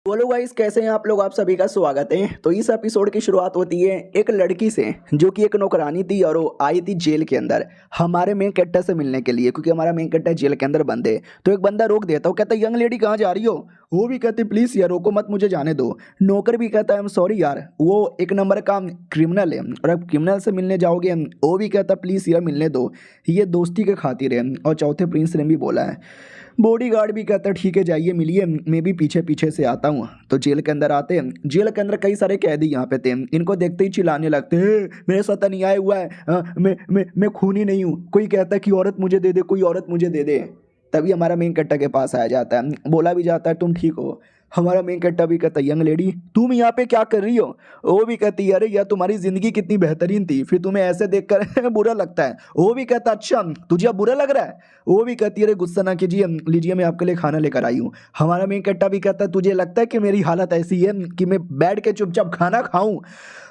बोलो गाइस, कैसे हैं आप लोग। आप सभी का स्वागत है। तो इस एपिसोड की शुरुआत होती है एक लड़की से जो कि एक नौकरानी थी और वो आई थी जेल के अंदर हमारे मेन कैरेक्टर से मिलने के लिए, क्योंकि हमारा मेन कैरेक्टर जेल के अंदर बंद है। तो एक बंदा रोक देता है, वो कहता है यंग लेडी कहाँ जा रही हो। वो भी कहती प्लीज यार रोको मत, मुझे जाने दो। नौकर भी कहता है आई एम सॉरी यार, वो एक नंबर का क्रिमिनल है और अब क्रिमिनल से मिलने जाओगे। वो भी कहता प्लीज यार मिलने दो, ये दोस्ती के खातिर है। और चौथे प्रिंस ने भी बोला है। बॉडीगार्ड भी कहता है ठीक है जाइए मिलिए, मैं भी पीछे पीछे से आता हूँ। तो जेल के अंदर आते हैं। जेल के अंदर कई सारे कैदी यहाँ पे थे। इनको देखते ही चिल्लाने लगते हैं मेरे साथ अन्याय हुआ है, मैं खूनी नहीं हूँ। कोई कहता है कि औरत मुझे दे दे, कोई औरत मुझे दे दे। तभी हमारा मेन कट्टा के पास आया जाता है, बोला भी जाता है तुम ठीक हो। हमारा मेन कट्टा भी कहता है यंग लेडी तुम यहाँ पे क्या कर रही हो। वो भी कहती है अरे यार तुम्हारी जिंदगी कितनी बेहतरीन थी, फिर तुम्हें ऐसे देखकर बुरा लगता है। वो भी कहता अच्छा तुझे अब बुरा लग रहा है। वो भी कहती है अरे गुस्सा ना कीजिए, लीजिए मैं आपके लिए खाना लेकर आई हूँ। हमारा मेन कट्टा भी कहता है तुझे लगता है कि मेरी हालत ऐसी है कि मैं बैठ के चुपचाप खाना खाऊं।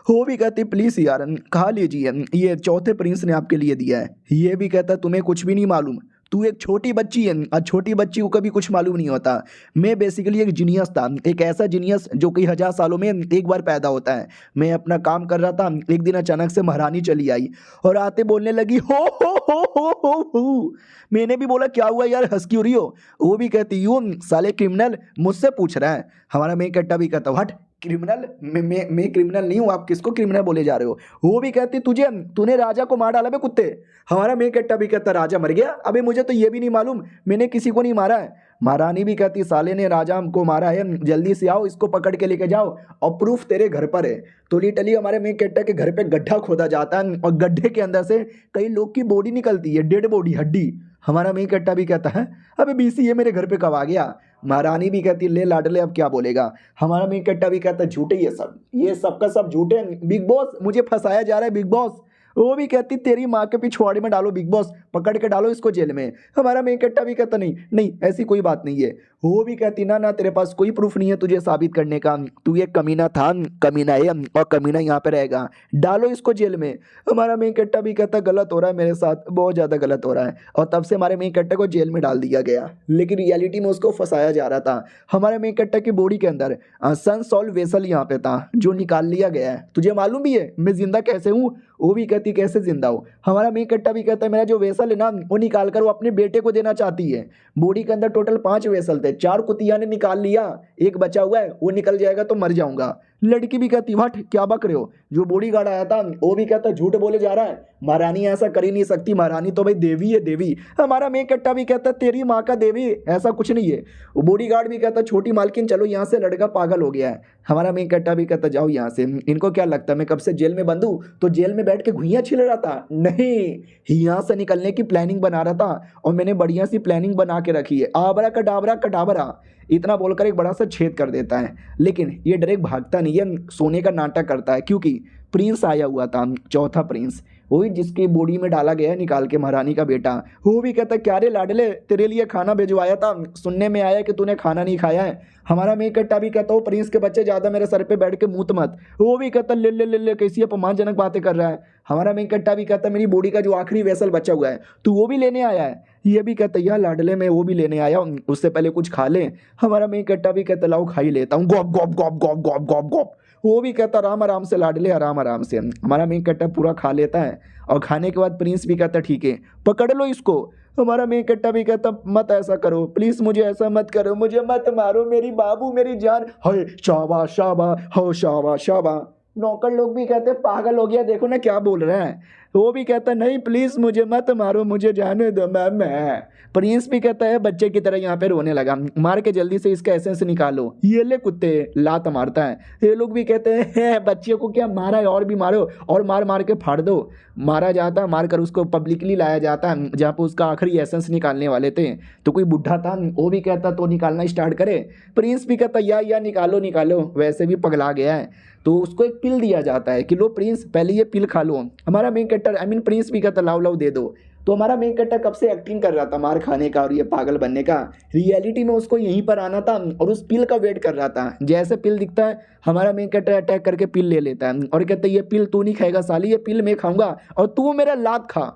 वो भी कहती प्लीज यार खा लीजिए, ये चौथे प्रिंस ने आपके लिए दिया है। ये भी कहता तुम्हें कुछ भी नहीं मालूम, तू एक छोटी बच्ची है और छोटी बच्ची को कभी कुछ मालूम नहीं होता। मैं बेसिकली एक जीनियस था, एक ऐसा जीनियस जो कई हजार सालों में एक बार पैदा होता है। मैं अपना काम कर रहा था, एक दिन अचानक से महारानी चली आई और आते बोलने लगी हो। मैंने भी बोला क्या हुआ यार हंस क्यों रही हो। वो भी कहती यूं साले क्रिमिनल मुझसे पूछ रहा है। हमारा मेन कट्टा भी कहता हट क्रिमिनल, मैं क्रिमिनल नहीं हूँ, आप किसको क्रिमिनल बोले जा रहे हो। वो भी कहती तूने राजा को मार डाला बे कुत्ते। हमारा मेन कट्टा भी कहता राजा मर गया, अबे मुझे तो ये भी नहीं मालूम, मैंने किसी को नहीं मारा है। महारानी भी कहती साले ने राजा को मारा है, जल्दी से आओ इसको पकड़ के लेके जाओ और प्रूफ तेरे घर पर है। तो लिटरली हमारे मेन कट्टा के घर पे गड्ढा खोदा जाता है और गड्ढे के अंदर से कई लोग की बॉडी निकलती है, डेड बॉडी हड्डी। हमारा मेन कट्टा भी कहता है अबे बीसी ये मेरे घर पे कब आ गया। महारानी भी कहती ले लाडले अब क्या बोलेगा। हमारा मेन कट्टा भी कहता झूठे ये सब का सब झूठे हैं बिग बॉस, मुझे फंसाया जा रहा है बिग बॉस। वो भी कहती तेरी माँ के पिछवाड़े में डालो बिग बॉस, पकड़ के डालो इसको जेल में। हमारा मेन कट्टा भी कहता नहीं नहीं ऐसी कोई बात नहीं है। वो भी कहती ना तेरे पास कोई प्रूफ नहीं है तुझे साबित करने का, तू ये कमीना था, कमीना है और कमीना यहाँ पे रहेगा, डालो इसको जेल में। हमारा मेन कट्टा भी कहता गलत हो रहा है मेरे साथ, बहुत ज़्यादा गलत हो रहा है। और तब से हमारे मेन कट्टा को जेल में डाल दिया गया, लेकिन रियलिटी में उसको फंसाया जा रहा था। हमारे मेन कट्टा की बॉडी के अंदर सन सॉल्व वेसल यहाँ पे था जो निकाल लिया गया है। तुझे मालूम भी है मैं जिंदा कैसे हूँ। वो भी कहती कैसे जिंदा हो। हमारा मेन कट्टा भी कहता है मेरा जो वेसल है ना वो निकाल कर वो अपने बेटे को देना चाहती है। बॉडी के अंदर टोटल 5 वेसल थे, 4 कुतिया ने निकाल लिया, एक बचा हुआ है, वो निकल जाएगा तो मर जाऊंगा। लड़की भी कहती हट क्या बक रहे हो। जो बॉडीगार्ड आया था वो भी कहता झूठ बोले जा रहा है, महारानी ऐसा कर ही नहीं सकती, महारानी तो भाई देवी है देवी। हमारा मेन कट्टा भी कहता तेरी माँ का देवी, ऐसा कुछ नहीं है। वो बॉडीगार्ड भी कहता छोटी मालकिन चलो यहाँ से, लड़का पागल हो गया है। हमारा मेन कट्टा भी कहता जाओ यहाँ से, इनको क्या लगता है मैं कब से जेल में बंद हूँ, तो जेल में बैठ के घुइयां छिल रहा था। नहीं, यहाँ से निकलने की प्लानिंग बना रहा था और मैंने बढ़िया सी प्लानिंग बना के रखी है। आबरा कडाबरा कटाबरा इतना बोलकर एक बड़ा सा छेद कर देता है। लेकिन ये डायरेक्ट भागता नहीं है, सोने का नाटक करता है, क्योंकि प्रिंस आया हुआ था, चौथा प्रिंस, वही जिसकी बॉडी में डाला गया निकाल के महारानी का बेटा। वो भी कहता क्या रे लाडले तेरे लिए खाना भिजवाया था, सुनने में आया कि तूने खाना नहीं खाया है। हमारा मेन कट्टा भी कहता हूँ प्रिंस के बच्चे ज़्यादा मेरे सर पे बैठ के मूत मत। वो भी कहता ले ले ले ले कैसी अपमानजनक बातें कर रहा है। हमारा मेन कट्टा भी कहता मेरी बॉडी का जो आखिरी वेसल बचा हुआ है तू वो भी लेने आया है। ये भी कहता यार लाडले मैं वो भी लेने आया हूँ, उससे पहले कुछ खा ले। हमारा मेन कट्टा भी कहता लाओ खा ही लेता हूँ, गॉप गॉप गॉप गॉप गॉप गॉप गॉप। वो भी कहता आराम आराम से लाडले आराम आराम से। हमारा मेन कट्टा पूरा खा लेता है और खाने के बाद प्रिंस भी कहता ठीक है पकड़ लो इसको। हमारा मेन कट्टा भी कहता मत ऐसा करो प्लीज, मुझे ऐसा मत करो, मुझे मत मारो, मेरी बाबू मेरी जान, हाय शाबा शाबा हो शाबा शाबा। नौकर लोग भी कहते पागल हो गया देखो ना क्या बोल रहा है। वो भी कहता नहीं प्लीज मुझे मत मारो, मुझे जाने दो मैं। प्रिंस भी कहता है बच्चे की तरह यहाँ पे रोने लगा, मार के जल्दी से इसका एसेंस निकालो। ये ले कुत्ते लात मारता है। ये लोग भी कहते हैं बच्चे को क्या मारा है, और भी मारो, और मार मार के फाड़ दो। मारा जाता, मार कर उसको पब्लिकली लाया जाता जहाँ पे उसका आखिरी एसेंस निकालने वाले थे। तो कोई बुढ़ा था वो भी कहता तो निकालना स्टार्ट करे। प्रिंस भी कहता या निकालो निकालो, वैसे भी पगला गया है। तो उसको एक पिल दिया जाता है कि लो प्रिंस पहले ये पिल खा लो। हमारा मेन कैरेक्टर प्रिंस भी कहता लाओ लाओ दे दो। तो हमारा मेन कैरेक्टर कब से एक्टिंग कर रहा था मार खाने का और ये पागल बनने का, रियलिटी में उसको यहीं पर आना था और उस पिल का वेट कर रहा था। जैसे पिल दिखता है हमारा मेन कैरेक्टर अटैक करके पिल ले लेता है और कहता है ये पिल तू नहीं खाएगा साली, ये पिल मैं खाऊंगा और तू मेरा लात खा।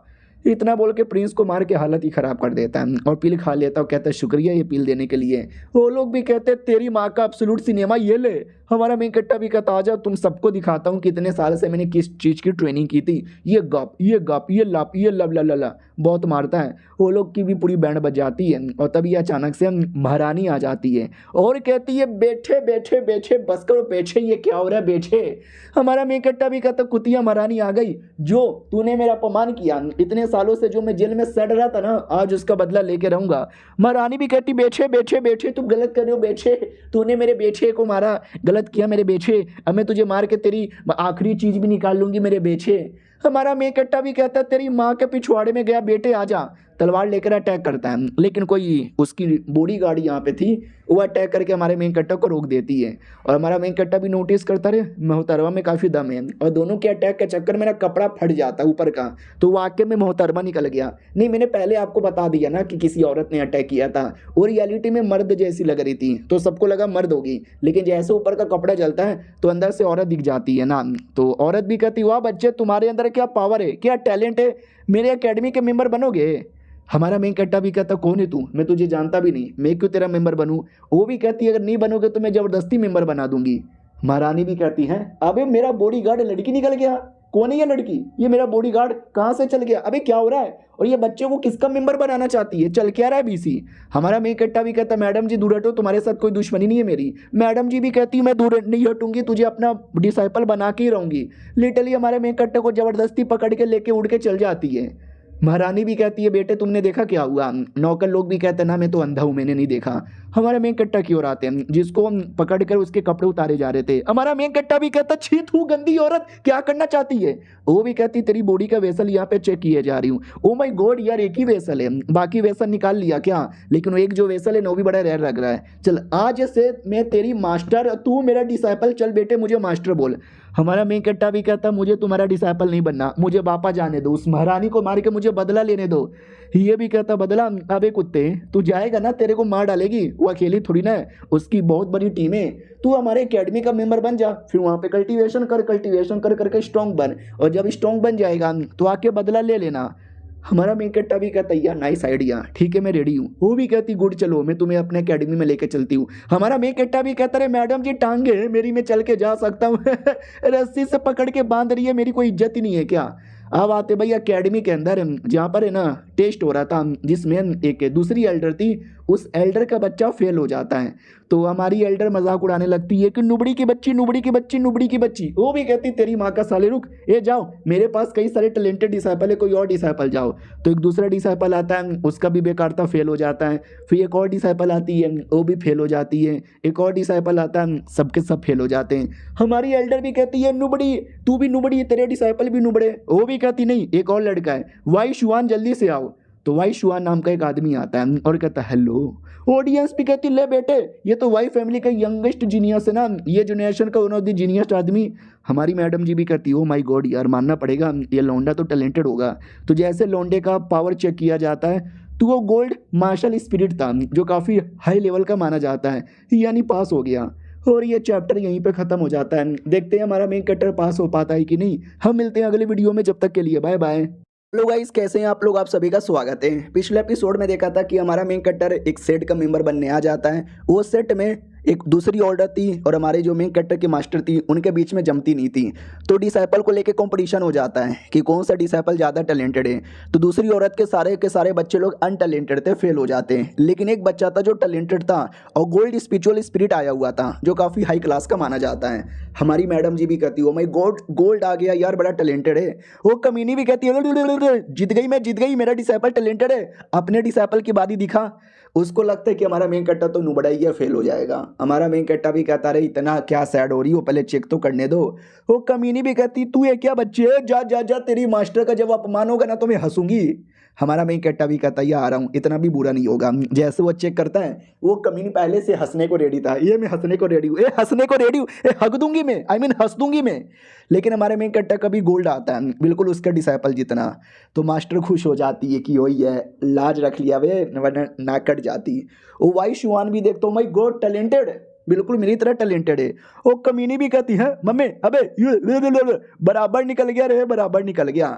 इतना बोल के प्रिंस को मार के हालत ही खराब कर देता है और पील खा लेता है और कहता है शुक्रिया ये पील देने के लिए। वो लोग भी कहते हैं तेरी माँ का एब्सोल्यूट सिनेमा ये ले। हमारा मेन कट्टा भी कहता आजा तुम सबको दिखाता हूँ कितने साल से मैंने किस चीज़ की ट्रेनिंग की थी। ये गप ये गप ये लप ये लब ला ला ला बहुत मारता है। वो लोग की भी पूरी बैंड बज जाती है और तभी अचानक से महारानी आ जाती है और कहती है बैठे बैठे बैठे बस करो बैठे, ये क्या हो रहा है बैठे। हमारा मेन कट्टा भी कहता कुतिया महारानी आ गई, जो तूने मेरा अपमान किया इतने सालों से, जो मैं जेल में सड़ रहा था ना, आज उसका बदला लेके रहूंगा। महारानी भी कहती बैठे बैठे बैठे तुम गलत कर रहे हो बैठे, तूने मेरे बेटे को मारा, गलत किया मेरे बेटे, अब मैं तुझे मार के तेरी आखिरी चीज भी निकाल लूंगी मेरे बेटे। हमारा मेन कट्टा भी कहता तेरी माँ के पिछवाड़े में गया बेटे आजा, तलवार लेकर अटैक करता है लेकिन कोई उसकी बॉडी गार्ड यहाँ पे थी, वो अटैक करके हमारे मेन कट्टा को रोक देती है और हमारा मेन कट्टा भी नोटिस करता रहे मोहतरमा में काफ़ी दम है और दोनों के अटैक के चक्कर में ना कपड़ा फट जाता है ऊपर का, तो वाकई में मोहतरमा निकल गया। नहीं मैंने पहले आपको बता दिया ना कि किसी औरत ने अटैक किया था और रियलिटी में मर्द जैसी लग रही थी तो सबको लगा मर्द होगी, लेकिन जैसे ऊपर का कपड़ा जलता है तो अंदर से औरत दिख जाती है ना। तो औरत भी कहती वाह बच्चे तुम्हारे अंदर क्या पावर है, क्या टैलेंट है, मेरे अकेडमी के मेंबर बनोगे। हमारा मेन कट्टा भी कहता कौन है तू, मैं तुझे जानता भी नहीं, मैं क्यों तेरा मेंबर बनूं। वो भी कहती है अगर नहीं बनोगे तो मैं जबरदस्ती मेंबर बना दूंगी। महारानी भी कहती है अबे मेरा बॉडीगार्ड लड़की निकल गया, कौन है ये लड़की, ये मेरा बॉडीगार्ड कहाँ से चल गया, अबे क्या हो रहा है, और ये बच्चे को किसका मेंबर बनाना चाहती है, चल क्या रहा है बीसी। हमारा मेन कट्टा भी कहता मैडम जी दूर हटो, तुम्हारे साथ कोई दुश्मनी नहीं है मेरी। मैडम जी भी कहती मैं दूर नहीं हटूंगी, तुझे अपना डिसाइपल बना के ही रहूंगी। लिटरली हमारे मेन कट्टे को जबरदस्ती पकड़ के लेके उड़ के चल जाती है। महारानी भी कहती है बेटे तुमने देखा क्या हुआ। नौकर लोग भी कहते हैं ना मैं तो अंधा हूं मैंने नहीं देखा। हमारे मेन कट्टा की ओर आते हैं जिसको हम पकड़ कर उसके कपड़े उतारे जा रहे थे। हमारा मेन कट्टा भी कहता छी तू गंदी औरत क्या करना चाहती है। वो भी कहती तेरी बॉडी का वेसल यहाँ पे चेक किए जा रही हूँ। ओ माय गॉड यार एक ही वेसल है, बाकी वेसल निकाल लिया क्या, लेकिन वो एक जो वेसल है वो भी बड़ा रेयर लग रहा है। चल आज से मैं तेरी मास्टर, तू मेरा डिसाइपल, चल बेटे मुझे मास्टर बोल। हमारा मेन कट्टा भी कहता मुझे तुम्हारा डिसाइपल नहीं बनना, मुझे वापस जाने दो, उस महारानी को मार के मुझे बदला लेने दो। ये भी कहता बदला, अबे कुत्ते तू जाएगा ना तेरे को मार डालेगी, वो अकेली थोड़ी ना है, उसकी बहुत बड़ी टीम है, तू हमारे एकेडमी का मेंबर बन जा, फिर वहाँ पे कल्टीवेशन कर करके स्ट्रॉन्ग बन, और जब स्ट्रॉन्ग बन जाएगा तो आके बदला ले लेना। हमारा मेन कट्टा भी कहता यार नाइस आइडिया, ठीक है मैं रेडी हूँ। वो भी कहती गुड चलो मैं तुम्हें अपने एकेडमी में लेके चलती हूँ। हमारा मेन कट्टा भी कहता रे मैडम जी टांगे है मेरी, मैं चल के जा सकता हूँ रस्सी से पकड़ के बांध रही है, मेरी कोई इज्जत ही नहीं है क्या। अब आते भाई एकेडमी के अंदर जहाँ पर है ना टेस्ट हो रहा था, जिसमें एक दूसरी एल्डर थी, उस एल्डर का बच्चा फेल हो जाता है तो हमारी एल्डर मजाक उड़ाने लगती है कि नुबड़ी की बच्ची नुबड़ी की बच्ची नुबड़ी की बच्ची। वो भी कहती तेरी माँ का साले रुक, ए जाओ मेरे पास कई सारे टैलेंटेड डिसाइपल है, कोई और डिसाइपल जाओ। तो एक दूसरा डिसाइपल आता है उसका भी बेकार था, फेल हो जाता है। फिर एक और डिसाइपल आती है वो भी फेल हो जाती है, एक और डिसाइपल आता है सबके सब फेल हो जाते हैं। हमारी एल्डर भी कहती है नुबड़ी तू भी नुबड़ी, तेरे डिसाइपल भी नुबड़े। वो भी कहती नहीं एक और लड़का है वाई शुआन जल्दी से आओ। तो वाई शुआन नाम का एक आदमी आता है और कहता है हेलो। ऑडियंस भी कहती ले बेटे ये तो वाई फैमिली का यंगेस्ट जीनियस है ना, ये जनरेशन का वन ऑफ द जीनियस आदमी। हमारी मैडम जी भी कहती ओ माय गॉड यार मानना पड़ेगा ये लौंडा तो टैलेंटेड होगा। तो जैसे लौंडे का पावर चेक किया जाता है तो वो गोल्ड मार्शल स्पिरिट था जो काफ़ी हाई लेवल का माना जाता है, यानी पास हो गया। और ये चैप्टर यहीं पे ख़त्म हो जाता है। देखते हैं हमारा मेन कैरेक्टर पास हो पाता है कि नहीं। हम मिलते हैं अगले वीडियो में, जब तक के लिए बाय बाय। हेलो गाइस कैसे हैं आप लोग, आप सभी का स्वागत है। पिछले एपिसोड में देखा था कि हमारा मेन कैरेक्टर एक सेट का मेंबर बनने आ जाता है। वो सेट में एक दूसरी ऑर्डर थी और हमारे जो मेन कैरेक्टर की मास्टर थी उनके बीच में जमती नहीं थी, तो डिसाइपल को लेके कंपटीशन हो जाता है कि कौन सा डिसाइपल ज़्यादा टैलेंटेड है। तो दूसरी औरत के सारे बच्चे लोग अनटैलेंटेड थे, फेल हो जाते हैं, लेकिन एक बच्चा था जो टैलेंटेड था और गोल्ड स्पिरिचुअल स्पिरिट आया हुआ था जो काफ़ी हाई क्लास का माना जाता है। हमारी मैडम जी भी कहती हो माई गॉड गोल्ड आ गया यार बड़ा टैलेंटेड है। वो कमीनी भी कहती है जीत गई मैं जीत गई, मेरा डिसाइपल टैलेंटेड है। अपने डिसाइपल की बात ही दिखा। उसको लगता है कि हमारा मेन कैरेक्टर तो नुबड़ा ही है, फेल हो जाएगा। हमारा मेन कैरेक्टर भी कहता रहे इतना क्या सैड हो रही हो, पहले चेक तो करने दो। वो कमीनी भी कहती तू ये क्या बच्चे जा जा जा, तेरी मास्टर का जब अपमान होगा ना तो मैं हंसूंगी। हमारा मेन कैरेक्टर भी कहता है आ रहा हूँ, इतना भी बुरा नहीं होगा। जैसे वो चेक करता है वो कमीनी पहले से हंसने को रेडी था, ये मैं हंसने को रेडी हूँ, हंसने को रेडी हूँ, हक दूंगी मैं, आई मीन हंस दूंगी मैं। लेकिन हमारे मेन कैरेक्टर का भी गोल्ड आता है बिल्कुल उसका डिसाइपल जितना। तो मास्टर खुश हो जाती है कि वही है, लाज रख लिया वे वरना ना कट जाती। वो वाई शुआन भी देखता हूँ माई गॉड टैलेंटेड, बिल्कुल मेरी तरह टैलेंटेड है। वो कमीनी भी कहती है मम्मी अबे ये बराबर निकल गया रे, बराबर निकल गया।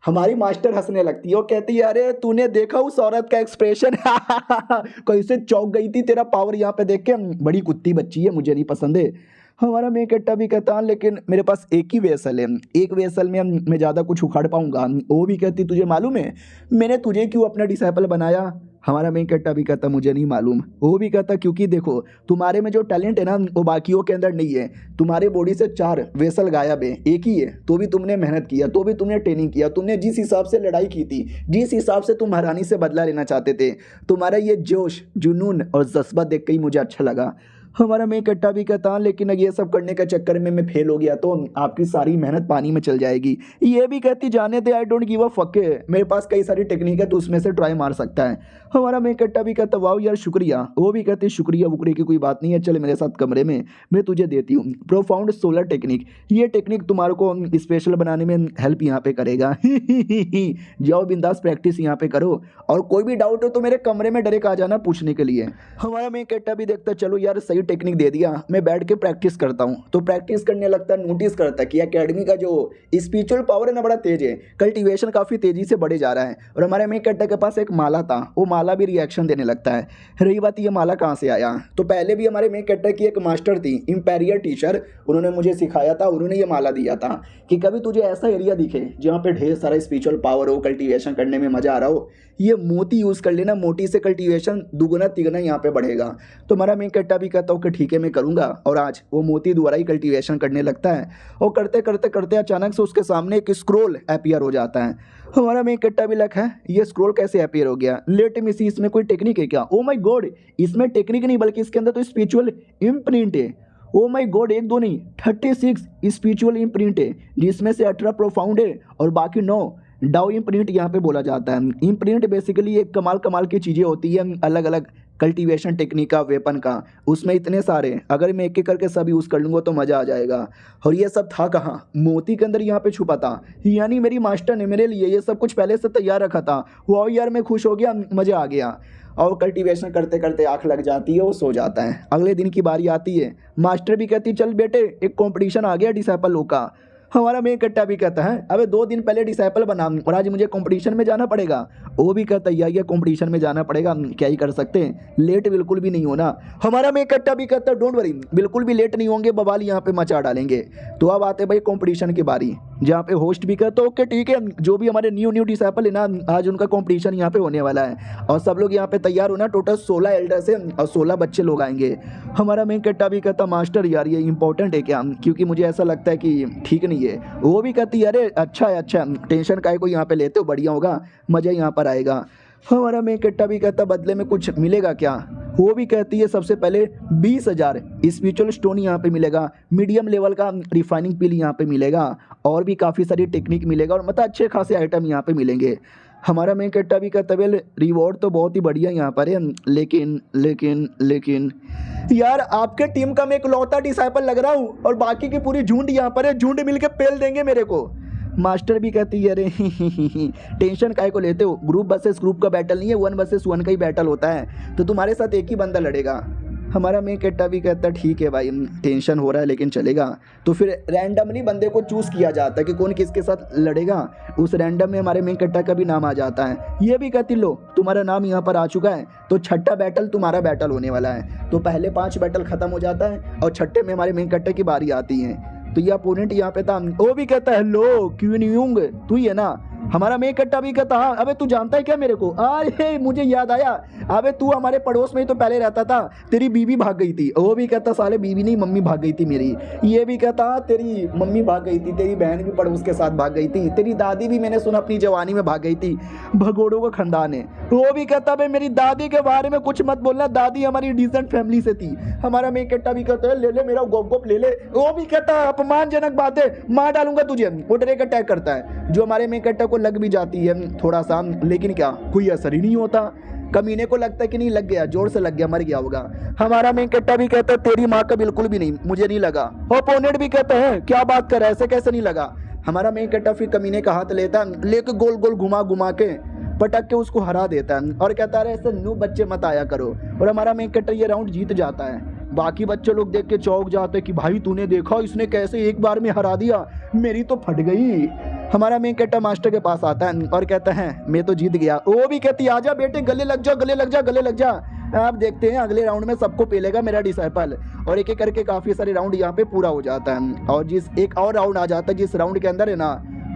हमारी मास्टर हंसने लगती है और कहती है अरे तूने देखा उस औरत का एक्सप्रेशन कैसे चौंक गई थी, तेरा पावर यहाँ पे देख के, बड़ी कुत्ती बच्ची है, मुझे नहीं पसंद है। हमारा मेन कट्टा भी कहता लेकिन मेरे पास एक ही वेसल है, एक वेसल में मैं ज़्यादा कुछ उखाड़ पाऊंगा। वो भी कहती तुझे मालूम है मैंने तुझे क्यों अपना डिसाइपल बनाया? हमारा मेन कट्टा भी कहता मुझे नहीं मालूम। वो भी कहता क्योंकि देखो तुम्हारे में जो टैलेंट है ना वो बाकियों के अंदर नहीं है। तुम्हारे बॉडी से 4 वेसल गायब है, एक ही है, तो भी तुमने मेहनत किया, तो भी तुमने ट्रेनिंग किया, तुमने जिस हिसाब से लड़ाई की थी, जिस हिसाब से तुम हरानी से बदला लेना चाहते थे, तुम्हारा ये जोश, जुनून और जज्बा देख के ही मुझे अच्छा लगा। हमारा मेन कट्टा भी कहता लेकिन ये सब करने के चक्कर में मैं फेल हो गया तो आपकी सारी मेहनत पानी में चल जाएगी। ये भी कहती जाने दे, I don't give a fuck, मेरे पास कई सारी टेक्निक है तो उसमें से ट्राई मार सकता है। हमारा मेन कट्टा भी कहता वाह यार शुक्रिया। वो भी कहती शुक्रिया वुक्रिया की कोई बात नहीं है, चल मेरे साथ कमरे में, मैं तुझे देती हूँ प्रोफाउंड सोलर टेक्निक। ये टेक्निक तुम्हारे को स्पेशल बनाने में हेल्प यहाँ पे करेगा। जाओ बिंदास प्रैक्टिस यहाँ पे करो, और कोई भी डाउट हो तो मेरे कमरे में डायरेक्ट आ जाना पूछने के लिए। हमारा मेन कट्टा भी देखता चलो यार सही टेक्निक दे दिया, मैं बैठ के प्रैक्टिस करता हूँ। तो प्रैक्टिस करने लगता है, नोटिस करता है कि एकेडमी का जो स्पिरिचुअल पावर है ना बड़ा तेज है, कल्टीवेशन काफ़ी तेजी से बढ़े जा रहा है। और हमारे मेन कट्टा के पास एक माला था, वो माला भी रिएक्शन देने लगता है। रही बात ये माला कहाँ से आया, तो पहले भी हमारे मेन कट्टा की एक मास्टर थी, इंपीरियल टीचर, उन्होंने मुझे सिखाया था, उन्होंने ये माला दिया था कि कभी तुझे ऐसा एरिया दिखे जहाँ पे ढेर सारा स्पिरिचुअल पावर हो, कल्टीवेशन करने में मजा आ रहा हो, ये मोती यूज़ कर लेना, मोती से कल्टीवेशन दुगुना तिगुना यहाँ पे बढ़ेगा। तो हमारा मेन कट्टा भी कहता हूँ कि ठीक है मैं करूँगा, और आज वो मोती द्वारा ही कल्टीवेशन करने लगता है। और करते करते करते अचानक से उसके सामने एक स्क्रोल अपीयर हो जाता है। हमारा मेन कट्टा भी लगा है ये स्क्रोल कैसे अपीयर हो गया, लेट मी सी, इसमें कोई टेक्निक है क्या? ओ माय गॉड, इसमें टेक्निक नहीं बल्कि इसके अंदर तो स्पिरिचुअल इम्प्रिंट है। ओ माय गॉड, 1 2 नहीं 36 स्पिरिचुअल इम्प्रिंट है, जिसमें से 18 प्रोफाउंड है और बाकी 9 डाउ इम्प्रिंट यहाँ पे बोला जाता है। इम्प्रिंट बेसिकली एक कमाल कमाल की चीज़ें होती है, अलग अलग कल्टीवेशन टेक्निक का, वेपन का, उसमें इतने सारे, अगर मैं एक एक करके सब यूज़ कर लूँगा तो मज़ा आ जाएगा। और ये सब था कहाँ, मोती के अंदर यहाँ पे छुपा था, यानी मेरी मास्टर ने मेरे लिए ये सब कुछ पहले से तैयार रखा था। वाह यार मैं खुश हो गया, मज़ा आ गया। और कल्टीवेशन करते करते आँख लग जाती है, वो सो जाता है। अगले दिन की बारी आती है, मास्टर भी कहती चल बेटे एक कॉम्पिटिशन आ गया डिसाइपल लोग का। हमारा मेन कट्टा भी कहता है अबे 2 दिन पहले डिसाइपल बना और आज मुझे कंपटीशन में जाना पड़ेगा। वो भी कहता है यार कंपटीशन में जाना पड़ेगा, क्या ही कर सकते हैं, लेट बिल्कुल भी नहीं होना। हमारा मेन कट्टा भी कहता है डोंट वरी, बिल्कुल भी लेट नहीं होंगे, बवाल यहाँ पे मचा डालेंगे। तो अब आते भाई कंपटीशन की बारी, जहाँ पे होस्ट भी कहता है ओके ठीक है, जो भी हमारे न्यू डिसाइपल है ना, आज उनका कंपटीशन यहाँ पे होने वाला है और सब लोग यहाँ पे तैयार होना। टोटल 16 एल्डर्स है और 16 बच्चे लोग आएंगे। हमारा मेन कट्टा भी कहता मास्टर यार ये इंपॉर्टेंट है क्या, क्योंकि मुझे ऐसा लगता है कि ठीक नहीं है। वो भी कहती है अरे अच्छा है अच्छा, टेंशन काहे को यहाँ पे लेते हो, बढ़िया होगा, मज़ा यहाँ पर आएगा। हमारा मेन कट्टा भी कहता बदले में कुछ मिलेगा क्या? वो भी कहती है सबसे पहले 20,000 स्पिरिचुअल स्टोन यहाँ पे मिलेगा, मीडियम लेवल का रिफाइनिंग पिल यहाँ पे मिलेगा, और भी काफ़ी सारी टेक्निक मिलेगा, और मतलब अच्छे खासे आइटम यहाँ पे मिलेंगे। हमारा मेन कट्टा भी कहता है रिवॉर्ड तो बहुत ही बढ़िया यहाँ पर है, लेकिन लेकिन लेकिन यार आपके टीम का मैं इकलौता डिसाइपल लग रहा हूँ और बाकी की पूरी झुंड यहाँ पर है, झुंड मिलके पेल देंगे मेरे को। मास्टर भी कहती है अरे टेंशन काहे को लेते हो, ग्रुप वर्सेस ग्रुप का बैटल नहीं है, 1 वर्सेस 1 का ही बैटल होता है, तो तुम्हारे साथ एक ही बंदा लड़ेगा। हमारा मेन कट्टा भी कहता है ठीक है भाई टेंशन हो रहा है लेकिन चलेगा। तो फिर रैंडमली बंदे को चूज़ किया जाता है कि कौन किसके साथ लड़ेगा, उस रैंडम में हमारे मेन कट्टा का भी नाम आ जाता है। ये भी कहती लो तुम्हारा नाम यहाँ पर आ चुका है, तो छठा बैटल तुम्हारा बैटल होने वाला है। तो पहले 5 बैटल खत्म हो जाता है और छठे में हमारे मेन कट्टे की बारी आती है। तो ये अपोनेंट यहाँ पे था, वो भी कहता है हेलो क्यों नहीं यूंग, तू ही है ना? हमारा मेन कट्टा भी कहता हाँ, अबे तू जानता है क्या मेरे को? अरे मुझे याद आया, अबे तू हमारे पड़ोस में ही तो पहले रहता था, तेरी बीवी भाग गई थी। वो भी कहता साले बीवी नहीं मम्मी भाग गई थी मेरी। ये भी कहता तेरी मम्मी भाग गई थी, तेरी बहन भी पड़ोस के साथ भाग गई थी, तेरी दादी भी मैंने सुना अपनी जवानी में भाग गई थी, भगोड़ों का खानदान है। वो भी कहता भाई मेरी दादी के बारे में कुछ मत बोलना, दादी हमारी डिसेंट फैमिली से थी। हमारा मेन कट्टा भी कहता है ले ले मेरा गोप गोप ले ले। वो भी कहता अपमानजनक बात है, मार डालूंगा तुझे। वो डायरेक्ट अटैक करता है, जो हमारे मेन कट्टा को लग भी जाती है थोड़ा सा, लेकिन क्या कोई असर ही नहीं होता। कमीने को लगता है कि नहीं लग गया, जोर से लग गया, मर गया होगा। हमारा मेन कट्टा भी कहता है तेरी माँ का बिल्कुल भी नहीं, मुझे नहीं लगा। ओपोनेंट भी कहता है क्या बात कर रहा है, ऐसे कैसे नहीं लगा? हमारा मेन कट्टा फिर कमीने का हाथ लेता है, लेके गोल गोल घुमा घुमा के पटक के उसको हरा देता है और कहता है ऐसे नू बच्चे मत आया करो। और हमारा मेन कट्टा ये राउंड जीत जाता है। बाकी बच्चे लोग देख के चौंक जाते कि भाई तूने देखा इसने कैसे एक बार में हरा दिया, मेरी तो फट गई। हमारा मेन कैरेक्टर मास्टर के पास आता है और कहता है मैं तो जीत गया। वो भी कहती है आजा बेटे गले लग जा गले लग जा गले लग जा। आप देखते हैं अगले राउंड में सबको पेलेगा मेरा डिसाइपल। और एक एक करके काफ़ी सारे राउंड यहाँ पे पूरा हो जाता है। और जिस एक और राउंड आ जाता है जिस राउंड के अंदर है ना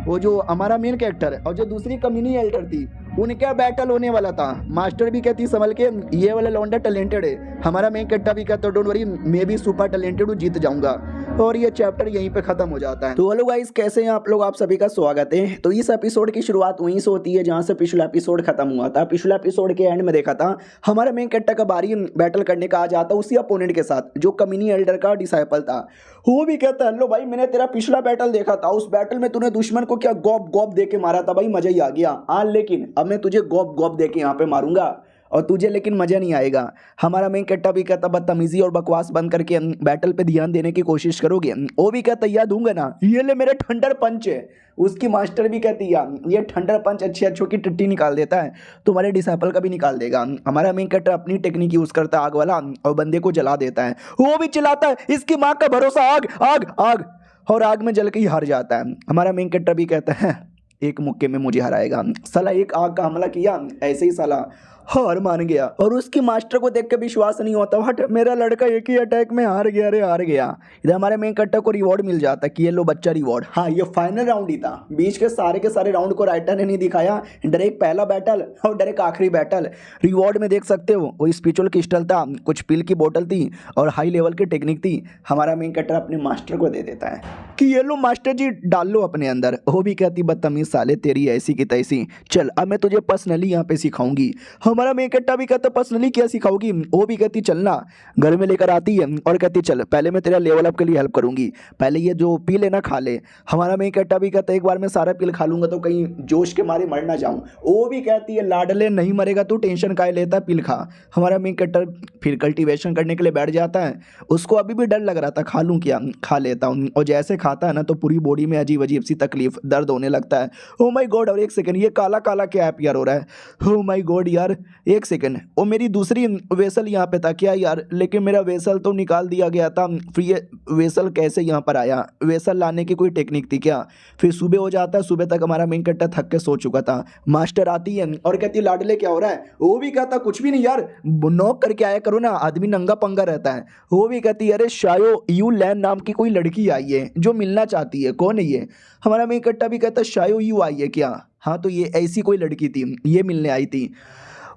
वो जो हमारा मेन कैरेक्टर और जो दूसरी कम्युनिटी एल्डर थी उनका बैटल होने वाला था। मास्टर भी कहती संभल के ये वाला लौंडा टैलेंटेड है। हमारा मेन कैरेक्टर भी कहता डोंट वरी मैं भी सुपर टैलेंटेड हूँ जीत जाऊंगा। और ये चैप्टर यहीं पे खत्म हो जाता है। तो हेलो गाइस कैसे हैं आप लोग, आप सभी का स्वागत है। तो इस एपिसोड की शुरुआत वहीं से होती है जहां से पिछला एपिसोड खत्म हुआ था। पिछला एपिसोड के एंड में देखा था हमारा मेन कैरेक्टर का बारी बैटल करने का आ जाता उसी अपोनेंट के साथ जो कम्युनिटी एल्डर का डिसाइपल था। वो भी कहता है हेलो भाई मैंने तेरा पिछला बैटल देखा था, उस बैटल में तूने दुश्मन को क्या गॉप गॉप दे के मारा था भाई, मजा ही आ गया। हाँ लेकिन अब मैं तुझे गॉप गॉप दे के यहाँ पे मारूंगा और तुझे लेकिन मजा नहीं आएगा। हमारा मेन कैरेक्टर भी कहता बदतमीजी और बकवास बंद करके बैटल पे ध्यान देने की कोशिश करोगे। वो भी कहता याद दूंगा ना, ये ले मेरे ठंडर पंच है। उसकी मास्टर भी कहती है ये ठंडर पंच अच्छी अच्छों की टट्टी निकाल देता है, तुम्हारे डिसाइपल का भी निकाल देगा। हमारा मेन कैरेक्टर अपनी टेक्निक यूज करता है आग वाला और बंदे को जला देता है। वो भी चिल्लाता है इसकी माँ का भरोसा आग आग आग, और आग में जल के ही हार जाता है। हमारा मेन कैरेक्टर भी कहता है एक मुक्के में मुझे हराएगा। साला एक आग का हमला किया ऐसे ही साला हार मान गया। और उसकी मास्टर को देख के विश्वास नहीं होता, हट मेरा लड़का एक ही अटैक में हार गया रे हार गया। इधर हमारे मेन कैरेक्टर को रिवॉर्ड मिल जाता है कि ये लो बच्चा रिवॉर्ड। हाँ ये फाइनल राउंड ही था, बीच के सारे राउंड को राइटर ने नहीं दिखाया, डायरेक्ट पहला बैटल और डायरेक्ट आखिरी बैटल। रिवॉर्ड में देख सकते हो वो स्पिरिचुअल क्रिस्टल था, कुछ पिल की बोतल थी और हाई लेवल की टेक्निक थी। हमारा मेन कैरेक्टर अपने मास्टर को दे देता है कि ये लो मास्टर जी डाल लो अपने अंदर। वो भी कहती बदतमीज साले तेरी ऐसी की तैसी, चल अब मैं तुझे पर्सनली यहाँ पे सिखाऊंगी। हमारा मेन कैरेक्टर भी कहता पर्सनली क्या सिखाओगी। वो भी कहती चलना, घर में लेकर आती है और कहती चल पहले मैं तेरा लेवल अप के लिए हेल्प करूंगी, पहले ये जो पी लेना खा ले। हमारा मेन कैरेक्टर भी कहता एक बार मैं सारा पिल खा लूंगा तो कहीं जोश के मारे मर ना जाऊं। वो भी कहती है लाडले नहीं मरेगा तू टेंशन काहे लेता, पिल खा। हमारा मेन कैरेक्टर फिर कल्टीवेशन करने के लिए बैठ जाता है। उसको अभी भी डर लग रहा था खा लूँ क्या, खा लेता हूँ। और जैसे खाता है ना तो पूरी बॉडी में अजीब अजीब सी तकलीफ दर्द होने लगता है। ओ माय गॉड, और एक सेकंड ये काला काला क्या ऐप यार हो रहा है। ओ माय गॉड यार एक सेकंड, वो मेरी दूसरी वेसल यहाँ पे था क्या यार, लेकिन मेरा वेसल तो निकाल दिया गया था, फिर ये वेसल कैसे यहाँ पर आया, वेसल लाने की कोई टेक्निक थी क्या। फिर सुबह हो जाता है, सुबह तक हमारा मेन कैरेक्टर थक के सो चुका था। मास्टर आती है और कहती है लाडले क्या हो रहा है। वो भी कहता कुछ भी नहीं यार, नॉक करके आया करो ना, आदमी नंगा पंगा रहता है। वो भी कहती है अरे शायो यू लैन नाम की कोई लड़की आई है जो मिलना चाहती है, कौन है ये। हमारा मेन कैरेक्टर भी कहता शायो यू आई है क्या, हाँ तो ये ऐसी कोई लड़की थी ये मिलने आई थी।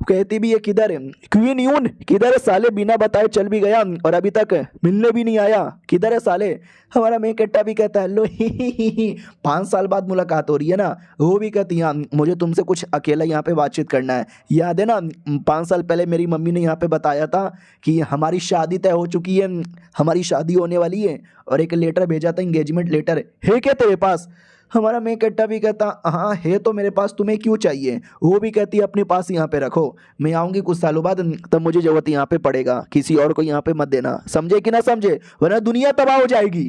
कहती भी ये किधर है, क्वीन यून किधर है साले, बिना बताए चल भी गया और अभी तक मिलने भी नहीं आया, किधर है साले। हमारा मेन कैरेक्टर भी कहता है लो ही 5 साल बाद मुलाकात हो रही है ना। वो भी कहती है मुझे तुमसे कुछ अकेला यहाँ पे बातचीत करना है। याद है ना 5 साल पहले मेरी मम्मी ने यहाँ पे बताया था कि हमारी शादी तय हो चुकी है, हमारी शादी होने वाली है, और एक लेटर भेजा था एंगेजमेंट लेटर, है क्या तेरे पास। हमारा मेन कैरेक्टर भी कहता हाँ है तो मेरे पास, तुम्हें क्यों चाहिए। वो भी कहती है अपने पास यहाँ पे रखो, मैं आऊँगी कुछ सालों बाद तब मुझे जरूरत यहाँ पे पड़ेगा, किसी और को यहाँ पे मत देना, समझे कि ना समझे वरना दुनिया तबाह हो जाएगी।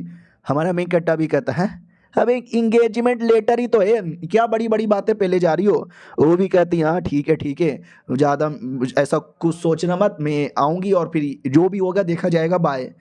हमारा मेन कैरेक्टर भी कहता है अब एक इंगेजमेंट लेटर ही तो है, क्या बड़ी बड़ी बातें पहले जा रही हो। वो भी कहती हाँ ठीक है ज़्यादा ऐसा कुछ सोचना मत, मैं आऊँगी और फिर जो भी होगा देखा जाएगा, बाय।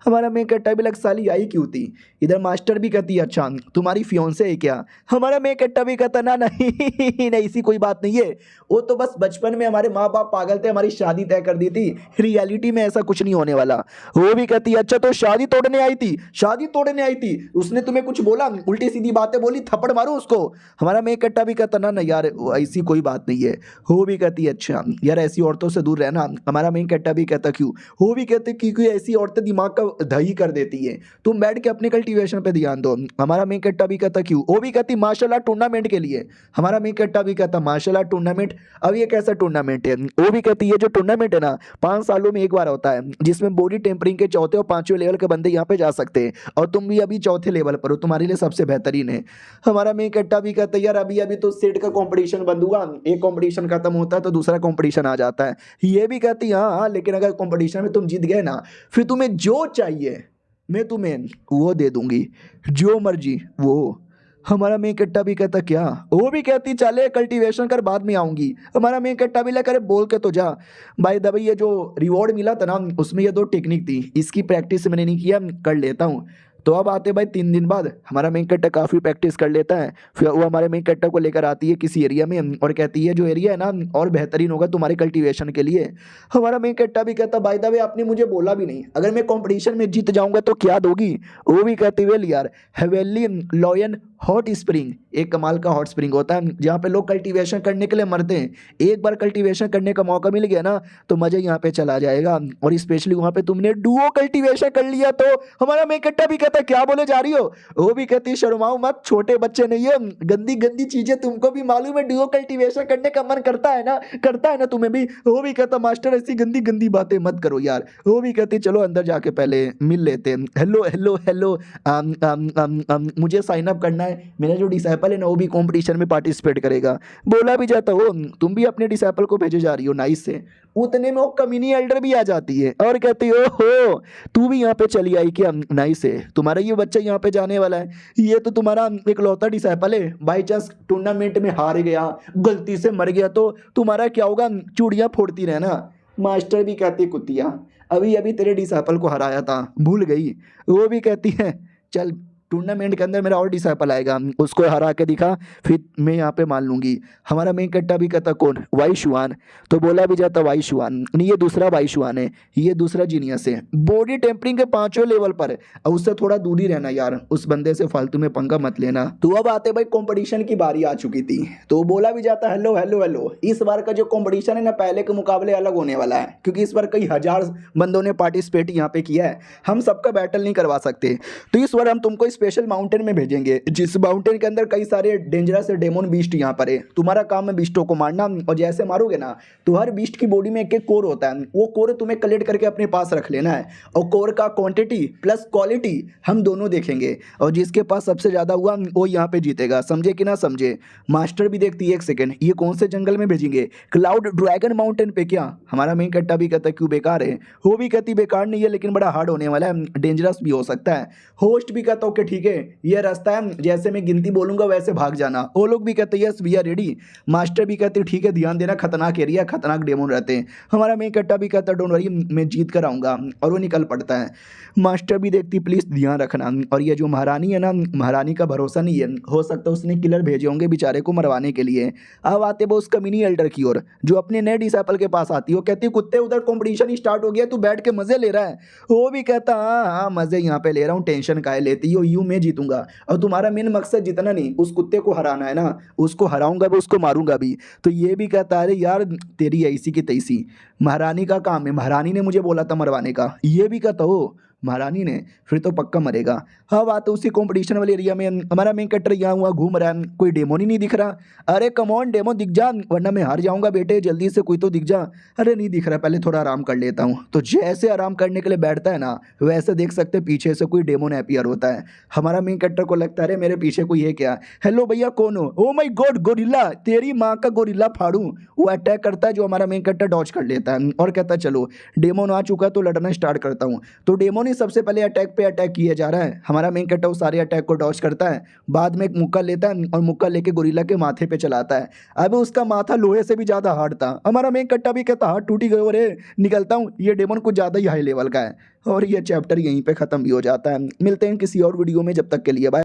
हमारा मेन कैरेक्टर भी लग साली आई क्यों थी। इधर मास्टर भी कहती है अच्छा तुम्हारी फियोंसे है क्या। हमारा मेन कैरेक्टर भी कहता ना नहीं ऐसी कोई बात नहीं है, वो तो बस बचपन में हमारे माँ बाप पागल थे, हमारी शादी तय कर दी थी, रियलिटी में ऐसा कुछ नहीं होने वाला। वो भी कहती है अच्छा तो शादी तोड़ने आई थी, शादी तोड़ने आई थी, उसने तुम्हें कुछ बोला, उल्टी सीधी बातें बोली, थप्पड़ मारो उसको। हमारा मेन कैरेक्टर भी कहता ना यार ऐसी कोई बात नहीं है। वो भी कहती है अच्छा यार ऐसी औरतों से दूर रहना। हमारा मेन कैरेक्टर भी कहता क्यों। वो भी कहते क्योंकि ऐसी औरतें दिमाग का दही कर देती है, तुम बैठ के अपने कल्टीवेशन पे ध्यान दो। हमारा मेन कैरेक्टर भी कहता क्यों। वो भी कहती मार्शल आर्ट टूर्नामेंट के लिए। हमारा मेन कैरेक्टर भी कहता मार्शल आर्ट टूर्नामेंट, अब ये कैसा टूर्नामेंट है। वो भी कहती है जो टूर्नामेंट है ना 5 सालों में एक बार होता है, जिसमें बॉडी टेम्परिंग के चौथे और 5वें लेवल के बंदे यहाँ पे जा सकते हैं, और तुम भी अभी चौथे लेवल पर हो, तुम्हारे लिए सबसे बेहतरीन है। हमारा मेन कैरेक्टर भी कहता है यार अभी तो सेट का कंपटीशन बंद हुआ, एक कंपटीशन खत्म होता है तो दूसरा कंपटीशन आ जाता है। ये भी कहती हाँ लेकिन अगर कंपटीशन में तुम जीत गए ना फिर तुम्हें जो चाहिए मैं तुम्हें वो दे दूंगी, जो मर्जी वो। हमारा मेन कैरेक्टर भी कहता क्या। वो भी कहती चले कल्टीवेशन कर बाद में आऊंगी। हमारा मेन कैरेक्टर भी लेकर बोल के तो जा। भाई दबा ये जो रिवॉर्ड मिला था ना उसमें ये 2 टेक्निक थी, इसकी प्रैक्टिस मैंने नहीं किया, कर लेता हूँ। तो अब आते भाई 3 दिन बाद हमारा मेन कैरेक्टर काफ़ी प्रैक्टिस कर लेता है। फिर वो हमारे मेन कैरेक्टर को लेकर आती है किसी एरिया में और कहती है जो एरिया है ना और बेहतरीन होगा तुम्हारे कल्टीवेशन के लिए। हमारा मेन कैरेक्टर भी कहता बाय द वे आपने मुझे बोला भी नहीं, अगर मैं कंपटीशन में जीत जाऊंगा तो क्या दोगी? वो भी कहती वेल यार हेवेली लॉयन हॉट स्प्रिंग, एक कमाल का हॉट स्प्रिंग होता है जहाँ पे लोग कल्टीवेशन करने के लिए मरते हैं। एक बार कल्टीवेशन करने का मौका मिल गया ना तो मजा यहाँ पे चला जाएगा। और स्पेशली वहाँ पे तुमने डुओ कल्टीवेशन कर लिया तो हमारा मेन कैरेक्टर भी कहता है क्या बोले जा रही हो? वो भी कहती है शर्माओ मत, छोटे बच्चे नहीं है, गंदी गंदी चीजें तुमको भी मालूम है, डुओ कल्टीवेशन करने का मन करता है ना तुम्हें भी? वो भी कहता मास्टर ऐसी गंदी गंदी बातें मत करो यार। वो भी कहती चलो अंदर जाके पहले मिल लेते हैं। हेलो हेलो हेलो मुझे साइन अप करना है, मेरा जो डिसाइपल है ना वो भी कंपटीशन में पार्टिसिपेट करेगा। बोला भी जाता हो तुम भी अपने डिसाइपल को भेजे जा रही हो नाइस से। उतने में वो कमीनी एल्डर भी आ जाती है और कहती हो तू भी यहाँ पे चली आई क्या? नाइस है, तुम्हारा ये बच्चा यहाँ पे जाने वाला है, ये तो तुम्हारा एक लौता डिसाइपल है, बाई चांस टूर्नामेंट में हार गया, गलती से मर गया तो तुम्हारा क्या होगा? चूड़ियाँ फोड़ती रहना। मास्टर भी कहती कुतिया अभी अभी तेरे डिसाइपल को हराया था भूल गई। वो भी कहती है चल टूर्नामेंट के अंदर मेरा और डिसाइपल आएगा, उसको हरा के दिखा फिर मैं यहाँ पे मान लूंगी। हमारा मेन कैरेक्टर भी कहता कौन? वाई शुआन। तो बोला भी जाता वाई शुआन नहीं, ये दूसरा वाई शुआन है, ये दूसरा जीनियस है, बॉडी टेम्परिंग के 5वें लेवल पर, और उससे थोड़ा दूर ही रहना यार, उस बंदे से फालतू में पंगा मत लेना। तो अब आते भाई कंपटीशन की बारी आ चुकी थी। तो बोला भी जाता हेलो हेलो हेलो, इस बार का जो कंपटीशन है ना पहले के मुकाबले अलग होने वाला है, क्योंकि इस बार कई हजार बंदों ने पार्टिसिपेट यहाँ पे किया है, हम सबका बैटल नहीं करवा सकते। तो इस बार हम तुमको स्पेशल माउंटेन में भेजेंगे, जिस माउंटेन के अंदर कई सारे डेंजरस डेमोन बीस्ट यहाँ पर है। तुम्हारा काम है बीस्टों को मारना, और जैसे मारोगे ना तो हर बीस्ट की बॉडी में एक एक कोर होता है, वो कोर तुम्हें कलेक्ट करके अपने पास रख लेना है, और कोर का क्वांटिटी प्लस क्वालिटी हम दोनों देखेंगे, और जिसके पास सबसे ज़्यादा हुआ वो यहाँ पे जीतेगा। समझे कि ना समझे? मास्टर भी देखती है एक सेकेंड ये कौन से जंगल में भेजेंगे? क्लाउड ड्रैगन माउंटेन पे। क्या हमारा मेन कट्टा भी कहता है क्यों बेकार है? वो भी कहती बेकार नहीं है लेकिन बड़ा हार्ड होने वाला है, डेंजरस भी हो सकता है। होस्ट भी कहता ओके ठीक है ये रास्ता है, जैसे मैं गिनती बोलूंगा वैसे भाग जाना। वो लोग भी कहते yes we are ready. Master भी कहते ठीक है ध्यान देना, खतरनाक एरिया, खतरनाक डेमोन रहते हैं। हमारा मेन कट्टा भी कहता डोंट वरी मैं जीत कर आऊँगा, और वो निकल पड़ता है। मास्टर भी देखती प्लीज़ ध्यान रखना, और ये जो महारानी है ना, महारानी का भरोसा नहीं है, हो सकता है उसने किलर भेजे होंगे बेचारे को मरवाने के लिए। अब आते वो उसका मिनी एल्डर की ओर, जो अपने नए डिसाइपल के पास आती है। वो कहती कुत्ते उधर कंपटीशन स्टार्ट हो गया, तू बैठ के मजे ले रहा है? वो भी कहता हाँ हाँ मजे यहाँ पे ले रहा हूँ, टेंशन काहे लेती हो, यूं मैं जीतूंगा, और तुम्हारा मेन मकसद जितना नहीं उस कुत्ते को हराना है ना, उसको हराऊंगा भी उसको मारूंगा भी। तो ये भी कहता है अरे यार तेरी ऐसी की तैसी, महारानी का काम है, महारानी ने मुझे बोला था मरवाने का। ये भी कहता हो महारानी ने, फिर तो पक्का मरेगा। हाँ बात है उसी कंपटीशन वाले एरिया में हमारा मेन कैरेक्टर यहाँ हुआ घूम रहा है, कोई डेमोन ही नहीं दिख रहा। अरे कमॉन डेमो दिख जा वरना मैं हार जाऊंगा बेटे, जल्दी से कोई तो दिख जा। अरे नहीं दिख रहा, पहले थोड़ा आराम कर लेता हूँ। तो जैसे आराम करने के लिए बैठता है ना वैसे देख सकते पीछे से कोई डेमोन अपीयर होता है। हमारा मेन कैरेक्टर को लगता है अरे मेरे पीछे कोई है क्या? हेलो भैया कौन हो? ओ माय गॉड गोरिल्ला, तेरी माँ का गोरिल्ला फाड़ू। वो अटैक करता है जो हमारा मेन कैरेक्टर डॉज कर लेता है और कहता है चलो डेमोन आ चुका तो लड़ना स्टार्ट करता हूँ। तो डेमोन ही सबसे पहले अटैक पे अटैक किया जा रहा है। हमारा मेन कैरेक्टर वो सारे अटैक को डॉज करता है, बाद में एक मुक्का लेता है और मुक्का लेके गोरिल्ला के माथे पे चलाता है। अब उसका माथा लोहे से भी ज़्यादा हार्ड था। हमारा मेन कैरेक्टर भी कहता हाथ टूटी गई रे निकलता हूँ, ये डेमोन कुछ ज़्यादा ही हाई लेवल का है। और ये चैप्टर यहीं पे ख़त्म भी हो जाता है। मिलते हैं किसी और वीडियो में, जब तक के लिए बाय।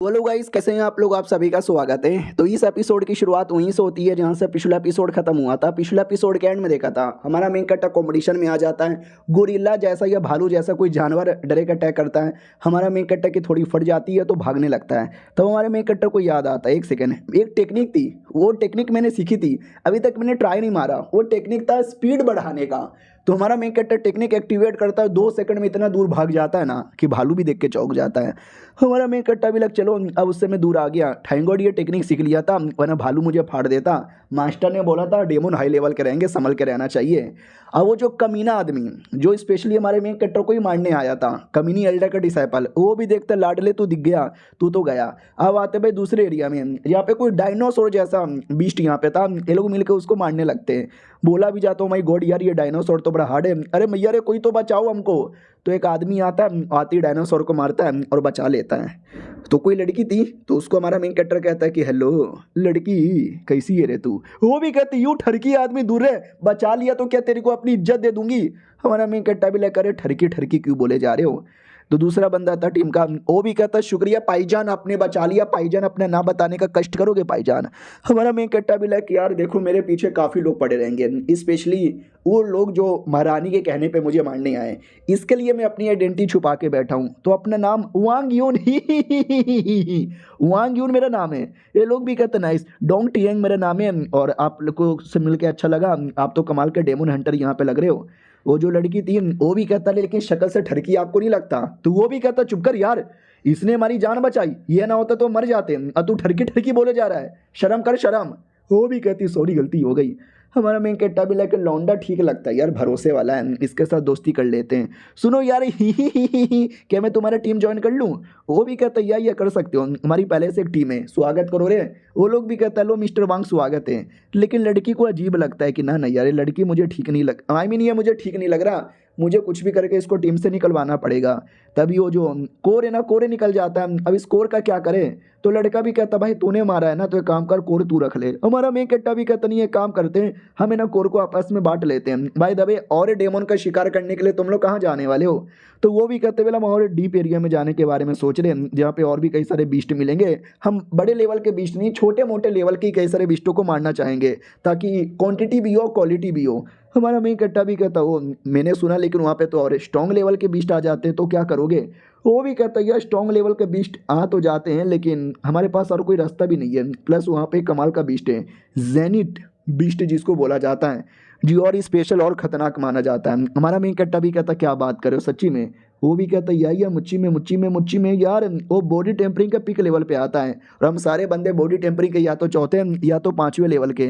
बोलो गाइस कैसे हैं आप लोग? आप सभी का स्वागत है। तो इस एपिसोड की शुरुआत वहीं से होती है जहां से पिछला एपिसोड खत्म हुआ था। पिछला एपिसोड के एंड में देखा था हमारा मेन कैरेक्टर कंपटीशन में आ जाता है, गोरिल्ला जैसा या भालू जैसा कोई जानवर डायरेक्ट अटैक करता है। हमारा मेन कैरेक्टर की थोड़ी फट जाती है तो भागने लगता है। तो हमारे मेन कैरेक्टर को याद आता है एक सेकेंड एक टेक्निक थी, वो टेक्निक मैंने सीखी थी, अभी तक मैंने ट्राई नहीं मारा। वो टेक्निक था स्पीड बढ़ाने का। तो हमारा मेन कैरेक्टर टेक्निक एक्टिवेट करता है, 2 सेकंड में इतना दूर भाग जाता है ना कि भालू भी देख के चौंक जाता है। हमारा मेन कैरेक्टर भी लग चलो अब उससे मैं दूर आ गया, थैंक गॉड ये टेक्निक सीख लिया था वरना भालू मुझे फाड़ देता। मास्टर ने बोला था डेमोन हाई लेवल के रहेंगे, संभल के रहना चाहिए। अब वो जो कमीना आदमी जो स्पेशली हमारे मेन कैरेक्टर को ही मारने आया था, कमीनी एल्डर का डिसाइपल, वो भी देखता लाडले तू दिख गया, तू तो गया। अब आते भाई दूसरे एरिया में, यहाँ पे कोई डायनासोर जैसा बीस्ट यहाँ पे था, ये लोग मिलकर उसको मारने लगते हैं। बोला भी जाता हूँ माई गॉड यार ये डायनासोर तो बड़ा हार्ड है, अरे मैया रे कोई तो बचाओ हमको। तो एक आदमी आता है, आती डायनासोर को मारता है और बचा लेता है। तो कोई लड़की थी तो उसको हमारा मेन कैरेक्टर कहता है कि हेलो लड़की कैसी है रे तू? वो भी कहती यू ठरकी आदमी दूर है, बचा लिया तो क्या तेरे को अपनी इज्जत दे दूंगी। हमारा मेन कैरेक्टर भी लेकर ठरकी ठरकी क्यों बोले जा रहे हो? तो दूसरा बंदा था टीम का, वो भी कहता शुक्रिया भाईजान आपने बचा लिया, भाईजान अपने ना बताने का कष्ट करोगे भाईजान। हमारा मेन कट्टा भी लाइक यार देखो मेरे पीछे काफ़ी लोग पड़े रहेंगे, स्पेशली वो लोग जो महारानी के कहने पे मुझे मारने आए, इसके लिए मैं अपनी आइडेंटिटी छुपा के बैठा हूँ। तो अपना नाम वांग यून ही वांग यून मेरा नाम है। ये लोग भी कहते नाइस, डोंग टियंग मेरा नाम है। और आप लोगों से मिलके अच्छा लगा, आप तो कमाल के डेमन हंटर यहाँ पे लग रहे हो। वो जो लड़की थी वो भी कहता लेकिन शक्ल से ठरकी आपको नहीं लगता? तो वो भी कहता चुप कर यार, इसने हमारी जान बचाई, ये ना होता तो मर जाते, अब तू ठरकी ठरकी बोले जा रहा है, शर्म कर शर्म। वो भी कहती सॉरी गलती हो गई। हमारा मेन कट्टा भी लाइक लौंडा ठीक लगता है यार, भरोसे वाला है, इसके साथ दोस्ती कर लेते हैं। सुनो यार ही क्या मैं तुम्हारा टीम ज्वाइन कर लूँ? वो भी कहता है या कर सकते हो, हमारी पहले से एक टीम है, स्वागत करो रे। वो लोग भी कहता है लो मिस्टर वांग स्वागत है। लेकिन लड़की को अजीब लगता है कि ना यार ये लड़की मुझे ठीक नहीं लग, आई मीन ये मुझे ठीक नहीं लग रहा, मुझे कुछ भी करके इसको टीम से निकलवाना पड़ेगा। तभी वो जो कोर है ना, कोरे निकल जाता है। अब इस कोर का क्या करे? तो लड़का भी कहता भाई तूने मारा है ना, तो एक काम कर कोर तू रख ले। हमारा मेन कट्टा भी कहता नहीं एक काम करते हैं, हम ना कोर को आपस में बांट लेते हैं। भाई दबे और डेमन का शिकार करने के लिए तुम लोग कहाँ जाने वाले हो? तो वो भी कहते बोला हम और डीप एरिया में जाने के बारे में सोच रहे हैं, जहाँ पे और भी कई सारे बीस्ट मिलेंगे। हम बड़े लेवल के बीस्ट नहीं, छोटे मोटे लेवल के कई सारे बीस्टों को मारना चाहेंगे, ताकि क्वांटिटी भी हो क्वालिटी भी हो। हमारा मेन कट्टा भी कहता वो मैंने सुना लेकिन वहाँ पे तो और स्ट्रॉन्ग लेवल के बीस्ट आ जाते हैं, तो क्या करोगे? वो भी कहता है यार स्ट्रॉन्ग लेवल के बीस्ट आ तो जाते हैं लेकिन हमारे पास और कोई रास्ता भी नहीं है, प्लस वहाँ पे कमाल का बीस्ट है जेनिट बीस्ट जिसको बोला जाता है जी, और स्पेशल और खतरनाक माना जाता है। हमारा मेन कट्टा भी कहता क्या बात कर रहे हो सच्ची में? वो भी कहता है या मुच्ची में यार वो बॉडी टेम्परिंग का पिक लेवल पे आता है, और हम सारे बंदे बॉडी टेम्परिंग के या तो चौथे या तो पांचवें लेवल के।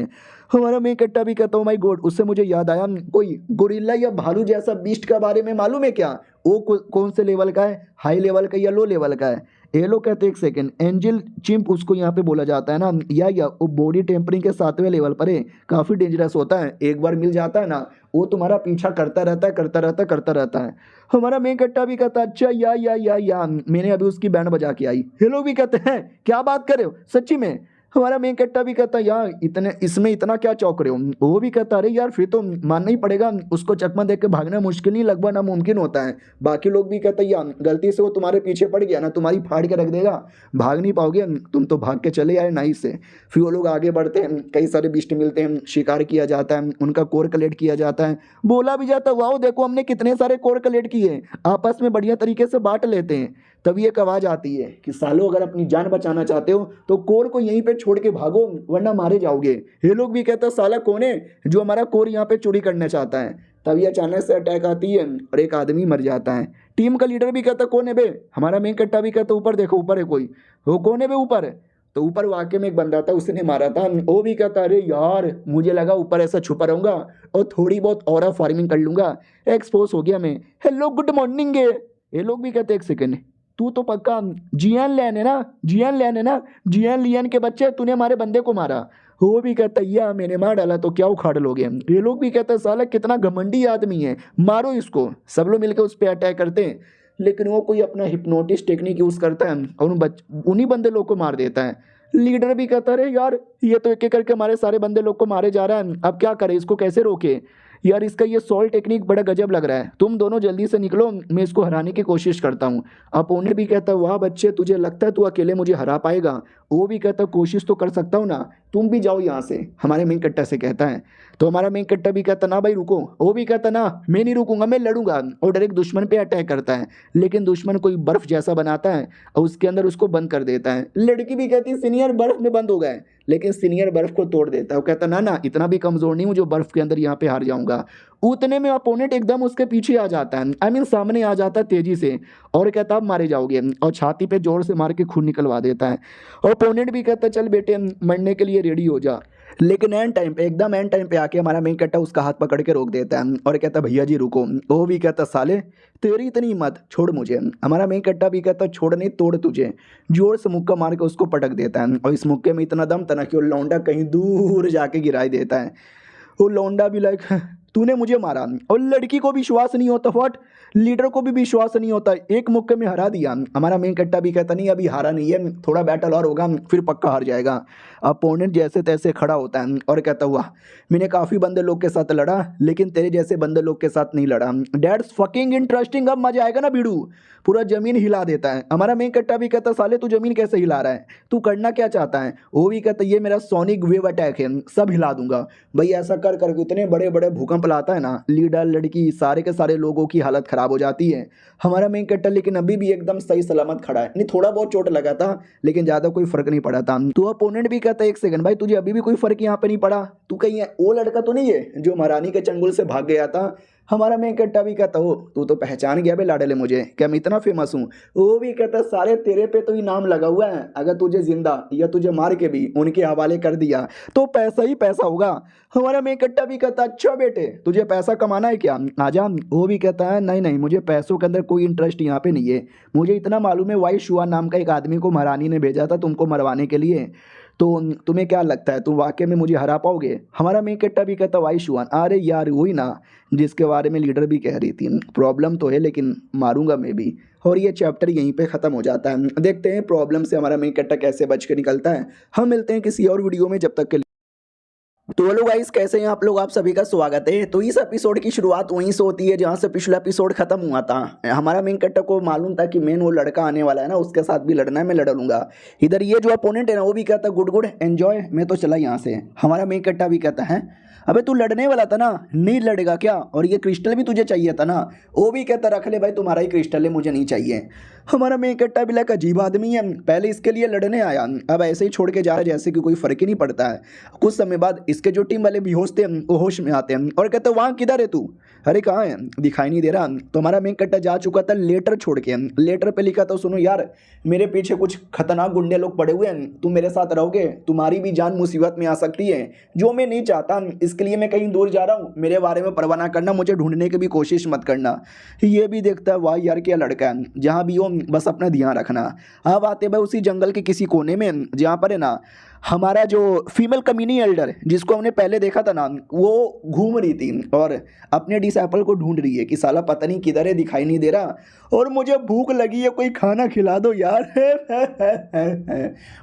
हमारा मेन कट्टा भी कहता हूँ माई गॉड, उससे मुझे याद आया कोई गोरिल्ला या भालू जैसा बीस्ट का बारे में मालूम है क्या? वो कौन से लेवल का है, हाई लेवल का या लो लेवल का है? ये लोग कहते एक सेकंड, एंजल चिंप उसको यहाँ पे बोला जाता है ना, या वो बॉडी टेम्परिंग के 7वें लेवल पर है, काफ़ी डेंजरस होता है, एक बार मिल जाता है ना वो तुम्हारा पीछा करता रहता है। हमारा मेन कट्टा भी कहता अच्छा या मैंने अभी उसकी बैंड बजा के आई। ये लोग भी कहते हैं क्या बात कर रहे हो सच्ची में? हमारा मेन कट्टा भी कहता यार इतने इसमें इतना क्या चौंक रहे हो? वो भी कहता अरे यार फिर तो मानना ही पड़ेगा, उसको चकमा देख के भागना मुश्किल नहीं लगभग नामुमकिन होता है। बाकी लोग भी कहते यार गलती से वो तुम्हारे पीछे पड़ गया ना, तुम्हारी फाड़ के रख देगा, भाग नहीं पाओगे, तुम तो भाग के चले आए नाइस से। फिर वो लोग आगे बढ़ते हैं, कई सारे बिस्ट मिलते हैं, शिकार किया जाता है, उनका कोर कलेक्ट किया जाता है, बोला भी जाता है वाओ देखो हमने कितने सारे कोर कलेक्ट किए, आपस में बढ़िया तरीके से बांट लेते हैं। तभी एक आवाज़ आती है कि सालों अगर अपनी जान बचाना चाहते हो तो कोर को यहीं पे छोड़ के भागो वरना मारे जाओगे। ये लोग भी कहते हैं साला कौन है जो हमारा कोर यहाँ पे चोरी करना चाहता है? तभी अचानक से अटैक आती है और एक आदमी मर जाता है। टीम का लीडर भी कहता कौन है बे? हमारा मेन कट्टा भी कहता ऊपर देखो ऊपर है कोई। वो कौन है बे ऊपर? तो ऊपर वाकई में एक बंदा था, उसने मारा था। वो भी कहता अरे यार मुझे लगा ऊपर ऐसा छुपा रहूंगा और थोड़ी बहुत ऑरा फार्मिंग कर लूंगा, एक्सपोज हो गया मैं। Hello good morning. ये लोग भी कहते एक सेकेंड, तू तो पक्का जियान लैन है ना, जियान लियन के बच्चे, तूने हमारे बंदे को मारा। वो भी कहता या मैंने मार डाला तो क्या उखाड़ लोगे? ये लोग भी कहते साला कितना घमंडी आदमी है, मारो इसको। सब लोग मिलकर उस पर अटैक करते हैं लेकिन वो कोई अपना हिप्नोटिस टेक्निक यूज़ करता है और उन्हीं बंदे लोग को मार देता है। लीडर भी कहता है यार ये तो एक एक करके हमारे सारे बंदे लोग को मारे जा रहा है, अब क्या करें, इसको कैसे रोके? यार इसका ये सॉल्ट टेक्निक बड़ा गजब लग रहा है, तुम दोनों जल्दी से निकलो, मैं इसको हराने की कोशिश करता हूँ। अपोनेंट भी कहता है वाह बच्चे तुझे लगता है तू अकेले मुझे हरा पाएगा? वो भी कहता कोशिश तो कर सकता हूँ ना, तुम भी जाओ यहाँ से, हमारे मेन कट्टा से कहता है। तो हमारा मेन कट्टा भी कहता ना भाई रुको। वो भी कहता ना मैं नहीं रुकूंगा, मैं लड़ूंगा, और डायरेक्ट दुश्मन पे अटैक करता है। लेकिन दुश्मन कोई बर्फ जैसा बनाता है और उसके अंदर उसको बंद कर देता है। लड़की भी कहती है सीनियर बर्फ में बंद हो गए, लेकिन सीनियर बर्फ को तोड़ देता है। वो कहता ना इतना भी कमजोर नहीं हूँ जो बर्फ के अंदर यहाँ पे हार जाऊंगा। उतने में अपोनेंट एकदम उसके पीछे आ जाता है, आई मीन सामने आ जाता है तेजी से, और कहता अब मारे जाओगे, और छाती पे जोर से मार के खून निकलवा देता है। और अपोनेंट भी कहता चल बेटे मरने के लिए रेडी हो जा। लेकिन एंड टाइम पे एकदम एंड टाइम पे आके हमारा मेन कट्टा उसका हाथ पकड़ के रोक देता है और कहता भैया जी रुको। वो भी कहता साले तेरी इतनी हिम्मत, छोड़ मुझे। हमारा मेन कट्टा भी कहता छोड़ नहीं तोड़ तुझे। जोर से मुक्का मार के उसको पटक देता है और इस मुक्के में इतना दम था ना कि वो लौंडा कहीं दूर जाके गिराई देता है। वो लौंडा भी लाइक तूने मुझे मारा और लड़की को भी विश्वास नहीं होता, व्हाट, लीडर को भी विश्वास नहीं होता, एक मुक्के में हरा दिया। हमारा मेन कट्टा भी कहता नहीं अभी हारा नहीं है, थोड़ा बैटल और होगा फिर पक्का हार जाएगा। अपोनेंट जैसे तैसे खड़ा होता है और कहता हुआ मैंने काफ़ी बंदे लोग के साथ लड़ा लेकिन तेरे जैसे बंदे लोग के साथ नहीं लड़ा। दैट्स फकिंग इंटरेस्टिंग, अब मजा आएगा ना बीड़ू, पूरा जमीन हिला देता है। हमारा मेन कट्टा भी कहता साले तू जमीन कैसे हिला रहा है, तू करना क्या चाहता है। वो भी कहता ये मेरा सोनिक वेव अटैक है, सब हिला दूंगा। भाई ऐसा कर करके इतने बड़े बड़े भूकंप लाता है ना, लीडर लड़की सारे के सारे लोगों की हालत खराब हो जाती है। हमारा मेन कट्टा लेकिन अभी भी एकदम सही सलामत खड़ा है, नहीं थोड़ा बहुत चोट लगा था लेकिन ज़्यादा कोई फर्क नहीं पड़ा था। तो अपोनेंट भी कहता है एक सेकंड भाई तुझे अभी भी कोई फर्क यहाँ पे नहीं पड़ा, तू कहीं वो लड़का तो नहीं है जो महारानी के चंगुल से भाग गया था। हमारा मेन कट्टा भी कहता हो तू तो पहचान गया बे लाडले मुझे, क्या मैं इतना फेमस हूँ। वो भी कहता सारे तेरे पे तो इनाम लगा हुआ है, अगर तुझे जिंदा या तुझे मार के भी उनके हवाले कर दिया तो पैसा ही पैसा होगा। हमारा मेन कट्टा भी कहता अच्छा बेटे तुझे पैसा कमाना है क्या, आजा। वो भी कहता है नहीं नहीं मुझे पैसों के अंदर कोई इंटरेस्ट यहाँ पे नहीं है, मुझे इतना मालूम है वाई शुआ नाम का एक आदमी को महारानी ने भेजा था तुमको मरवाने के लिए, तो तुम्हें क्या लगता है तुम वाकई में मुझे हरा पाओगे। हमारा मेन कट्टा भी कहता वाई शुआन, अरे यार वही ना जिसके बारे में लीडर भी कह रही थी, प्रॉब्लम तो है लेकिन मारूंगा मैं भी। और ये चैप्टर यहीं पे ख़त्म हो जाता है। देखते हैं प्रॉब्लम से हमारा मेन कट्टा कैसे बच के निकलता है। हम मिलते हैं किसी और वीडियो में, जब तक के लिए तो हेलो गाइस कैसे हैं आप लोग, आप सभी का स्वागत है। तो इस एपिसोड की शुरुआत वहीं से होती है जहां से पिछला एपिसोड खत्म हुआ था। हमारा मेन कट्टा को मालूम था कि मेन वो लड़का आने वाला है ना, उसके साथ भी लड़ना है, मैं लड़ लूंगा। इधर ये जो अपोनेंट है ना वो भी कहता गुड गुड एंजॉय, मैं तो चला यहाँ से। हमारा मेन कट्टा भी कहता है अबे तू लड़ने वाला था ना, नहीं लड़ेगा क्या, और ये क्रिस्टल भी तुझे चाहिए था ना। वो भी कहता रख ले भाई तुम्हारा ही क्रिस्टल है, मुझे नहीं चाहिए। हमारा मेन कट्टा भी लाइक अजीब आदमी है, पहले इसके लिए लड़ने आया अब ऐसे ही छोड़ के जा रहा है जैसे कि कोई फर्क ही नहीं पड़ता है। कुछ समय बाद इसके जो टीम वाले बेहोश थे वो होश में आते हैं और कहते वहाँ किधर है तू, अरे कहाँ है, दिखाई नहीं दे रहा। तो हमारा मेन कट्टा जा चुका था लेटर छोड़ के, लेटर पे लिखा था सुनो यार मेरे पीछे कुछ खतरनाक गुंडे लोग पड़े हुए हैं, तुम मेरे साथ रहोगे तुम्हारी भी जान मुसीबत में आ सकती है, जो मैं नहीं चाहता, इसके लिए मैं कहीं दूर जा रहा हूँ, मेरे बारे में परवाह ना करना, मुझे ढूंढने की भी कोशिश मत करना। ये भी देखता है वाह यार क्या लड़का है, जहाँ भी हो बस अपना ध्यान रखना। अब आते भाई उसी जंगल के किसी कोने में जहाँ पर है ना हमारा जो फीमेल कम्युनिटी एल्डर जिसको हमने पहले देखा था ना, वो घूम रही थी और अपने डिसाइपल को ढूंढ रही है कि साला पता नहीं किधर है, दिखाई नहीं दे रहा और मुझे भूख लगी है, कोई खाना खिला दो यार।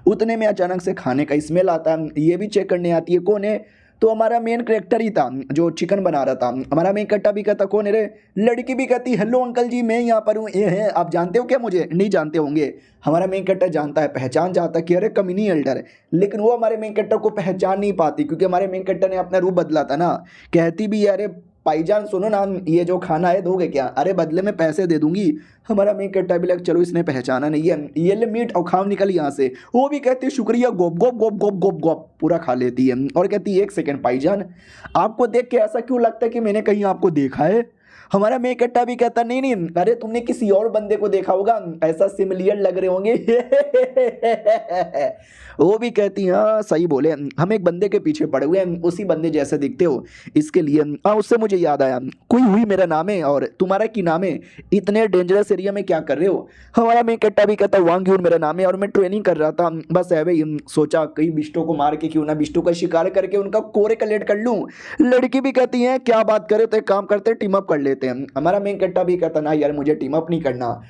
उतने में अचानक से खाने का स्मेल आता है, ये भी चेक करने आती है कौन है, तो हमारा मेन कैरेक्टर ही था जो चिकन बना रहा था। हमारा मेन कट्टा भी कहता कौन है रे, लड़की भी कहती हेलो अंकल जी मैं यहाँ पर हूँ, ये है आप जानते हो क्या, मुझे नहीं जानते होंगे। हमारा मेन कट्टा जानता है, पहचान जाता है कि अरे कम्युनिटी एल्डर है, लेकिन वो हमारे मेन कट्टा को पहचान नहीं पाती क्योंकि हमारे मेन कट्टा ने अपना रूप बदला था ना। कहती भी अरे भाईजान सुनो ना ये जो खाना है दोगे क्या, अरे बदले में पैसे दे दूंगी। हमारा मेन कट्टा भी लग चलो इसने पहचाना नहीं है, ये ले मीट और खाओ निकल यहाँ से। वो भी कहती है शुक्रिया, गोप गोप गोप गोप गोप गोप पूरा खा लेती है और कहती है एक सेकंड भाईजान आपको देख के ऐसा क्यों लगता है कि मैंने कहीं आपको देखा है। हमारा मेन कट्टा भी कहता नहीं नहीं अरे तुमने किसी और बंदे को देखा होगा, ऐसा सिमिलियर लग रहे होंगे। वो भी कहती हाँ सही बोले, हम एक बंदे के पीछे पड़े हुए हैं, उसी बंदे जैसे दिखते हो इसके लिए। हाँ उससे मुझे याद आया, कोई हुई मेरा नाम है और तुम्हारा की नाम है, इतने डेंजरस एरिया में क्या कर रहे हो। हमारा मेन कट्टा भी कहता वांग्यून मेरा नाम है और मैं ट्रेनिंग कर रहा था, बस है भाई सोचा कई बिष्टों को मार के क्यों ना बिष्टों का शिकार करके उनका कोरे कलेक्ट कर लूँ। लड़की भी कहती है क्या बात करे, तो एक काम करते टीम अप कर लेते हैं। हमारा मेन कट्टा भी कहता ना यार मुझे टीम अप नहीं करना।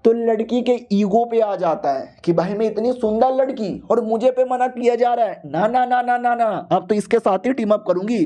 तो लड़की के ईगो पे आ जाता है कि भाई मैं इतनी सुंदर लड़की और मुझे पे मना किया जा रहा है, ना ना ना ना ना ना अब तो इसके साथ ही टीम अप करूंगी।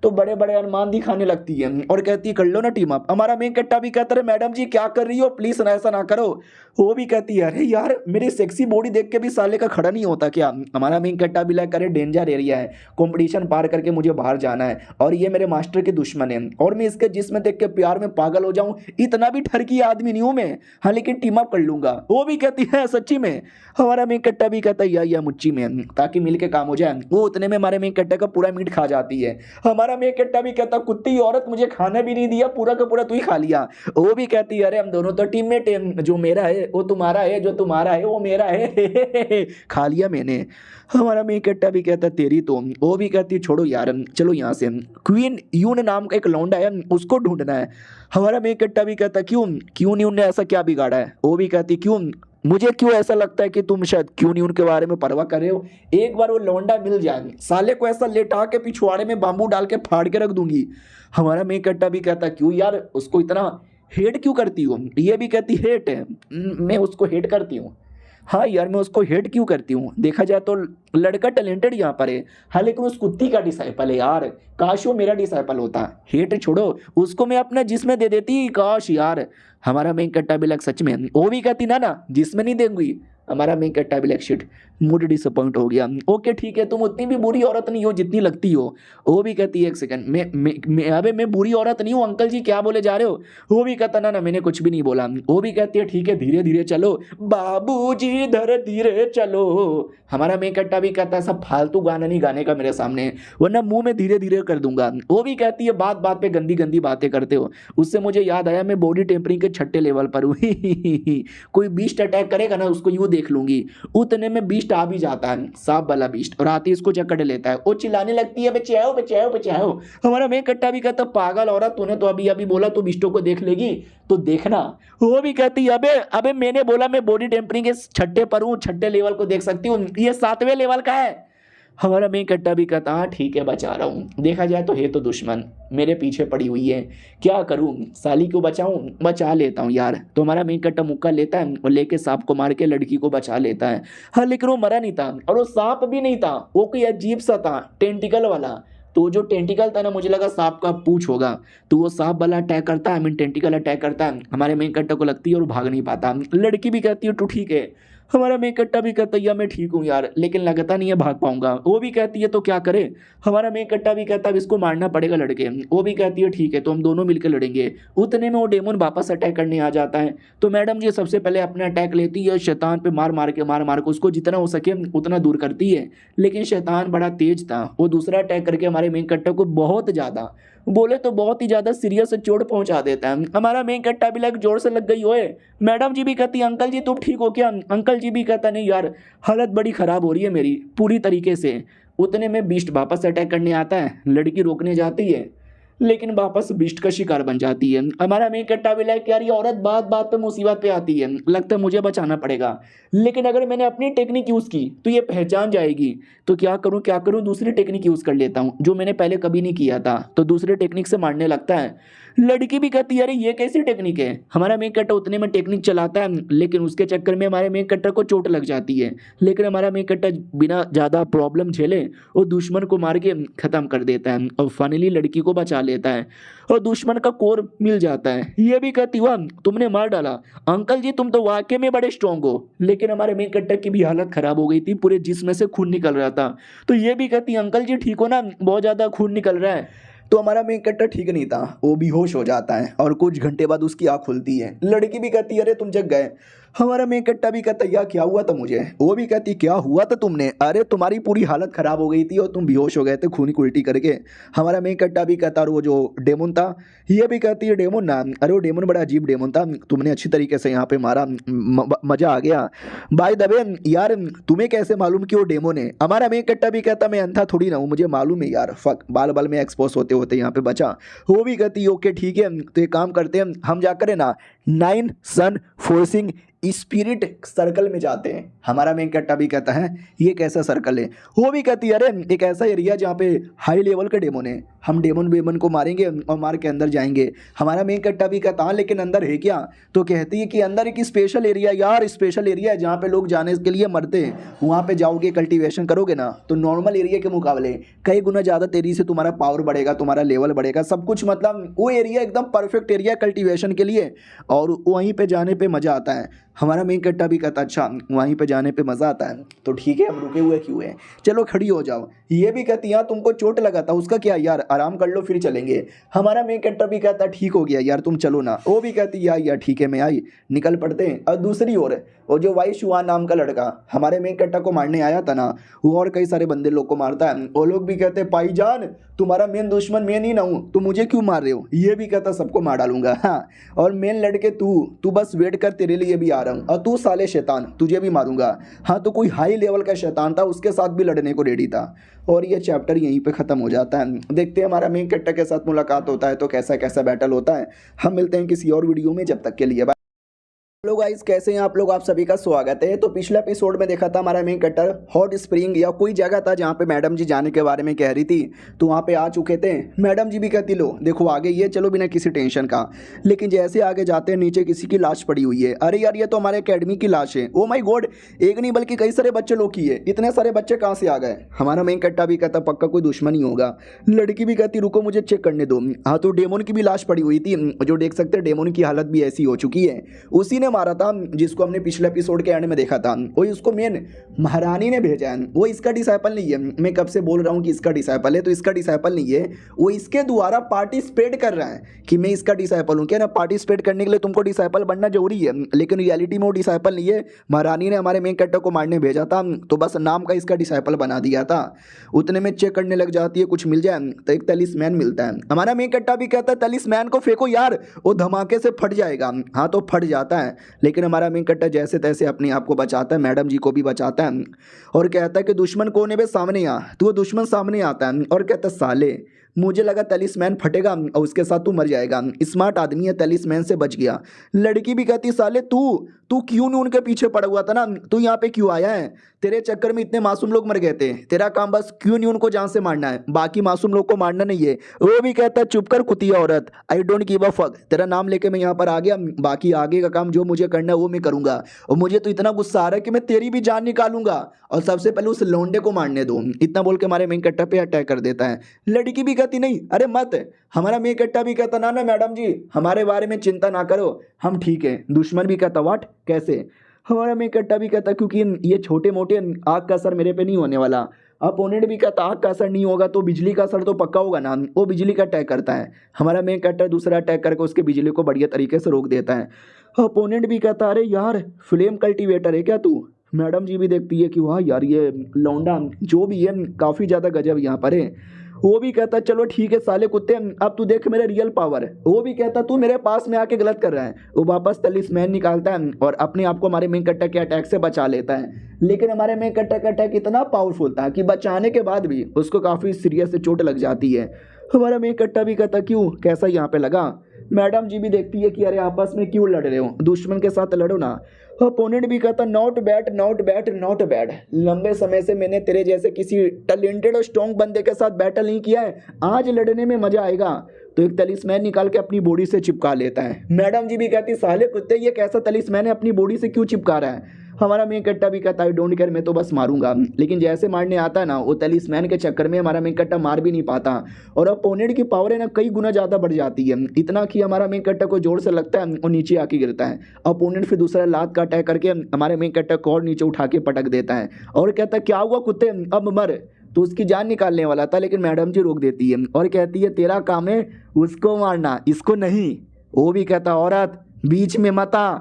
तो बड़े बड़े अरमान दिखाने लगती है और कहती है कर लो ना टीम अप। हमारा मेन कट्टा भी कहता है मैडम जी क्या कर रही हो, प्लीज ऐसा ना करो। वो भी कहती है अरे यार मेरी सेक्सी बॉडी देख के भी साले का खड़ा नहीं होता क्या। हमारा मेन कट्टा भी लग करे डेंजर एरिया है, कंपटीशन पार करके मुझे बाहर जाना है और ये मेरे मास्टर के दुश्मन है और मैं इसके जिस्म देख के प्यार में पागल हो जाऊं, इतना भी ठरकी आदमी नहीं हूं मैं, हाँ लेकिन टीम अप कर लूंगा। वो भी कहती है सच्ची में। हमारा मेन कट्टा भी कहता है या मुच्ची में, ताकि मिल के काम हो जाए। वो उतने में हमारे मेन कट्टे का पूरा मीट खा जाती है। हमारा मेन कट्टा भी कहता कुत्ती औरत मुझे खाना भी नहीं दिया, पूरा का पूरा तू ही खा लिया। वो भी कहती है अरे हम दोनों तो टीममेट हैं, जो मेरा है वो तुम्हारा है, जो तुम्हारा है वो मेरा है। खा लिया मैंने। हमारा मेन कट्टा भी कहता तेरी तो। वो भी कहती छोड़ो यार चलो यहाँ से, क्वीन यून नाम का एक लौंडा है उसको ढूंढना है। हमारा मेन कट्टा भी कहता क्यों क्यों नहीं, उनने ऐसा क्या बिगाड़ा है। वो भी कहती क्यों मुझे क्यों ऐसा लगता है कि तुम शायद क्यों नहीं उनके बारे में परवाह कर रहे हो। एक बार वो लौंडा मिल जाए, साले को ऐसा लेटा के पिछवाड़े में बांबू डाल के फाड़ के रख दूंगी। हमारा मेन कट्टा भी कहता क्यों यार उसको इतना हेट क्यों करती हो, ये भी कहती हेट है, मैं उसको हेट करती हूँ। हाँ यार मैं उसको हेट क्यों करती हूँ, देखा जाए तो लड़का टैलेंटेड यहाँ पर है, हाँ लेकिन उस कुत्ती का डिसाइपल है यार, काश वो मेरा डिसाइपल होता। हेट छोड़ो, उसको मैं अपना जिस्म दे देती, काश यार। हमारा मेन कट्टा भी लग सच में, वो भी कहती ना ना जिसमें नहीं देंगी। हमारा मेन कट्टा भी लग शिट, मूड डिसअपॉइंट हो गया। ओके ठीक है, तुम उतनी भी बुरी औरत नहीं हो जितनी लगती हो। वो भी कहती है एक सेकंड, अबे मैं बुरी औरत नहीं हूँ अंकल जी, क्या बोले जा रहे हो। वो भी कहता ना ना मैंने कुछ भी नहीं बोला। वो भी कहती है ठीक है धीरे धीरे चलो बाबूजी धर धीरे चलो। हमारा मेन कट्टा भी कहता है सब फालतू गाना नहीं गाने का मेरे सामने, वरना मुंह में धीरे धीरे कर दूंगा। वो भी कहती है बात बात पे गंदी गंदी बातें करते हो। उससे मुझे याद आया मैं बॉडी टेम्परिंग के छठे लेवल पर हूँ। कोई बीस्ट अटैक करेगा ना उसको यूं देख लूंगी, उतने में बीस्ट आ भी जाता है, सांप वाला बीस्ट, और आती इसको जकड़ लेता है। वो चिल्लाने लगती है बचाओ बचाओ बचाओ। हमारा मेन कट्टा भी कहता पागल औरत तूने तो अभी अभी बोला तू बिस्टों को देख लेगी तो देखना। वो भी कहती अबे अबे मैंने बोला मैं बॉडी टेम्परिंग के छठे पर हूँ, छठे लेवल को देख सकती हूँ, ये सातवें लेवल का है। हमारा मेन कट्टा भी कहता हाँ ठीक है बचा रहा हूँ, देखा जाए तो है तो दुश्मन, मेरे पीछे पड़ी हुई है, क्या करूँ साली को बचाऊँ, बचा लेता हूँ यार। तो हमारा मेन कट्टा मुक्का लेता है और लेके सांप को मार के लड़की को बचा लेता है। हाँ लेकिन वो मरा नहीं था, और वो सांप भी नहीं था, वो कोई अजीब सा था टेंटिकल वाला। तो जो टेंटिकल था ना मुझे लगा सांप का पूंछ होगा, तो वो सांप वाला अटैक करता है, आई मीन टेंटिकल अटैक करता है, हमारे मेन कट्टा को लगती है और भाग नहीं पाता। लड़की भी कहती है तू ठीक है। हमारा मेन कट्टा भी कहता है यार मैं ठीक हूँ यार, लेकिन लगता नहीं है भाग पाऊंगा। वो भी कहती है तो क्या करे। हमारा मेन कट्टा भी कहता है इसको मारना पड़ेगा लड़के। वो भी कहती है ठीक है तो हम दोनों मिलकर लड़ेंगे। उतने में वो डेमन वापस अटैक करने आ जाता है। तो मैडम जी सबसे पहले अपना अटैक लेती है, शैतान पे मार मार के उसको जितना हो सके उतना दूर करती है। लेकिन शैतान बड़ा तेज था, वो दूसरा अटैक करके हमारे मेन कट्टा को बहुत ज़्यादा, बोले तो बहुत ही ज़्यादा सीरियस चोट पहुंचा देता है। हमारा मेन कट्टा भी लग जोर से लग गई होए। मैडम जी भी कहती अंकल जी तुम ठीक हो क्या। अंकल जी भी कहता नहीं यार हालत बड़ी ख़राब हो रही है मेरी पूरी तरीके से। उतने में बीस्ट वापस अटैक करने आता है, लड़की रोकने जाती है लेकिन वापस बीस्ट का शिकार बन जाती है। हमारा मेन कट्टा भी लाइक यार ये औरत बात बात पे मुसीबत पे आती है, लगता है मुझे बचाना पड़ेगा, लेकिन अगर मैंने अपनी टेक्निक यूज़ की तो ये पहचान जाएगी। तो क्या करूँ दूसरी टेक्निक यूज़ कर लेता हूँ जो मैंने पहले कभी नहीं किया था। तो दूसरे टेक्निक से मारने लगता है। लड़की भी कहती है अरे ये कैसी टेक्निक है। हमारा मेन कट्टा उतने में टेक्निक चलाता है, लेकिन उसके चक्कर में हमारे मेन कट्टर को चोट लग जाती है। लेकिन हमारा मेन कट्टा बिना ज़्यादा प्रॉब्लम झेले वो दुश्मन को मार के ख़त्म कर देता है और फाइनली लड़की को बचा लेता है और दुश्मन का कोर मिल जाता है। ये भी कहती हुआ तुमने मार डाला अंकल जी, तुम तो वाकई में बड़े स्ट्रॉन्ग हो। लेकिन हमारे मेन कट्टर की भी हालत ख़राब हो गई थी, पूरे जिस्म से खून निकल रहा था। तो ये भी कहती अंकल जी ठीक हो ना, बहुत ज़्यादा खून निकल रहा है। तो हमारा मेन कट्टर ठीक नहीं था, वो बेहोश हो जाता है और कुछ घंटे बाद उसकी आँख खुलती है। लड़की भी कहती है अरे तुम जग गए। हमारा मेन कट्टा भी कहता यार क्या हुआ था मुझे। वो भी कहती क्या हुआ था तुमने, अरे तुम्हारी पूरी हालत ख़राब हो गई थी और तुम बेहोश हो गए थे खूनी उल्टी करके। हमारा मेन कट्टा भी कहता और वो जो डेमन था, ये भी कहती है डेमन ना, अरे वो डेमन बड़ा अजीब डेमन था, तुमने अच्छी तरीके से यहाँ पे मारा, मज़ा आ गया। बाय द वे यार तुम्हें कैसे मालूम कि वो डेमन है। हमारा मेन कट्टा भी कहता मैं अंधा थोड़ी ना हूँ, मुझे मालूम है यार, फक बाल बाल में एक्सपोज होते होते यहाँ पे बचा। वो भी कहती ओके ठीक है तो एक काम करते हैं हम जाकर है ना 9 सन फोर्सिंग स्पिरिट सर्कल में जाते हैं। हमारा मेन कट्टा भी कहता है ये कैसा सर्कल है। वो भी कहती है अरे एक ऐसा एरिया जहाँ पे हाई लेवल के डेमन है, हम डेमन वेमन को मारेंगे और मार के अंदर जाएंगे। हमारा मेन कट्टा भी कहता हाँ लेकिन अंदर है क्या। तो कहती है कि अंदर एक स्पेशल एरिया, यार स्पेशल एरिया है जहाँ पे लोग जाने के लिए मरते हैं, वहाँ पे जाओगे कल्टीवेशन करोगे ना तो नॉर्मल एरिया के मुकाबले कई गुना ज़्यादा तेजी से तुम्हारा पावर बढ़ेगा, तुम्हारा लेवल बढ़ेगा, सब कुछ मतलब वो एरिया एकदम परफेक्ट एरिया कल्टीवेशन के लिए, और वहीं पे जाने पे मज़ा आता है। हमारा मेन कट्टा भी कहता अच्छा वहीं पे जाने पे मज़ा आता है तो ठीक है हम रुके हुए क्यों है, चलो खड़ी हो जाओ। ये भी कहती हाँ तुमको चोट लगा था उसका क्या यार, आराम कर लो फिर चलेंगे। हमारा मेन कट्टा भी कहता ठीक हो गया यार तुम चलो ना। वो भी कहती यार ठीक है मैं आई, निकल पड़ते हैं। और दूसरी ओर वो जो वाई शुआन नाम का लड़का हमारे मेन कट्टा को मारने आया था ना, वो और कई सारे बंदे लोग को मारता है। वो लोग भी कहते भाईजान तुम्हारा मेन दुश्मन मैं नहीं ना हूँ, तो मुझे क्यों मार रहे हो। ये भी कहता सबको मार डालूंगा। हाँ और मेन लड़के तू बस वेट कर, तेरे लिए भी आ रहा हूँ, और तू साले शैतान तुझे भी मारूंगा। हाँ तो कोई हाई लेवल का शैतान था, उसके साथ भी लड़ने को रेडी था। और ये चैप्टर यहीं पे ख़त्म हो जाता है। देखते हैं हमारा मेन कट्टा के साथ मुलाकात होता है तो कैसा कैसा बैटल होता है। हम मिलते हैं किसी और वीडियो में, जब तक के लिए बाय। हेलो गाइस, कैसे हैं आप लोग। आप सभी का स्वागत है। तो पिछले एपिसोड में देखा था हमारा मेन कटर हॉट स्प्रिंग या कोई जगह था जहाँ पे मैडम जी जाने के बारे में कह रही थी, तो वहाँ पे आ चुके थे। मैडम जी भी कहती लो देखो आगे ये चलो बिना किसी टेंशन का। लेकिन जैसे आगे जाते हैं नीचे किसी की लाश पड़ी हुई है। अरे यार ये तो हमारे अकेडमी की लाश है। ओ माई गॉड, एक नहीं बल्कि कई सारे बच्चे लोग की है। इतने सारे बच्चे कहाँ से आ गए। हमारा मेन कट्टा भी कहता पक्का कोई दुश्मन ही होगा। लड़की भी कहती रुको मुझे चेक करने दो। हाँ तो डेमोन की भी लाश पड़ी हुई थी, जो देख सकते हैं डेमोन की हालत भी ऐसी हो चुकी है। उसी ने मारा था जिसको हमने पिछले एपिसोड के एंड में देखा था। वही उसको मेन महारानी ने भेजा है। वो इसका डिसाइपल नहीं है। मैं कब से बोल रहा हूँ कि इसका डिसाइपल है, तो इसका डिसाइपल नहीं है। वो इसके द्वारा पार्टिसिपेट कर रहा है कि मैं इसका डिसाइपल हूँ। क्या ना, पार्टिसिपेट करने के लिए तुमको डिसाइपल बनना जरूरी है, लेकिन रियलिटी में वो डिसाइपल नहीं है। महारानी ने हमारे मेन कैरेक्टर को मारने भेजा था, तो बस नाम का इसका डिसाइपल बना दिया था। उतने में चेक करने लग जाती है, कुछ मिल जाए तो एक तलिस्मैन मिलता है। हमारा मेन कैरेक्टर भी कहता है तलिस्मैन को फेंको यार, वो धमाके से फट जाएगा। हाँ तो फट जाता है, लेकिन हमारा मेन कैरेक्टर जैसे तैसे अपने आप को बचाता है, मैडम जी को भी बचाता है और कहता है कि दुश्मन कौन है बे, सामने आ। तो वो दुश्मन सामने आता है और कहता है साले मुझे लगा तलिस्मैन फटेगा और उसके साथ तू मर जाएगा। स्मार्ट आदमी है, तलिस्मैन से बच गया। लड़की भी कहती साले तू तू क्यों नहीं उनके पीछे पड़ा हुआ था ना, तू यहाँ पे क्यों आया है। तेरे चक्कर में इतने मासूम लोग मर गए थे, तेरा काम बस क्यों नहीं उनको जान से मारना है, बाकी मासूम लोग को मारना नहीं है। वो भी कहता है चुप कर कुतिया औरत, आई डोंट गिव अ फक। तेरा नाम लेके मैं यहाँ पर आ गया, बाकी आगे का काम जो मुझे करना है वो मैं करूंगा। और मुझे तो इतना गुस्सा आ रहा है कि मैं तेरी भी जान निकालूंगा और सबसे पहले उस लौंडे को मारने दो। इतना बोल के हमारे मेन कट्टा पे अटैक कर देता है। लड़की भी कहती नहीं अरे मत। हमारा मेन कट्टा भी कहता ना ना मैडम जी हमारे बारे में चिंता ना करो, हम ठीक है। दुश्मन भी कहता व्हाट कैसे। हमारा मेन कट्टा भी कहता क्योंकि ये छोटे मोटे आग का असर मेरे पे नहीं होने वाला। अपोनेंट भी कहता आग का असर नहीं होगा तो बिजली का असर तो पक्का होगा ना। वो बिजली का अटैक करता है। हमारा मेन कट्टा दूसरा अटैक करके उसके बिजली को बढ़िया तरीके से रोक देता है। अपोनेंट भी कहता अरे यार फ्लेम कल्टीवेटर है क्या तू। मैडम जी भी देखती है कि वाह यार ये लौंडा जो भी है काफ़ी ज़्यादा गजब यहाँ पर है। वो भी कहता चलो ठीक है साले कुत्ते, अब तू देख मेरे रियल पावर। वो भी कहता तू मेरे पास में आके गलत कर रहा है। वो वापस तलिस्मैन निकालता है और अपने आप को हमारे मेन कट्टा के अटैक से बचा लेता है। लेकिन हमारे मेन कट्टा का अटैक इतना पावरफुल था कि बचाने के बाद भी उसको काफ़ी सीरियस से चोट लग जाती है। हमारा मेन कट्टा भी कहता क्यों कैसा यहाँ पे लगा। मैडम जी भी देखती है कि अरे आपस में क्यों लड़ रहे हो, दुश्मन के साथ लड़ो ना। अपोनेंट भी कहता not bad not bad not bad, लंबे समय से मैंने तेरे जैसे किसी टैलेंटेड और स्ट्रॉन्ग बंदे के साथ बैटल नहीं किया है, आज लड़ने में मजा आएगा। तो एक तलिस्मैन निकाल के अपनी बॉडी से चिपका लेता है। मैडम जी भी कहती साले कुत्ते ये कैसा तलिस्मैन है अपनी बॉडी से क्यों चिपका रहा है। हमारा मेन कट्टा भी कहता है डोंट केयर मैं तो बस मारूंगा। लेकिन जैसे मारने आता है ना वो तलिस्मैन के चक्कर में हमारा मेन कट्टा मार भी नहीं पाता और अपोनेंट की पावर है ना कई गुना ज़्यादा बढ़ जाती है। इतना कि हमारा मेन कट्टा को जोर से लगता है और नीचे आके गिरता है। अपोनेंट फिर दूसरा लात का अटैक करके हमारे मेन कट्टा को और नीचे उठा के पटक देता है और कहता है क्या हुआ कुत्ते अब मर। तो उसकी जान निकालने वाला था, लेकिन मैडम जी रोक देती है और कहती है तेरा काम है उसको मारना इसको नहीं। वो भी कहता औरत बीच में मत आ,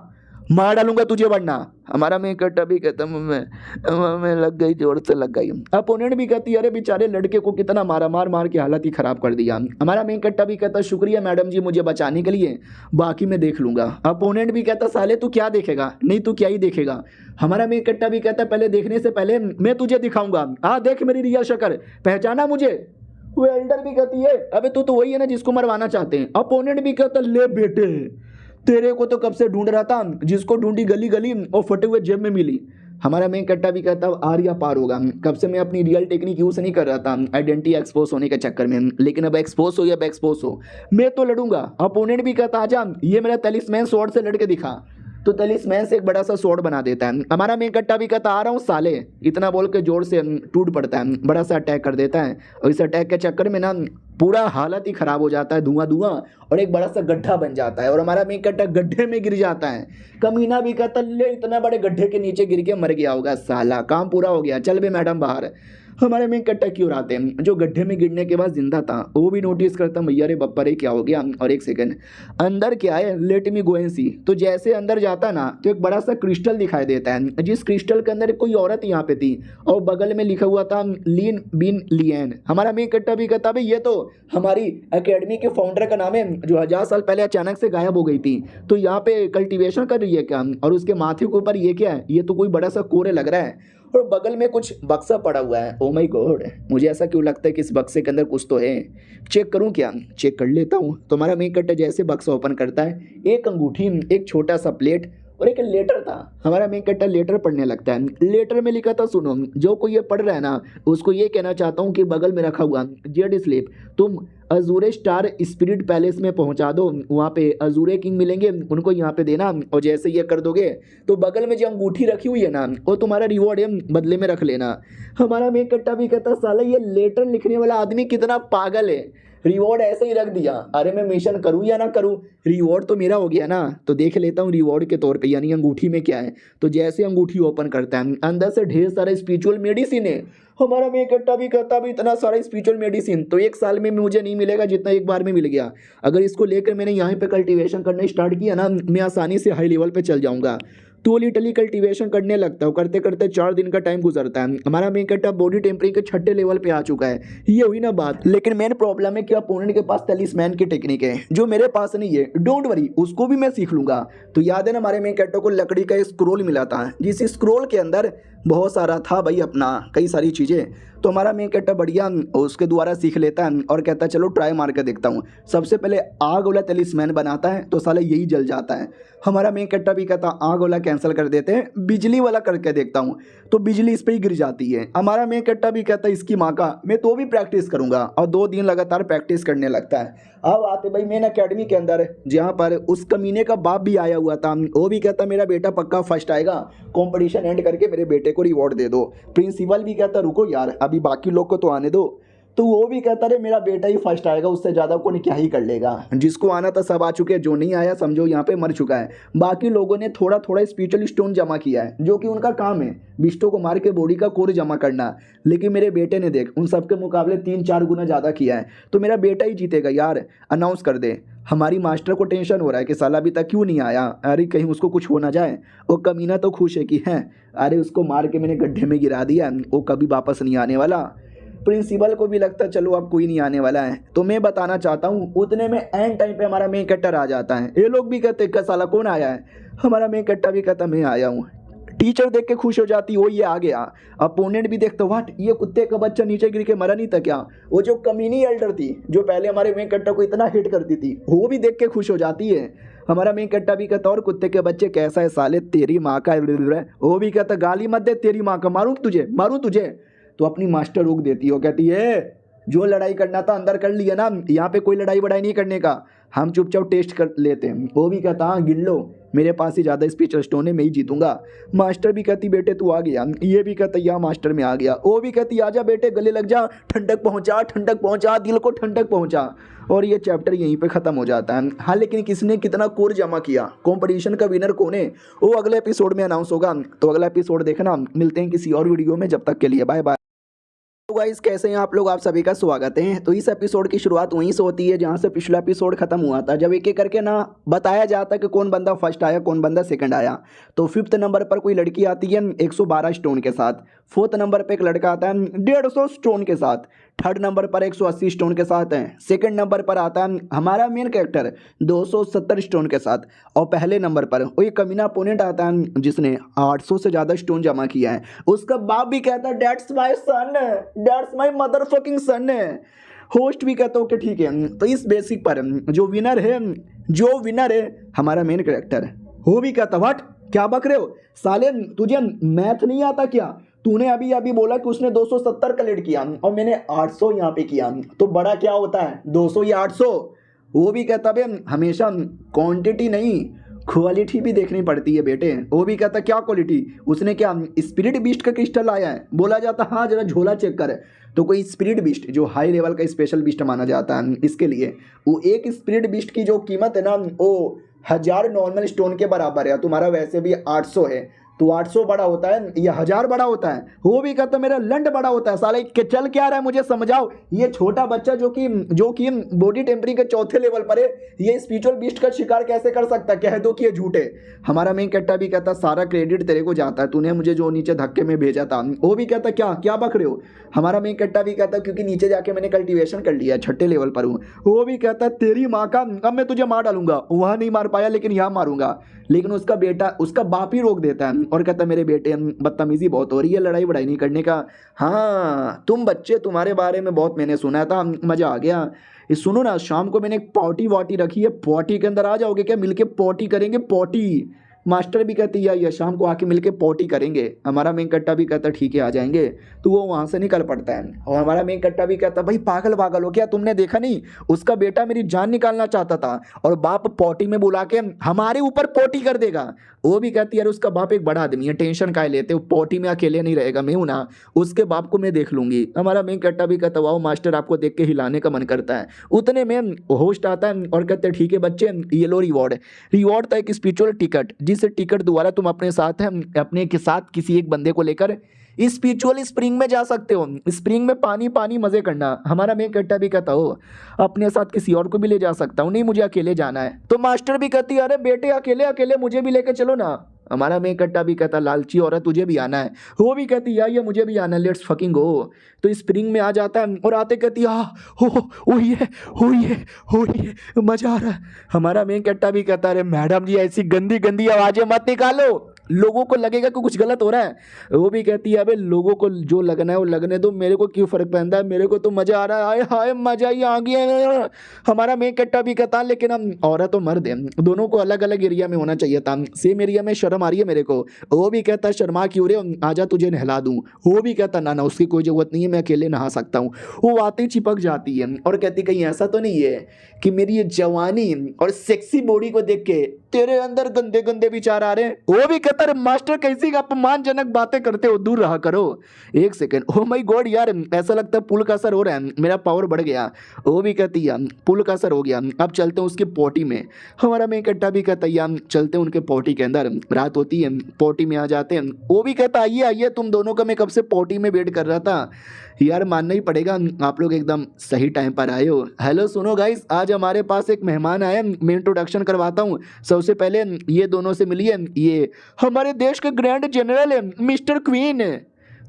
मार डालूंगा तुझे वरना। हमारा मेन कट्टा भी कहता मैं लग गई, जोर से लग गई। अपोनेंट भी कहती अरे बेचारे लड़के को कितना मारा, मार मार के हालत ही खराब कर दिया। हमारा मेन कट्टा भी कहता शुक्रिया मैडम जी मुझे बचाने के लिए, बाकी मैं देख लूंगा। अपोनेंट भी कहता साले तू क्या देखेगा, नहीं तू क्या ही देखेगा। हमारा मेन कट्टा भी कहता पहले देखने से पहले मैं तुझे दिखाऊंगा, हाँ देख मेरी रियल शक्ल, पहचाना मुझे। वो एल्डर भी कहती है अबे तू तो वही है ना जिसको मरवाना चाहते हैं। अपोनेंट भी कहता ले बेटे तेरे को तो कब से ढूंढ रहा था, जिसको ढूंढी गली गली और फटे हुए जेब में मिली। हमारा मेन कट्टा भी कहता आर्या पार होगा, कब से मैं अपनी रियल टेक्निक यूज नहीं कर रहा था आइडेंटिटी एक्सपोज होने के चक्कर में, लेकिन अब एक्सपोज हो या एक्सपोज हो मैं तो लड़ूंगा। अपोनेंट भी कहता आजा ये मेरा तलिस्मैन स्वॉर्ड से लड़के दिखा। तो तलिस्मैन से एक बड़ा सा स्वॉर्ड बना देता है। हमारा मेन कट्टा भी कहता आ रहा हूँ साले, इतना बोल के जोर से टूट पड़ता है, बड़ा सा अटैक कर देता है और इस अटैक के चक्कर में ना पूरा हालत ही खराब हो जाता है, धुआं धुआं और एक बड़ा सा गड्ढा बन जाता है और हमारा मेन कट्टा गड्ढे में गिर जाता है। कमीना भी कहता ले इतना बड़े गड्ढे के नीचे गिर के मर गया होगा साला, काम पूरा हो गया, चल बे मैडम बाहर। हमारे मेन कट्टा क्यों आते हैं जो गड्ढे में गिरने के बाद जिंदा था वो भी नोटिस करता भैया रे बप्पा रे क्या हो गया। और एक सेकंड अंदर क्या है लेट मी गो एंड सी। तो जैसे अंदर जाता ना तो एक बड़ा सा क्रिस्टल दिखाई देता है, जिस क्रिस्टल के अंदर कोई औरत यहाँ पे थी और बगल में लिखा हुआ था लीन बिन लियन। हमारा मेन कट्टा भी कहता भाई ये तो हमारी एकेडमी के फाउंडर का नाम है जो 1000 साल पहले अचानक से गायब हो गई थी, तो यहाँ पे कल्टीवेशन कर रही है क्या, और उसके माथे के ऊपर ये क्या है, ये तो कोई बड़ा सा कोरे लग रहा है और बगल में कुछ बक्सा पड़ा हुआ है। ओ माय गॉड, मुझे ऐसा क्यों लगता है कि इस बक्से के अंदर कुछ तो है, चेक करूं क्या, चेक कर लेता हूं। तो हमारा मेन कट्टा जैसे बक्सा ओपन करता है एक अंगूठी, एक छोटा सा प्लेट और एक लेटर था। हमारा मेन कैरेक्टर लेटर पढ़ने लगता है। लेटर में लिखा था, सुनो, जो कोई ये पढ़ रहा है ना उसको ये कहना चाहता हूँ कि बगल में रखा हुआ जेड स्लीप तुम अजूरे स्टार स्पिरिट पैलेस में पहुंचा दो, वहाँ पे अजूरे किंग मिलेंगे, उनको यहाँ पे देना, और जैसे ये कर दोगे तो बगल में जो अंगूठी रखी हुई है ना वो तुम्हारा रिवॉर्ड है, बदले में रख लेना। हमारा मेन कट्टा भी कहता, साला ये लेटर लिखने वाला आदमी कितना पागल है, रिवॉर्ड ऐसे ही रख दिया। अरे मैं मिशन करूँ या ना करूँ, रिवॉर्ड तो मेरा हो गया ना, तो देख लेता हूँ रिवॉर्ड के तौर पे यानी अंगूठी में क्या है। तो जैसे अंगूठी ओपन करता है अंदर से ढेर सारा स्पिरिचुअल मेडिसिन है। हमारा में इकट्ठा भी करता भी इतना सारा स्पिरिचुअल मेडिसिन तो एक साल में मुझे नहीं मिलेगा जितना एक बार में मिल गया। अगर इसको लेकर मैंने यहाँ पे कल्टीवेशन करना स्टार्ट किया ना मैं आसानी से हाई लेवल पे चल जाऊँगा। तो लिटरली कल्टीवेशन करने लगता हूँ, करते करते 4 दिन का टाइम गुजरता है। हमारा मेन कट्टा बॉडी टेम्परिंग के 6ठे लेवल पे आ चुका है। ये हुई ना बात। लेकिन मेन प्रॉब्लम है कि अपोनेंट के पास टैलिस्मैन की टेक्निक है जो मेरे पास नहीं है। डोंट वरी, उसको भी मैं सीख लूंगा। तो याद है ना हमारे मेन कट्टा को लकड़ी का स्क्रोल मिला था, जिस स्क्रोल के अंदर बहुत सारा था भाई अपना कई सारी चीज़ें। तो हमारा मेन कैरेक्टर बढ़िया उसके द्वारा सीख लेता है और कहता है चलो ट्राई मार कर देखता हूँ। सबसे पहले आग वाला टैलिस्मैन बनाता है तो साला यही जल जाता है। हमारा मेन कैरेक्टर भी कहता आग वाला कैंसिल कर देते हैं, बिजली वाला करके देखता हूँ तो बिजली इस पर ही गिर जाती है। हमारा मेन कैरेक्टर भी कहता है इसकी माँ का मैं तो भी प्रैक्टिस करूँगा, और 2 दिन लगातार प्रैक्टिस करने लगता है। अब आते भाई मेन अकेडमी के अंदर जहाँ पर उस कमीने का बाप भी आया हुआ था। वो भी कहता मेरा बेटा पक्का फर्स्ट आएगा, कंपटीशन एंड करके मेरे बेटे को रिवॉर्ड दे दो। प्रिंसिपल भी कहता रुको यार अभी बाकी लोग को तो आने दो। तो वो भी कहता रे मेरा बेटा ही फर्स्ट आएगा, उससे ज़्यादा कौन क्या ही कर लेगा। जिसको आना था सब आ चुके हैं, जो नहीं आया समझो यहाँ पे मर चुका है। बाकी लोगों ने थोड़ा थोड़ा स्पिरिचुअल स्टोन जमा किया है जो कि उनका काम है, बिस्टों को मार के बॉडी का कोर जमा करना। लेकिन मेरे बेटे ने देख उन सबके मुकाबले 3-4 गुना ज़्यादा किया है। तो मेरा बेटा ही जीतेगा यार, अनाउंस कर दे। हमारी मास्टर को टेंशन हो रहा है कि साला अभी तक क्यों नहीं आया, अरे कहीं उसको कुछ हो ना जाए। वो कमीना तो खुश है कि हैं अरे उसको मार के मैंने गड्ढे में गिरा दिया, वो कभी वापस नहीं आने वाला। प्रिंसिपल को भी लगता है चलो अब कोई नहीं आने वाला है। तो मैं बताना चाहता हूँ उतने में एंड टाइम पे हमारा मेन कैरेक्टर आ जाता है। ये लोग भी कहते हैं साला कौन आया है, हमारा मेन कैरेक्टर भी कहता मैं आया हूँ। टीचर देख के खुश हो जाती वो ये आ गया। अपोनेंट भी देखता व्हाट ये कुत्ते का बच्चा नीचे गिर के मरा नहीं था क्या। वो जो कमीनी एल्डर थी जो पहले हमारे मेन कैरेक्टर को इतना हिट करती थी वो भी देख के खुश हो जाती है। हमारा मेन कैरेक्टर भी कहता और कुत्ते के बच्चे कैसा है साले तेरी माँ का। वो भी कहता गाली मत दे तेरी माँ का, मारूं तुझे। तो अपनी मास्टर रोक देती है, वो कहती है जो लड़ाई करना था अंदर कर लिया ना, यहाँ पे कोई लड़ाई बड़ाई नहीं करने का, हम चुपचाप टेस्ट कर लेते हैं। वो भी कहता हाँ गिन लो मेरे पास ही ज़्यादा स्पिरिचुअल स्टोन है मैं ही जीतूंगा। मास्टर भी कहती बेटे तू आ गया, ये भी कहता या मास्टर में आ गया। वो भी कहती आजा बेटे गले लग जा, ठंडक पहुँचा दिल को ठंडक पहुँचा। और ये चैप्टर यहीं पे ख़त्म हो जाता है। हाँ लेकिन किसने कितना कोर जमा किया, कंपटीशन का विनर कौन है वो अगले एपिसोड में अनाउंस होगा। तो अगला एपिसोड देखना। मिलते हैं किसी और वीडियो में, जब तक के लिए बाय बाय। तो गाइस कैसे हैं आप लोग, आप सभी का स्वागत है। तो इस एपिसोड की शुरुआत वहीं से होती है जहां से पिछला एपिसोड खत्म हुआ था, जब एक एक करके ना बताया जाता है कि कौन बंदा फर्स्ट आया कौन बंदा सेकंड आया। तो 5th नंबर पर कोई लड़की आती है 112 स्टोन के साथ, 4th नंबर पर एक लड़का आता है 150 स्टोन के साथ, 3rd नंबर पर 180 स्टोन के साथ है, 2nd नंबर पर आता है हमारा मेन कैरेक्टर 270 स्टोन के साथ, और पहले नंबर पर वो एक कमीना अपोनेंट आता है जिसने 800 से ज़्यादा स्टोन जमा किया है। उसका बाप भी कहता है that's my son, that's my mother fucking son है। होस्ट भी कहता हो कि ठीक है। तो इस बेसिक पर जो विनर है हमारा मेन कैरेक्टर, वो भी कहता व्हाट क्या बक रहे हो साले, तुझे मैथ नहीं आता क्या, तूने अभी बोला कि उसने 270 कलेक्ट किया और मैंने 800 यहाँ पे किया, तो बड़ा क्या होता है 200 या 800। वो भी कहता भाई हमेशा क्वांटिटी नहीं क्वालिटी भी देखनी पड़ती है बेटे। वो भी कहता क्या क्वालिटी, उसने क्या स्पिरिट बीस्ट का क्रिस्टल लाया है। बोला जाता हाँ जरा झोला चेक कर। तो कोई स्पिरिट बीस्ट जो हाई लेवल का स्पेशल बीस्ट माना जाता है, इसके लिए वो एक स्पिरिट बीस्ट की जो कीमत है ना वो 1000 नॉर्मल स्टोन के बराबर है। तुम्हारा वैसे भी 800 है तो 800 बड़ा होता है या 1000 बड़ा होता है। वो भी कहता मेरा लंड बड़ा होता है। साला चल क्या रहा है मुझे समझाओ। ये छोटा बच्चा जो कि बॉडी टेम्परिंग के 4थे लेवल पर है, ये स्पिरिचुअल बीस्ट का शिकार कैसे कर सकता है, कह दो कि ये झूठे। हमारा मेन कैरेक्टर भी कहता सारा क्रेडिट तेरे को जाता है, तूने मुझे जो नीचे धक्के में भेजा था। वो भी कहता क्या बक रहे हो। हमारा मेन कैरेक्टर भी कहता क्योंकि नीचे जाके मैंने कल्टीवेशन कर लिया, 6ठे लेवल पर हूँ। वो भी कहता तेरी माँ का, अब मैं तुझे मार डालूंगा। वहाँ नहीं मार पाया लेकिन यहाँ मारूंगा। लेकिन उसका बाप ही रोक देता है और कहता मेरे बेटे बदतमीजी बहुत हो रही है, लड़ाई बड़ाई नहीं करने का। हाँ तुम बच्चे तुम्हारे बारे में बहुत मैंने सुना था, मज़ा आ गया। ये सुनो ना शाम को मैंने एक पॉटी वॉटी रखी है, पॉटी के अंदर आ जाओगे क्या, मिलके पॉटी करेंगे पॉटी। मास्टर भी कहती है या शाम को आके मिलके पोटी करेंगे। हमारा मेन कट्टा भी कहता ठीक है आ जाएंगे। तो वो वहाँ से निकल पड़ता है और हमारा मेन कट्टा भी कहता भाई पागल पागल हो क्या, तुमने देखा नहीं उसका बेटा मेरी जान निकालना चाहता था और बाप पोटी में बुला के हमारे ऊपर पोटी कर देगा। वो भी कहती है यार उसका बाप एक बड़ा आदमी है, टेंशन काहे लेते हो, पोटी में अकेले नहीं रहेगा, मैं हूं ना, उसके बाप को मैं देख लूंगी। हमारा मेन कट्टा भी कहता वाओ मास्टर आपको देख के हिलाने का मन करता है। उतने में होस्ट आता है और कहते हैं ठीक है बच्चे ये लो रिवॉर्ड। रिवॉर्ड था एक स्पिरिचुअल टिकट, जिस टिकट द्वारा तुम अपने साथ अपने के साथ किसी एक बंदे को लेकर स्पिरिचुअल स्प्रिंग में जा सकते हो, स्प्रिंग में पानी पानी मजे करना। हमारा मेन कट्टा भी कहता हो अपने साथ किसी और को भी ले जा सकता हूँ, नहीं मुझे अकेले जाना है। तो मास्टर भी कहती है अरे बेटे अकेले अकेले मुझे भी लेके चलो ना। हमारा मेन कट्टा भी कहता लालची औरत तुझे भी आना है। वो भी कहती यार ये मुझे भी आना है, लेट्स फकिंग गो। तो स्प्रिंग में आ जाता है और आते कहती हो ये मजा आ रहा है। हमारा मेन कट्टा भी कहता अरे मैडम जी ऐसी गंदी गंदी आवाजें मत निकालो, लोगों को लगेगा कि कुछ गलत हो रहा है। वो भी कहती है अबे लोगों को जो लगना है वो लगने दो, मेरे को क्यों फर्क पड़ता है, मेरे को तो मजा आ रहा है, हाय हाय मजा ही आ गया। हमारा मेन कट्टा भी कहता लेकिन हम औरत और मर्द हैं, दोनों को अलग अलग एरिया में होना चाहिए था, सेम एरिया में शर्म आ रही है मेरे को। वो भी कहता शर्मा क्यों रे, आजा तुझे नहला दूं। वो भी कहता ना ना उसकी कोई जरूरत नहीं है, मैं अकेले नहा सकता हूँ। वो आते चिपक जाती है और कहती कहीं ऐसा तो नहीं है कि मेरी ये जवानी और सेक्सी बॉडी को देख के तेरे अंदर गंदे गंदे विचार आ रहे हैं। वो भी कहता है मास्टर कैसी अपमानजनक बातें करते हो, दूर रहा करो। एक सेकंड, ओ माय गॉड यार ऐसा लगता है पुल का असर हो रहा है, मेरा पावर बढ़ गया। वो भी कहती है पुल का असर हो गया, अब चलते हैं उसकी पोटी में। हमारा मेन कट्टा भी कहता है चलते हैं उनके पोटी के अंदर। रात होती है, पोटी में आ जाते हैं। वो भी कहता आइए आइए तुम दोनों का मैं कब से पोटी में वेट कर रहा था। यार मानना ही पड़ेगा आप लोग एकदम सही टाइम पर आए हो। हेलो सुनो गाइस, आज हमारे पास एक मेहमान आए, मैं इंट्रोडक्शन करवाता हूँ। सबसे पहले ये दोनों से मिलिए, ये हमारे देश के ग्रैंड जनरल है मिस्टर क्वीन।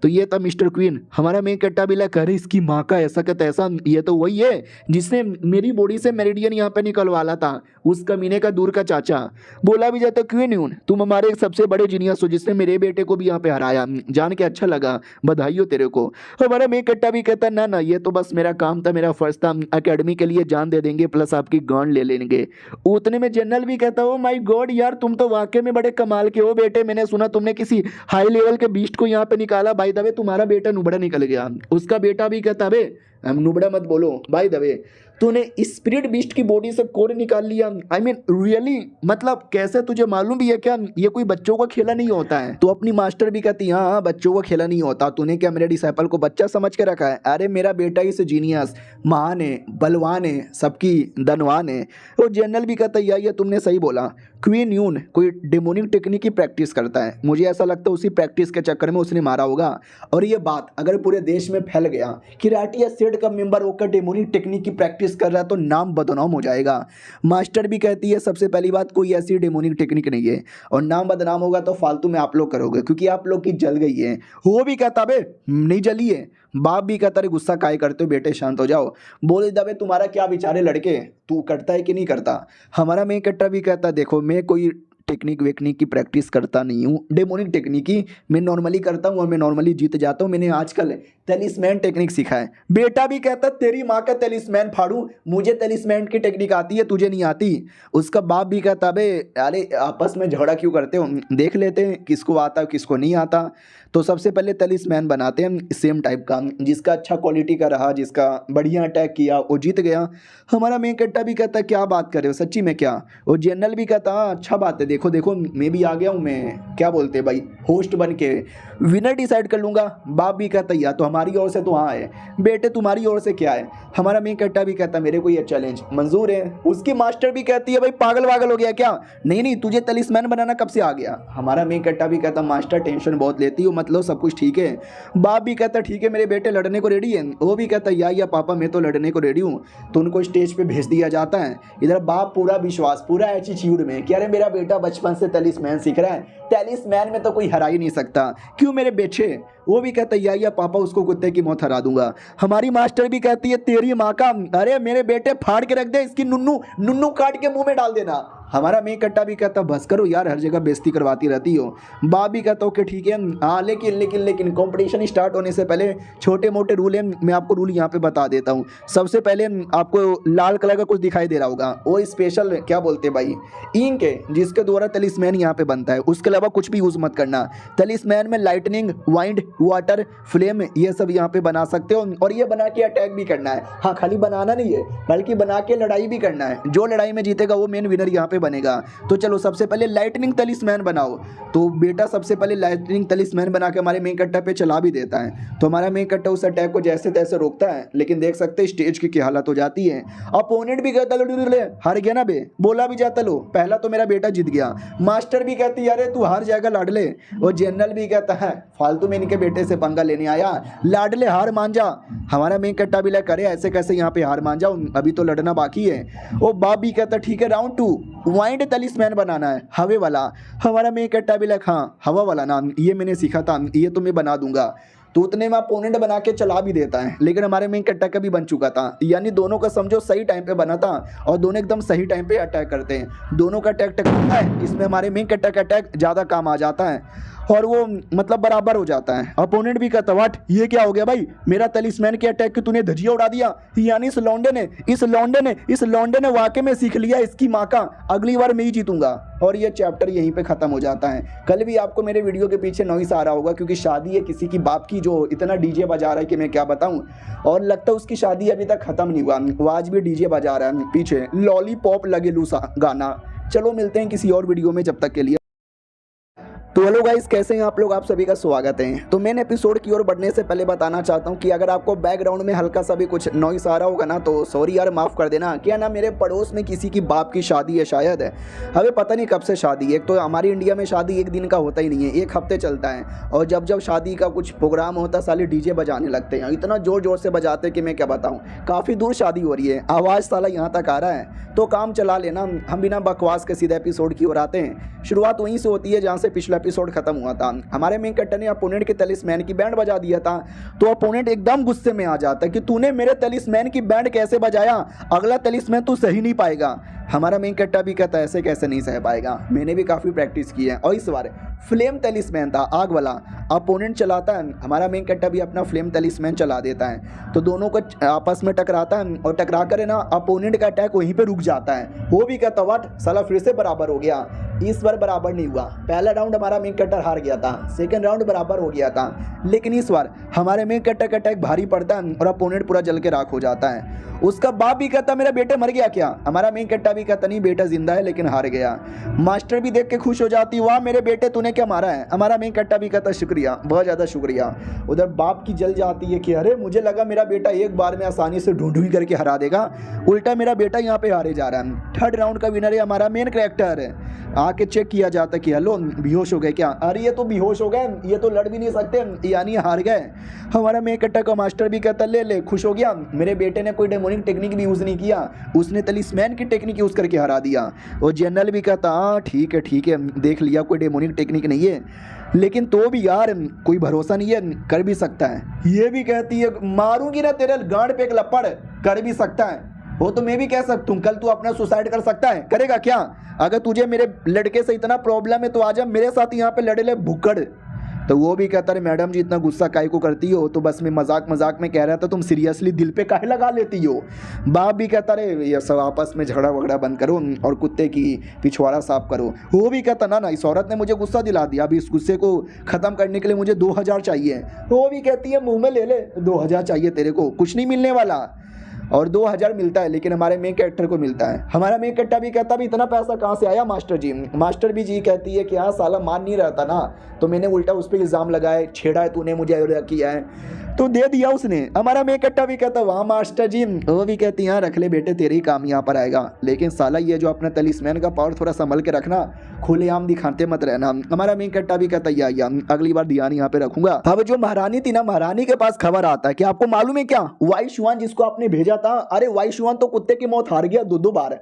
तो ये था मिस्टर क्वीन। हमारा मेन कट्टा भी लगा अरे इसकी माँ का ऐसा का तैसा, ये तो वही है जिसने मेरी बॉडी से मेरिडियन यहाँ पे निकलवाला था, उस कमीने का दूर का चाचा। बोला भी जाता क्वीन यून तुम हमारे एक सबसे बड़े जीनियस हो जिसने मेरे बेटे को भी यहाँ पे हराया, जान के अच्छा लगा, बधाई हो तेरे को। हमारा मेन कट्टा भी कहता ना ना ये तो बस मेरा काम था, मेरा फर्ज था, अकेडमी के लिए जान दे देंगे प्लस आपकी गांड ले लेंगे। उतने में जनरल भी कहता ओ माय गॉड यार तुम तो वाकई में बड़े कमाल के हो बेटे, मैंने सुना तुमने किसी हाई लेवल के बीस्ट को यहाँ पे निकाला, बाय द वे तुम्हारा बेटा नुबड़ा निकल गया। उसका बेटा भी कहता बे हम नुबड़ा मत बोलो, बाय द वे तूने स्पिरिट बीस्ट की बॉडी से कोर निकाल लिया। आई मीन रियली, मतलब कैसे, तुझे मालूम भी है क्या ये कोई बच्चों का खेला नहीं होता है। तो अपनी मास्टर भी कहती हाँ बच्चों का खेला नहीं होता, तूने क्या मेरे डिसाइपल को बच्चा समझ के रखा है। अरे मेरा बेटा इस जीनियस महान है, बलवान है, सबकी धनवान है। और जनरल भी कहता है ये तुमने सही बोला, क्वीन यून कोई डेमोनिक टेक्निक की प्रैक्टिस करता है, मुझे ऐसा लगता है उसी प्रैक्टिस के चक्कर में उसने मारा होगा। और ये बात अगर पूरे देश में फैल गया कि राटिया सेठ का मेंबर होकर डेमोनिक टेक्निक की प्रैक्टिस कर रहा है तो नाम बदनाम हो जाएगा। मास्टर भी कहती है सबसे पहली बात कोई ऐसी डेमोनिक टेक्निक नहीं है, और नाम बदनाम होगा तो फालतू में आप लोग करोगे क्योंकि आप लोग की जल गई है। वो भी कहता बे नहीं जली है। बाप भी कहता रे गुस्सा काहे करते हो बेटे, शांत हो जाओ। बोले दबे तुम्हारा क्या विचार है लड़के, तू करता है कि नहीं करता। हमारा मेन कट्टा भी कहता देखो मैं कोई टेक्निक वेक्निक की प्रैक्टिस करता नहीं हूँ, डेमोनिक टेक्निक की मैं नॉर्मली करता हूँ और मैं नॉर्मली जीत जाता हूँ, मैंने आजकल टेलिस्मैन टेक्निक सीखा है। बेटा भी कहता तेरी माँ का टेलिस्मैन फाड़ू, मुझे टेलिस्मैन की टेक्निक आती है तुझे नहीं आती। उसका बाप भी कहता बे अरे आपस में झगड़ा क्यों करते हो, देख लेते हैं किसको आता है किसको नहीं आता। तो सबसे पहले टेलिस्मैन बनाते हैं सेम टाइप का, जिसका अच्छा क्वालिटी का रहा, जिसका बढ़िया अटैक किया वो जीत गया। हमारा मेन कट्टा भी कहता क्या बात कर रहे हो सच्ची में क्या। वो जनरल भी कहता अच्छा बात है, देखो देखो मैं भी आ गया हूँ, मैं क्या बोलते भाई होस्ट बन के विनर डिसाइड कर लूँगा। बाप भी कहता या तो हमारी ओर से तो हाँ है, बेटे तुम्हारी ओर से क्या है। हमारा मेन कट्टा भी कहता मेरे को ये चैलेंज मंजूर है। उसकी मास्टर भी कहती है भाई पागल वागल हो गया क्या, नहीं नहीं तुझे टेलिस्मैन बनाना कब से आ गया। हमारा मेन कट्टा भी कहता मास्टर टेंशन बहुत लेती हो, मतलब सब कुछ ठीक है। बाप भी कहता ठीक है मेरे बेटे लड़ने को रेडी है। वो भी कहता या पापा मैं तो लड़ने को रेडी हूँ। तो उनको स्टेज पे भेज दिया जाता है। इधर बाप पूरा विश्वास पूरा एटीट्यूड में कि अरे मेरा बेटा बचपन से टेलिस्मैन सीख रहा है, टेलिस्मैन में तो कोई हरा ही नहीं सकता, क्यों मेरे बेटे। वो भी कहता है या पापा उसको कुत्ते की मौत हरा दूंगा। हमारी मास्टर भी कहती है तेरी माँ का, अरे मेरे बेटे फाड़ के रख दे, इसकी नुन्नू नुन्नू काट के मुंह में डाल देना। हमारा मेन कट्टा भी कहता बस करो यार, हर जगह बेइज्जती करवाती रहती हो। बाप भी कहता ओके ठीक है, हाँ लेकिन लेकिन लेकिन कंपटीशन स्टार्ट होने से पहले छोटे मोटे रूल हैं, मैं आपको रूल यहाँ पे बता देता हूँ। सबसे पहले आपको लाल कलर का कुछ दिखाई दे रहा होगा, वो स्पेशल क्या बोलते हैं भाई, इंक है जिसके द्वारा तलिस्मैन यहाँ पे बनता है। उसके अलावा कुछ भी यूज़ मत करना। तलिस्मैन में लाइटनिंग, वाइंड, वाटर, फ्लेम ये सब यहाँ पे बना सकते हो, और ये बना के अटैक भी करना है। हाँ खाली बनाना नहीं है बल्कि बना के लड़ाई भी करना है। जो लड़ाई में जीतेगा वो मेन विनर यहाँ पे बनेगा। तो चलो सबसे पहले लाइटनिंग तलिस्मैन बनाओ। तो बेटा सबसे पहले लाइटनिंग तलिस्मैन बना के हमारे मेन कट्टा पे चला भी देता है। तो हमारा मेन कट्टा उस अटैक को जैसे तैसे रोकता है, लेकिन देख सकते हैं स्टेज की क्या हालत हो जाती है। अपोनेंट भी कहता ले हार गया ना बे, बोला भी जाता लो पहला तो मेरा बेटा जीत गया। मास्टर भी कहती अरे तू हार जाएगा लाडले। और जनरल भी कहता है फालतू में इनके बेटे से पंगा लेने आया, लाडले हार मान जा। हमारा मेन कट्टा भी लग करे ऐसे कैसे यहाँ पे हार मान जाओ, अभी तो लड़ना बाकी है। वो बाप भी कहता ठीक है राउंड 2 वाइंड तलिस्मैन बनाना है, हवे वाला। हमारा मेन कट्टा भी लग हाँ हवा वाला ना, ये मैंने सीखा था, ये तो मैं बना दूंगा। तो उतने में अपोनेंट बना के चला भी देता है, लेकिन हमारे मेन कट्टा का भी बन चुका था। यानी दोनों का समझो सही टाइम पे बना था और दोनों एकदम सही टाइम पे अटैक करते हैं। दोनों का अटैक टकराता है, इसमें हमारे मेन कट्टा का अटैक ज़्यादा काम आ जाता है और वो मतलब बराबर हो जाता है। अपोनेंट भी कहता वाट ये क्या हो गया भाई, मेरा तलिस्मैन के अटैक की तूने धजिया उड़ा दिया। यानी इस लौंडे ने वाकई में सीख लिया इसकी माँ का, अगली बार मैं ही जीतूंगा। और ये चैप्टर यहीं पे ख़त्म हो जाता है। कल भी आपको मेरे वीडियो के पीछे नॉइस आ रहा होगा क्योंकि शादी है किसी की बाप की जो इतना डीजे बजा रहा है कि मैं क्या बताऊं। और लगता है उसकी शादी अभी तक ख़त्म नहीं हुआ, वो आज भी डीजे बजा रहा है पीछे, लॉलीपॉप लगे लूसा गाना। चलो मिलते हैं किसी और वीडियो में, जब तक के लिए। तो हेलो गाइस, कैसे हैं आप लोग, आप सभी का स्वागत है। तो मेन एपिसोड की ओर बढ़ने से पहले बताना चाहता हूं कि अगर आपको बैकग्राउंड में हल्का सा भी कुछ नॉइस आ रहा होगा ना तो सॉरी यार, माफ़ कर देना। क्या ना मेरे पड़ोस में किसी की बाप की शादी है शायद है, अबे पता नहीं कब से शादी है। एक तो हमारी इंडिया में शादी एक दिन का होता ही नहीं है, एक हफ्ते चलता है। और जब जब शादी का कुछ प्रोग्राम होता है साले डीजे बजाने लगते हैं, इतना ज़ोर ज़ोर से बजाते हैं कि मैं क्या बताऊँ। काफ़ी दूर शादी हो रही है, आवाज़ साला यहाँ तक आ रहा है। तो काम चला लेना, हम बिना बकवास के सीधे एपिसोड की ओर आते हैं। शुरुआत वहीं से होती है जहाँ से पिछला एपिसोड खत्म हुआ था। हमारे मेन कट्टा ने अपोनेंट के तलिस्मैन की बैंड बजा दिया था, तो अपोनेंट एकदम गुस्से में आ जाता है कि तूने मेरे तलिस्मैन की बैंड कैसे बजाया, अगला तलिस्मैन तू सही नहीं पाएगा। हमारा मेन कट्टा भी कहता है ऐसे कैसे नहीं सह पाएगा, मैंने भी काफ़ी प्रैक्टिस की है। और इस बार फ्लेम तलिस्मैन था, आग वाला। अपोनेंट चलाता है, हमारा मेन कट्टा भी अपना फ्लेम तलिस्मैन चला देता है। तो दोनों को आपस में टकराता है और टकरा कर ना अपोनेंट का अटैक वहीं पे रुक जाता है। वो भी कहता वाट साला फिर से बराबर हो गया। इस बार बराबर नहीं हुआ, पहला राउंड हमारा मेन कट्टर हार गया था, सेकंड राउंड बराबर हो गया था। लेकिन इस बार हमारे मेन कट्टर का अटैक भारी पड़ता है और अपोनेंट पूरा जल के राख हो जाता है। उसका बाप भी कहता मेरा बेटा मर गया क्या, हमारा मेन कट्टा भी कहता नहीं बेटा जिंदा है लेकिन हार गया। मास्टर भी देख के खुश हो जाती, वाह मेरे बेटे तूने क्या मारा है। हमारा मेन कट्टा भी कहता शुक्रिया, बहुत ज़्यादा शुक्रिया। उधर बाप की जल जाती है कि अरे मुझे लगा मेरा बेटा एक बार में आसानी से ढूंढ करके हरा देगा, उल्टा मेरा बेटा यहाँ पे हारे जा रहा है। थर्ड राउंड का विनर है हमारा मेन कैरेक्टर है। आके चेक किया जाता कि हेलो बेहोश हो गए क्या, अरे ये तो बेहोश हो गए, ये तो लड़ भी नहीं सकते, यानी हार गए। हमारा मेन कट्टा का मास्टर भी कहता ले खुश हो गया, मेरे बेटे ने कोई डेमोनिक टेक्निक भी यूज़ नहीं किया, उसने तलिस्मैन की टेक्निक यूज़ करके हरा दिया। और जनरल भी कहता हाँ ठीक है देख लिया कोई डेमोनिक टेक्निक नहीं है, लेकिन तो भी यार कोई भरोसा नहीं है, कर भी सकता है। ये भी कहती है मारूंगी ना तेरे गांड पे एक लपड़, कर भी सकता है। वो तो मैं भी कह सकता हूँ, कल तू अपना सुसाइड कर सकता है, करेगा क्या। अगर तुझे मेरे लड़के से इतना प्रॉब्लम है तो आजा मेरे साथ यहाँ पे लड़े ले भुक्कड़। तो वो भी कहता है मैडम जी इतना गुस्सा काहे को करती हो, तो बस मैं मजाक में कह रहा था, तुम सीरियसली दिल पे काहे लगा लेती हो। बाप भी कहता रहे ये सब आपस में झगड़ा वगड़ा बंद करो और कुत्ते की पिछवाड़ा साफ करो। वो भी कहता ना इस औरत ने मुझे गुस्सा दिला दिया, अभी इस गुस्से को ख़त्म करने के लिए मुझे 2000 चाहिए। वो भी कहती है मुँह में ले 2000 चाहिए तेरे को, कुछ नहीं मिलने वाला। और 2000 मिलता है लेकिन हमारे मेन कैरेक्टर को मिलता है। हमारा मेन कैरेक्टर भी कहता भी इतना पैसा कहाँ से आया मास्टर जी। मास्टर भी जी कहती है कि हाँ साला मान नहीं रहता ना, तो मैंने उल्टा उस पर इल्ज़ाम लगाए, छेड़ा है तूने मुझे किया है, तो दे दिया उसने। हमारा मेन कैरेक्टर भी कहता वाह मास्टर जी। वो भी कहती हाँ रख ले बेटे तेरे ही काम यहाँ पर आएगा, लेकिन साला ये जो अपना तलिस्मैन का पावर थोड़ा संभल के रखना, खुलेआम दिखाते मत रहना। हमारा मेन कैरेक्टर भी कहता या अगली बार ध्यान यहाँ पे रखूंगा। अब जो महारानी थी ना, महारानी के पास खबर आता है कि आपको मालूम है क्या, वाई शुआन जिसको आपने भेजा था, अरे वाई शुआन तो कुत्ते की मौत हार गया 2 बार।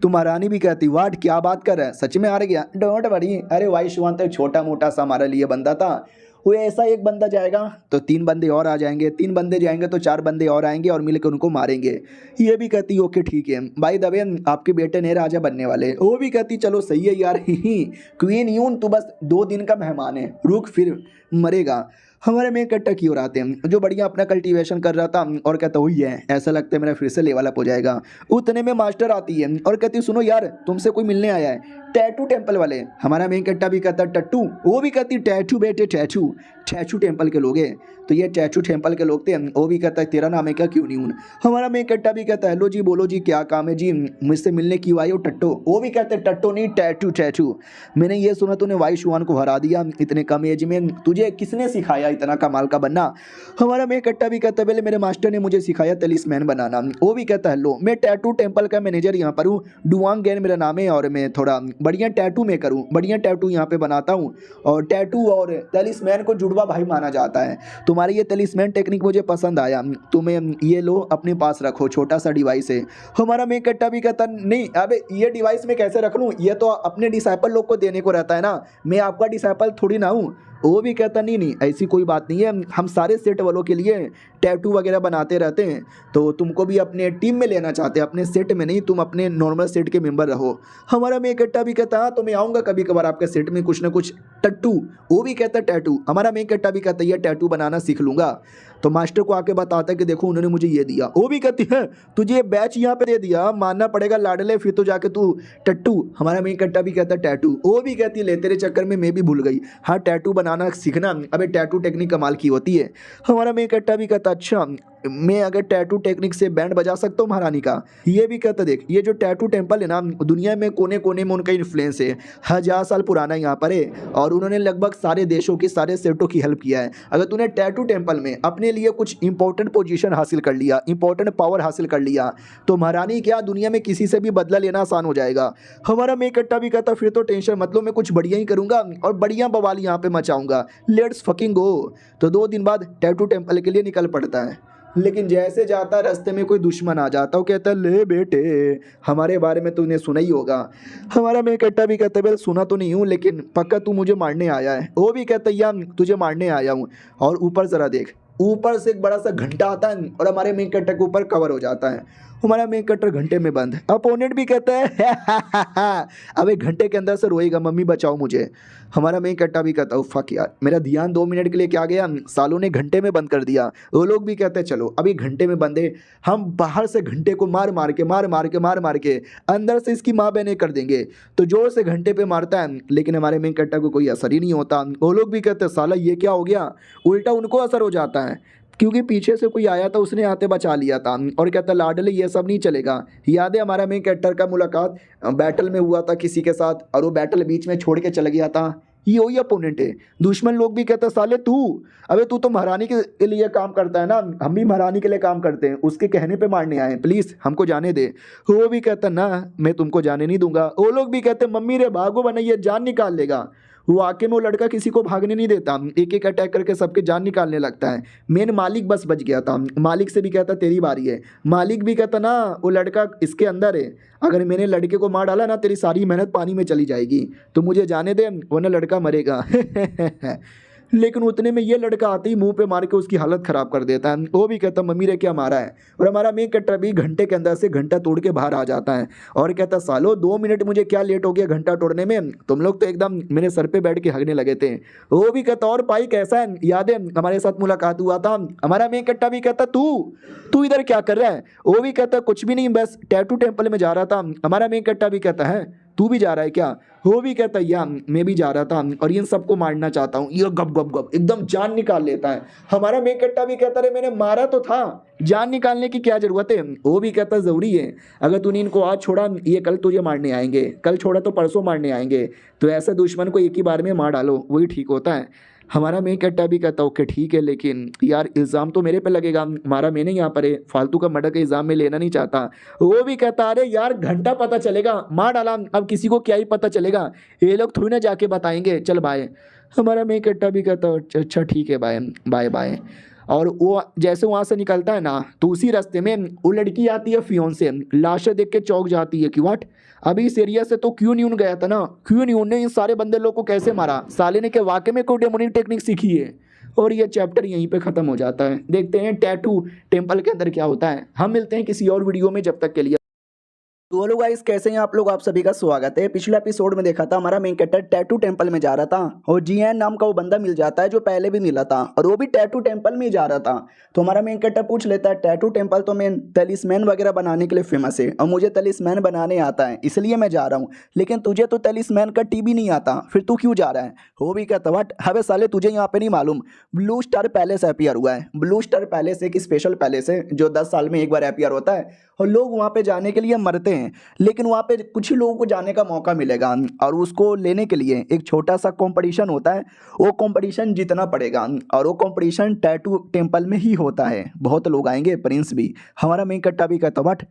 तो महारानी भी कहती वाट क्या बात कर रहा है, सच में हार गया, डोंट वरी। अरे वाई शुआन तो छोटा मोटा सा हमारे लिए बंदा था, वो ऐसा एक बंदा जाएगा तो 3 बंदे और आ जाएंगे, 3 बंदे जाएंगे तो 4 बंदे और आएंगे और मिलकर उनको मारेंगे। ये भी कहती ओके ठीक है भाई दबे, आपके बेटे ने राजा बनने वाले। वो भी कहती चलो सही है यार, ही क्वीन यून तू बस 2 दिन का मेहमान है, रुक फिर मरेगा। हमारे में कट्टा की ओर आते हैं, जो बढ़िया अपना कल्टीवेशन कर रहा था और कहता वही है, ऐसा लगता है मेरा फिर से लेवल अप हो जाएगा। उतने में मास्टर आती है और कहती सुनो यार तुमसे कोई मिलने आया है, टैटू टेम्पल वाले। हमारा मेन कट्टा भी कहता टट्टू, वो भी कहती टैटू बेटे टैटू, टैटू टेम्पल के लोग हैं। तो ये टैटू टेम्पल के लोग थे। वो भी कहता है तेरा नाम है क्या क्यों नहीं हूँ। हमारा मेन कट्टा भी कहता है हेलो जी बोलो जी क्या काम है जी, मुझसे मिलने क्यों आए हो टट्टो। वो भी कहते टट्टो नहीं टैटू टैटू। मैंने ये सुना तूने वाइस वन को हरा दिया इतने कम एज में, तुझे किसने सिखाया इतना कमाल का बनना। हमारा मेन कट्टा भी कहता है पहले मेरे मास्टर ने मुझे सिखाया तलिस्मैन बनाना। वो भी कहता है हेलो मैं टैटू टेम्पल का मैनेजर यहाँ पर हूँ, डुआंग गैन मेरा नाम है और मैं थोड़ा बढ़िया टैटू मेकर हूँ, बढ़िया टैटू यहाँ पे बनाता हूँ और टैटू और तलिस्मैन को जुड़वा भाई माना जाता है। तुम्हारी ये तलिस्मैन टेक्निक मुझे पसंद आया, तुम्हें ये लो अपने पास रखो, छोटा सा डिवाइस है। हमारा मेन कट्टा भी कहता नहीं अबे ये डिवाइस मैं कैसे रख लूँ, ये तो अपने डिसाइपल लोग को देने को रहता है ना, मैं आपका डिसाइपल थोड़ी ना हूँ। वो भी कहता नहीं ऐसी कोई बात नहीं है, हम सारे सेट वालों के लिए टैटू वगैरह बनाते रहते हैं, तो तुमको भी अपने टीम में लेना चाहते हैं, अपने सेट में नहीं, तुम अपने नॉर्मल सेट के मेंबर रहो। हमारा मैं कट्टा भी कहता हाँ तो मैं आऊँगा कभी कभार आपके सेट में कुछ ना कुछ टट्टू। वो भी कहता टैटू। हमारा मैं कट्टा भी कहता है टैटू बनाना सीख लूँगा। तो मास्टर को आके बताता है कि देखो उन्होंने मुझे ये दिया। वो भी कहती है तुझे ये बैच यहाँ पे दे दिया, मानना पड़ेगा लाडले, फिर तो जाके तू टट्टू। हमारा मेन कट्टा भी कहता है टैटू। वो भी कहती है ले तेरे चक्कर में मैं भी भूल गई, हाँ टैटू बनाना सीखना, अबे टैटू टेक्निक कमाल की होती है। हमारा मेन कट्टा भी कहता अच्छा मैं अगर टैटू टेक्निक से बैंड बजा सकता हूँ महारानी का। ये भी कहता देख ये जो टैटू टेम्पल है ना दुनिया में कोने कोने में उनका इन्फ्लुएंस है, 1000 साल पुराना यहाँ पर है और उन्होंने लगभग सारे देशों की सारे सेटों की हेल्प किया है। अगर तूने टैटू टेम्पल में अपने लिए कुछ इंपॉर्टेंट पोजीशन हासिल कर लिया, इंपॉर्टेंट पावर हासिल कर लिया, तो महारानी क्या दुनिया में किसी से भी बदला लेना आसान हो जाएगा। हमारा मैं कट्टा भी कहता फिर तो टेंशन मतलब मैं कुछ बढ़िया ही करूँगा और बढ़िया बवाल यहाँ पे मचाऊंगा, लेट्स फकिंग गो। तो 2 दिन बाद टैटू टेम्पल के लिए निकल पड़ता है, लेकिन जैसे जाता रास्ते में कोई दुश्मन आ जाता, वो कहता ले बेटे हमारे बारे में तूने सुना ही होगा। हमारा मैं कट्टा भी कहता है सुना तो नहीं हूँ लेकिन पक्का तू मुझे मारने आया है। वो भी कहता है या तुझे मारने आया हूँ। और ऊपर ज़रा देख, ऊपर से एक बड़ा सा घंटा आता है और हमारे मेन कट्टर के ऊपर कवर हो जाता है। हमारा मेन कट्टर घंटे में बंद। अपोनेंट भी कहता है अब एक घंटे के अंदर से रोएगा मम्मी बचाओ मुझे। हमारा मेन कट्टा भी कहता है फक यार मेरा ध्यान 2 मिनट के लिए क्या गया, सालों ने घंटे में बंद कर दिया। वो लोग भी कहते हैं चलो अभी घंटे में बंद है, हम बाहर से घंटे को मार मार के अंदर से इसकी माँ बहने कर देंगे। तो जोर से घंटे पे मारता है लेकिन हमारे मेन कट्टा को कोई असर ही नहीं होता। वो लोग भी कहते हैं साला ये क्या हो गया, उल्टा उनको असर हो जाता है क्योंकि पीछे से कोई आया था उसने आते बचा लिया था। और कहता लाडले ये सब नहीं चलेगा। याद है हमारा मेन कैरेक्टर का मुलाकात बैटल में हुआ था किसी के साथ और वो बैटल बीच में छोड़ के चला गया था, ये वही अपोनेंट है। दुश्मन लोग भी कहते साले तू अबे तू तो महारानी के लिए काम करता है ना, हम भी महारानी के लिए काम करते हैं, उसके कहने पे मारने आए, प्लीज़ हमको जाने दे। वो भी कहता ना मैं तुमको जाने नहीं दूंगा। वो लोग भी कहते मम्मी रे भागो वरना ये जान निकाल लेगा। वो आके में वो लड़का किसी को भागने नहीं देता, एक एक अटैक करके सबके जान निकालने लगता है। मेन मालिक बस बच गया था। मालिक से भी कहता तेरी बारी है। मालिक भी कहता ना वो लड़का इसके अंदर है, अगर मैंने लड़के को मार डाला ना तेरी सारी मेहनत पानी में चली जाएगी, तो मुझे जाने दे वरना लड़का मरेगा। लेकिन उतने में ये लड़का आते ही मुंह पे मार के उसकी हालत ख़राब कर देता है। वो भी कहता मम्मी रे क्या मारा है। और हमारा मेन कट्टर भी घंटे के अंदर से घंटा तोड़ के बाहर आ जाता है और कहता सालो 2 मिनट मुझे क्या लेट हो गया घंटा तोड़ने में, तुम लोग तो एकदम मेरे सर पे बैठ के हगने लगे थे। वो भी कहता और भाई कैसा है, याद है हमारे साथ मुलाकात हुआ था। हमारा मेन कट्टा भी कहता तू इधर क्या कर रहा है। वो भी कहता कुछ भी नहीं बस टैटू टेम्पल में जा रहा था। हमारा मेन कट्टा भी कहता है तू भी जा रहा है क्या। वो भी कहता है या मैं भी जा रहा था और इन सबको मारना चाहता हूँ। ये गप गप गप एकदम जान निकाल लेता है। हमारा मेन कट्टा भी कहता है मैंने मारा तो था, जान निकालने की क्या जरूरत है। वो भी कहता ज़रूरी है, अगर तूने इनको आज छोड़ा ये कल तुझे मारने आएंगे, कल छोड़ा तो परसों मारने आएंगे, तो ऐसे दुश्मन को एक ही बार में मार डालो वही ठीक होता है। हमारा मेन कट्टा भी कहता ओके ठीक है लेकिन यार इल्ज़ाम तो मेरे पे लगेगा, मारा मैंने यहाँ पर है, फालतू का मर्डर का इल्ज़ाम मैं लेना नहीं चाहता। वो भी कहता अरे यार घंटा पता चलेगा, मार डाला अब किसी को क्या ही पता चलेगा, ये लोग थोड़ी ना जाके बताएंगे, चल बाय। हमारा मेन कट्टा भी कहता अच्छा ठीक है बाय बाय बाय। और वो जैसे वहाँ से निकलता है ना, तो उसी रास्ते में वो लड़की आती है फियोंसे, लाशें देख के चौंक जाती है कि व्हाट, अभी इस एरिया से तो क्यों न्यून गया था ना, क्यों न्यून ने इन सारे बंदे लोग को कैसे मारा, साले ने क्या वाकई में कोई डेमोनिक टेक्निक सीखी है। और ये चैप्टर यहीं पे खत्म हो जाता है। देखते हैं टैटू टेम्पल के अंदर क्या होता है। हम मिलते हैं किसी और वीडियो में, जब तक के लिए। तो हेलो गाइस, कैसे हैं आप लोग। आप सभी का स्वागत है। पिछले एपिसोड में देखा था हमारा मेन कैरेक्टर टैटू टेंपल में जा रहा था और जीएन नाम का वो बंदा मिल जाता है जो पहले भी मिला था और वो भी टैटू टेंपल में ही जा रहा था। तो हमारा मेन कैरेक्टर पूछ लेता है टैटू टेंपल तो मैं तलिस्मैन वगैरह बनाने के लिए फेमस है और मुझे तलिस्मैन बनाने आता है इसलिए मैं जा रहा हूँ, लेकिन तुझे तो तलिस्मैन का टी भी नहीं आता, फिर तू क्यों जा रहा है। वो भी कहता वट, हवे साले तुझे यहाँ पे नहीं मालूम, ब्लू स्टार पैलेस अपीयर हुआ है। ब्लू स्टार पैलेस एक स्पेशल पैलेस है जो 10 साल में एक बार अपीयर होता है और लोग वहाँ पे जाने के लिए मरते हैं, लेकिन वहाँ पे कुछ ही लोगों को जाने का मौका मिलेगा और उसको लेने के लिए एक छोटा सा कंपटीशन होता है। वो कंपटीशन जीतना पड़ेगा और वो कंपटीशन टैटू टेंपल में ही होता है। बहुत लोग आएंगे, प्रिंस भी, हमारा मेन कट्टा भी कहता बट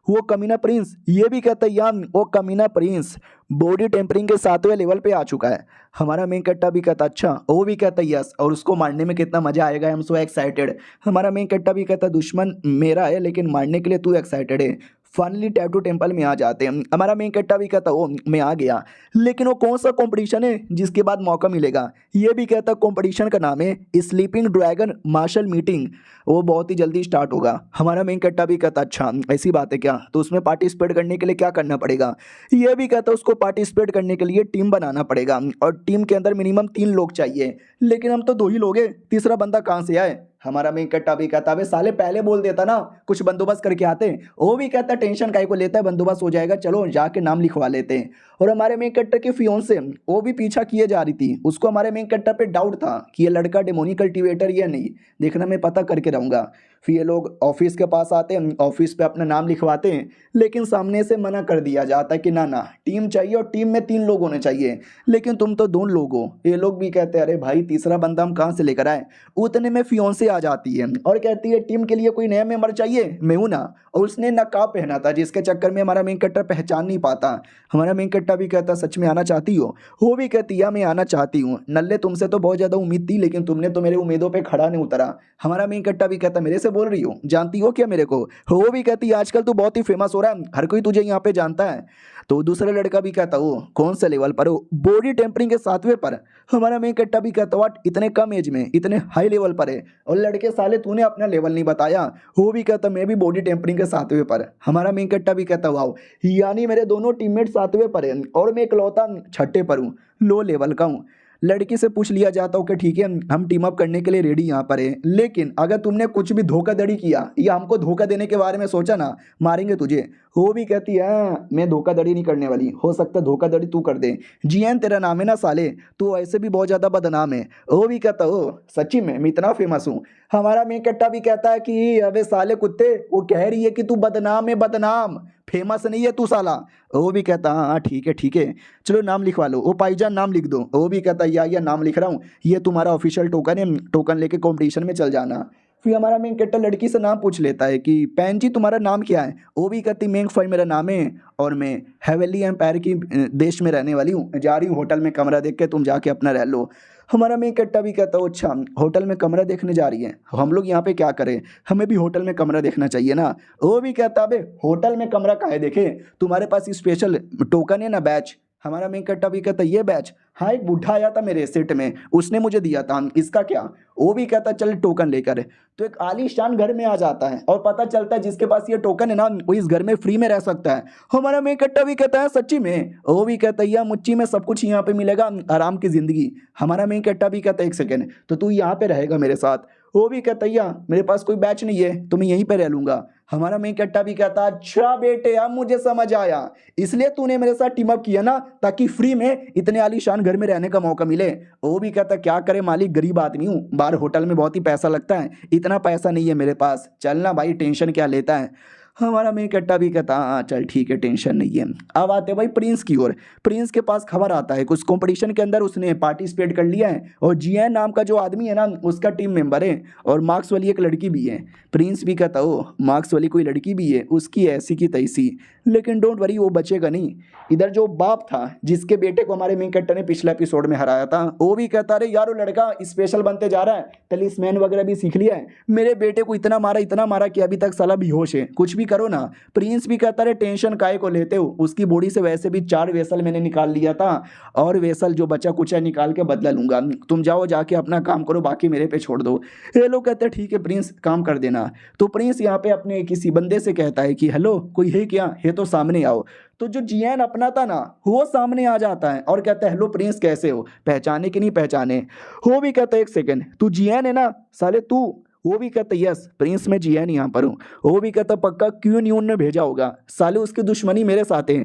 वो कमीना प्रिंस, ये भी कहता है यार वो कमीना प्रिंस बॉडी टेम्परिंग के 7वें लेवल पे आ चुका है। हमारा मेन कट्टा भी कहता अच्छा, वो भी कहता यस, और उसको मारने में कितना मजा आएगा, आई एम सो एक्साइटेड। हमारा मेन कट्टा भी कहता दुश्मन मेरा है लेकिन मारने के लिए तू एक्साइटेड है। फाइनली टैटू टेंपल में आ जाते हैं। हमारा मेन कट्टा भी कहता ओ मैं आ गया, लेकिन वो कौन सा कंपटीशन है जिसके बाद मौका मिलेगा। ये भी कहता कंपटीशन का नाम है स्लीपिंग ड्रैगन मार्शल मीटिंग, वो बहुत ही जल्दी स्टार्ट होगा। हमारा मेन कट्टा भी कहता अच्छा ऐसी बात है क्या, तो उसमें पार्टिसिपेट करने के लिए क्या करना पड़ेगा। ये भी कहता उसको पार्टिसिपेट करने के लिए टीम बनाना पड़ेगा और टीम के अंदर मिनिमम 3 लोग चाहिए, लेकिन हम तो 2 ही लोग हैं, तीसरा बंदा कहाँ से आए। हमारा मेन कट्टा भी कहता है साले पहले बोल देता ना, कुछ बंदोबस्त करके आते। वो भी कहता टेंशन काहे को लेता है, बंदोबस्त हो जाएगा, चलो जाके नाम लिखवा लेते हैं। और हमारे मेन कट्टर की फियोंसे वो भी पीछा किए जा रही थी, उसको हमारे मेन कट्टर पे डाउट था कि ये लड़का डेमोनिक कल्टीवेटर या नहीं, देखना मैं पता करके रहूंगा। फिर ये लोग ऑफिस के पास आते हैं, ऑफिस पे अपना नाम लिखवाते हैं, लेकिन सामने से मना कर दिया जाता है कि ना ना टीम चाहिए और टीम में 3 लोग होने चाहिए, लेकिन तुम तो 2 लोग हो। ये लोग भी कहते हैं अरे भाई तीसरा बंदा हम कहाँ से लेकर आए। उतने में फियोंसे आ जाती है और कहती है टीम के लिए कोई नया मेंबर चाहिए, मैं हूं ना। और उसने नकाब पहना था जिसके चक्कर में हमारा मेन कट्टर पहचान नहीं पाता। हमारा मेन कट्टा भी कहता सच में आना चाहती हो। वो भी कहती है मैं आना चाहती हूँ, नल्ले तुमसे तो बहुत ज़्यादा उम्मीद थी लेकिन तुमने तो मेरे उम्मीदों पर खड़ा नहीं उतरा। हमारा मेन कट्टा भी कहता मेरे से बोल रही हो, जानती हो क्या मेरे को। वो भी कहती आजकल तू बहुत ही फेमस हो रहा है, हर कोई तुझे यहाँ पे जानता है। तो दूसरा लड़का भी कहता हो कौन से लेवल पर हो, बॉडी टेम्परिंग के 7वें पर। हमारा मेन कट्टा भी कहता वाट इतने कम एज में इतने हाई लेवल पर है, और लड़के साले तूने अपना लेवल नहीं बताया। वो भी कहता मैं भी बॉडी टेम्परिंग के 7वें पर। हमारा मेन कट्टा भी कहता वाओ, यानी मेरे दोनों टीममेट 7वें पर है और मैं इकलौता 6ठे पर हूँ, लो लेवल का हूँ। लड़की से पूछ लिया जाता हो कि ठीक है हम टीम अप करने के लिए रेडी यहाँ पर है, लेकिन अगर तुमने कुछ भी धोखाधड़ी किया या हमको धोखा देने के बारे में सोचा ना, मारेंगे तुझे। वो भी कहती है मैं धोखाधड़ी नहीं करने वाली, हो सकता है धोखाधड़ी तू कर दे। जीएन तेरा नाम है ना साले, तू ऐसे भी बहुत ज़्यादा बदनाम है। वो भी कहता हो सच्ची में मैं इतना फेमस हूँ। हमारा मेन कट्टा भी कहता है कि अबे साले कुत्ते, वो कह रही है कि तू बदनाम है, बदनाम, फेमस नहीं है तू साला। वो भी कहता हाँ ठीक है चलो नाम लिखवा लो। वो भाईजान नाम लिख दो। वो भी कहता या नाम लिख रहा हूँ, ये तुम्हारा ऑफिशियल टोकन है, टोकन लेके कंपटीशन में चल जाना। फिर हमारा मेन कैरेक्टर लड़की से नाम पूछ लेता है कि पैन जी तुम्हारा नाम क्या है। वो भी कहती मेंग फाई मेरा नाम है और मैं हेवेली एम्पायर की देश में रहने वाली हूँ, जा रही हूँ होटल में कमरा देख के, तुम जाके अपना रह लो। हमारा मेन कैरेक्टर भी कहता है अच्छा होटल में कमरा देखने जा रही है, हम लोग यहाँ पे क्या करें, हमें भी होटल में कमरा देखना चाहिए ना। वो भी कहता अबे होटल में कमरा काहे देखे, तुम्हारे पास स्पेशल टोकन है ना बैच। हमारा मेन कट्टा भी कहता ये बैच, हाँ एक बूढ़ा आया था मेरे सेट में उसने मुझे दिया था, इसका क्या। वो भी कहता चल टोकन लेकर। तो एक आलीशान घर में आ जाता है और पता चलता है जिसके पास ये टोकन है ना वो इस घर में फ्री में रह सकता है। हमारा मेन कट्टा भी कहता है सच्ची में। वो भी कहता है मुच्ची में सब कुछ यहाँ पे मिलेगा, आराम की जिंदगी। हमारा मेन कट्टा भी कहता है एक सेकेंड तो तू यहाँ पे रहेगा मेरे साथ। वो भी कहता मेरे पास कोई बैच नहीं है तो मैं यहीं पे रह लूंगा। हमारा मेन कट्टा भी कहता अच्छा बेटे अब मुझे समझ आया, इसलिए तूने मेरे साथ टीम अप किया ना ताकि फ्री में इतने आलीशान घर में रहने का मौका मिले। वो भी कहता क्या करे मालिक, गरीब आदमी हूँ, बाहर होटल में बहुत ही पैसा लगता है, इतना पैसा नहीं है मेरे पास, चलना भाई टेंशन क्या लेता है। हमारा मेन कट्टा भी कहता हाँ चल ठीक है टेंशन नहीं है। अब आते भाई प्रिंस की ओर। प्रिंस के पास खबर आता है कुछ कंपटीशन के अंदर उसने पार्टिसिपेट कर लिया है और जियान नाम का जो आदमी है ना उसका टीम मेंबर है और मार्क्स वाली एक लड़की भी है। प्रिंस भी कहता ओ मार्क्स वाली कोई लड़की भी है उसकी ऐसी की तैसी, लेकिन डोंट वरी वो बचेगा नहीं। इधर जो बाप था जिसके बेटे को हमारे मेन कट्टा ने पिछले एपिसोड में हराया था वो भी कहता अरे यार वो लड़का स्पेशल बनते जा रहा है, टलिस्मैन वगैरह भी सीख लिया है, मेरे बेटे को इतना मारा कि अभी तक साला बेहोश है, कुछ भी करो ना। प्रिंस भी कहता है टेंशन काहे को लेते हो, उसकी बॉडी से वैसे भी 4 वेसल मैंने निकाल लिया था और वेसल जो बचा कुछ है निकाल के बदला लूंगा, तुम जाओ जाके अपना काम करो बाकी मेरे पे छोड़ दो। ये लोग कहते हैं ठीक है प्रिंस काम कर देना। तो प्रिंस यहाँ पे अपने किसी बंदे से कहता है कि हेलो कोई है क्या, है तो सामने आओ। तो जो जियान अपना था ना वो सामने आ जाता है और कहता है हेलो प्रिंस कैसे हो, पहचाने कि नहीं पहचाने। वो भी कहता है एक सेकंड तू जियान है ना साले तू, वो भी कहता यस प्रिंस मैं जियान यहाँ पर हूँ। वो भी कहता पक्का क्यों नहीं उनने भेजा होगा, साले उसकी दुश्मनी मेरे साथ है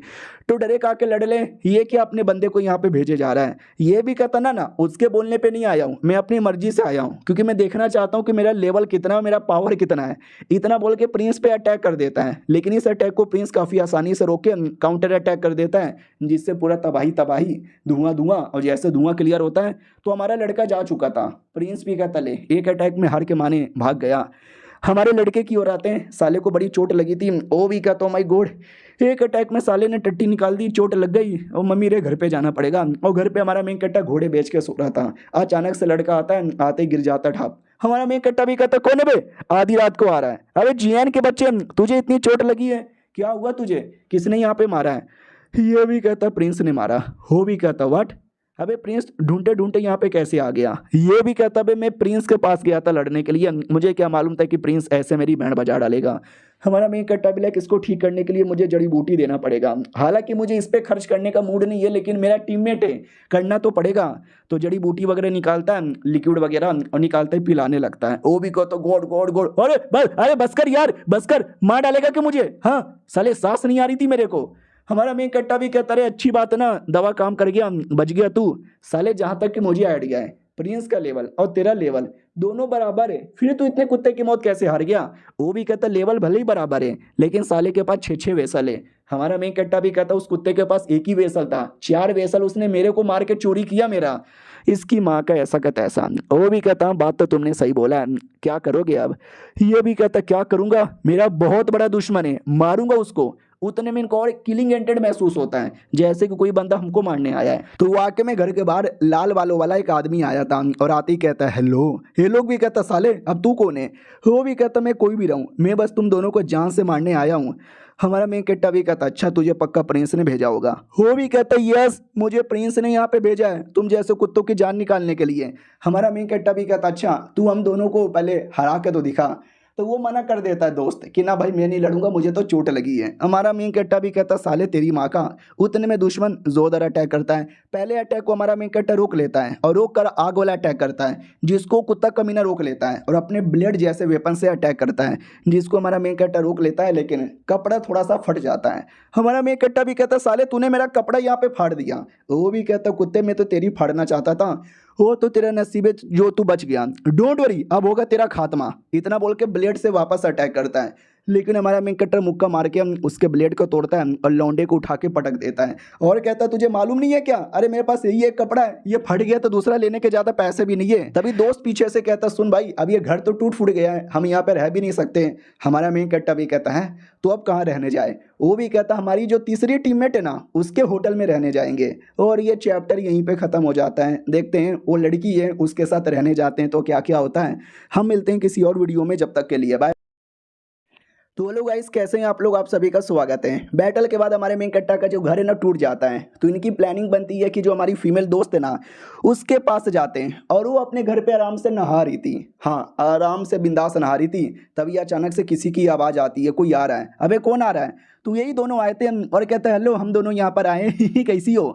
तो डायरेक्ट आके लड़ ले, ये क्या अपने बंदे को यहाँ पे भेजे जा रहा है। ये भी कहता ना उसके बोलने पे नहीं आया हूँ, मैं अपनी मर्जी से आया हूँ क्योंकि मैं देखना चाहता हूँ कि मेरा लेवल कितना है, मेरा पावर कितना है। इतना बोल के प्रिंस पे अटैक कर देता है, लेकिन इस अटैक को प्रिंस काफ़ी आसानी से रोक के काउंटर अटैक कर देता है जिससे पूरा तबाही तबाही धुआं धुआं, और जैसे धुआं क्लियर होता है तो हमारा लड़का जा चुका था। प्रिंस भी कहता ले एक अटैक में हार के माने भाग गया। हमारे लड़के की ओर आते हैं, साले को बड़ी चोट लगी थी। ओ भी कहता माई गॉड एक अटैक में साले ने टट्टी निकाल दी, चोट लग गई और मम्मी रे घर पे जाना पड़ेगा। और घर पे हमारा मेन कट्टा घोड़े बेच के सो रहा था, अचानक से लड़का आता है, आते ही गिर जाता ठाप। हमारा मेन कट्टा भी कहता कौन है बे, आधी रात को आ रहा है, अरे जियान के बच्चे तुझे इतनी चोट लगी है, क्या हुआ तुझे, किसने यहाँ पे मारा है। ये भी कहता प्रिंस ने मारा। हो भी कहता व्हाट, अबे प्रिंस ढूंढते ढूंढते यहाँ पे कैसे आ गया। ये भी कहता बे मैं प्रिंस के पास गया था लड़ने के लिए, मुझे क्या मालूम था कि प्रिंस ऐसे मेरी बैंड बजा डालेगा। हमारा मेन कट्टा भी लाइक इसको ठीक करने के लिए मुझे जड़ी बूटी देना पड़ेगा, हालांकि मुझे इस पे खर्च करने का मूड नहीं है लेकिन मेरा टीममेट है करना तो पड़ेगा। तो जड़ी बूटी वगैरह निकालता है लिक्विड वगैरह और निकालता है पिलाने लगता है। वो भी कहता गॉड गॉड गॉड, अरे बस कर यार बस कर, मार डालेगा कि मुझे, हाँ साले सांस नहीं आ रही थी मेरे को। हमारा मेन कट्टा भी कहता रहे अच्छी बात है ना दवा काम कर गया बच गया तू, साले जहां तक कि मुझे आइडिया है प्रिंस का लेवल और तेरा लेवल दोनों बराबर है, फिर तू इतने कुत्ते की मौत कैसे हार गया। वो भी कहता लेवल भले ही बराबर है लेकिन साले के पास 6-6 वेसल है। हमारा मेन कट्टा भी कहता उस कुत्ते के पास एक ही वेसल था, 4 वेसल उसने मेरे को मार के चोरी किया मेरा, इसकी माँ का ऐसा कहता ऐसा। वो भी कहता बात तो तुमने सही बोला है, क्या करोगे अब। ये भी कहता क्या करूंगा, मेरा बहुत बड़ा दुश्मन है मारूंगा उसको। उतने में इनको और किलिंग एंटेड महसूस होता है जैसे कि कोई बंदा हमको मारने आया है। तो वाकई में घर के बाहर लाल बालों वाला एक आदमी आया था और आते ही कहता है हेलो। ये लोग भी कहता साले अब तू कौन है। वो भी कहता मैं कोई भी रहूं, मैं बस तुम दोनों को जान से मारने आया हूँ। हमारा मेन कट्टा भी कहता अच्छा तुझे पक्का प्रिंस ने भेजा होगा। वो भी कहता यस मुझे प्रिंस ने यहाँ पे भेजा है तुम जैसे कुत्तों की जान निकालने के लिए। हमारा मेन कट्टा भी कहता अच्छा तू हम दोनों को पहले हरा के तो दिखा। तो वो मना कर देता है दोस्त कि ना भाई मैं नहीं लड़ूंगा मुझे तो चोट लगी है। हमारा मेन कट्टा भी कहता साले तेरी माँ का। उतने में दुश्मन जोरदार अटैक करता है। पहले अटैक को हमारा मेन कट्टा रोक लेता है और रोक कर आग वाला अटैक करता है जिसको कुत्ता कमीना रोक लेता है और अपने ब्लेड जैसे वेपन से अटैक करता है जिसको हमारा मेन कट्टा रोक लेता है, लेकिन कपड़ा थोड़ा सा फट जाता है। हमारा मेन कट्टा भी कहता साले तूने मेरा कपड़ा यहाँ पे फाड़ दिया। वो भी कहता कुत्ते में तो तेरी फाड़ना चाहता था, वो तो तेरा नसीब है जो तू बच गया, डोंट वरी अब होगा तेरा खात्मा। इतना बोल के ब्लेड से वापस अटैक करता है लेकिन हमारा मेन कट्टर मुक्का मार के उसके ब्लेड को तोड़ता है और लौंडे को उठा के पटक देता है और कहता है तुझे मालूम नहीं है क्या, अरे मेरे पास यही एक कपड़ा है, ये फट गया तो दूसरा लेने के ज्यादा पैसे भी नहीं है। तभी दोस्त पीछे से कहता सुन भाई अब ये घर तो टूट फूट गया है, हम यहाँ पे रह भी नहीं सकते। हमारा मेन कट्टा भी कहता है तो अब कहाँ रहने जाए। वो भी कहता हमारी जो तीसरी टीममेट है ना उसके होटल में रहने जाएंगे। और ये चैप्टर यहीं पे ख़त्म हो जाता है। देखते हैं वो लड़की है उसके साथ रहने जाते हैं तो क्या क्या होता है। हम मिलते हैं किसी और वीडियो में, जब तक के लिए बाय। तो हेलो गाइस कैसे हैं आप लोग, आप सभी का स्वागत है। बैटल के बाद हमारे मेन कट्टा का जो घर है ना टूट जाता है तो इनकी प्लानिंग बनती है कि जो हमारी फीमेल दोस्त है ना उसके पास जाते हैं और वो अपने घर पे आराम से नहा रही थी, हाँ आराम से बिंदास नहा रही थी। तभी अचानक से किसी की आवाज़ आती है कोई आ रहा है। अबे कौन आ रहा है। तो यही दोनों आए थे और कहते हैं हेलो हम दोनों यहाँ पर आए हैं कैसी हो।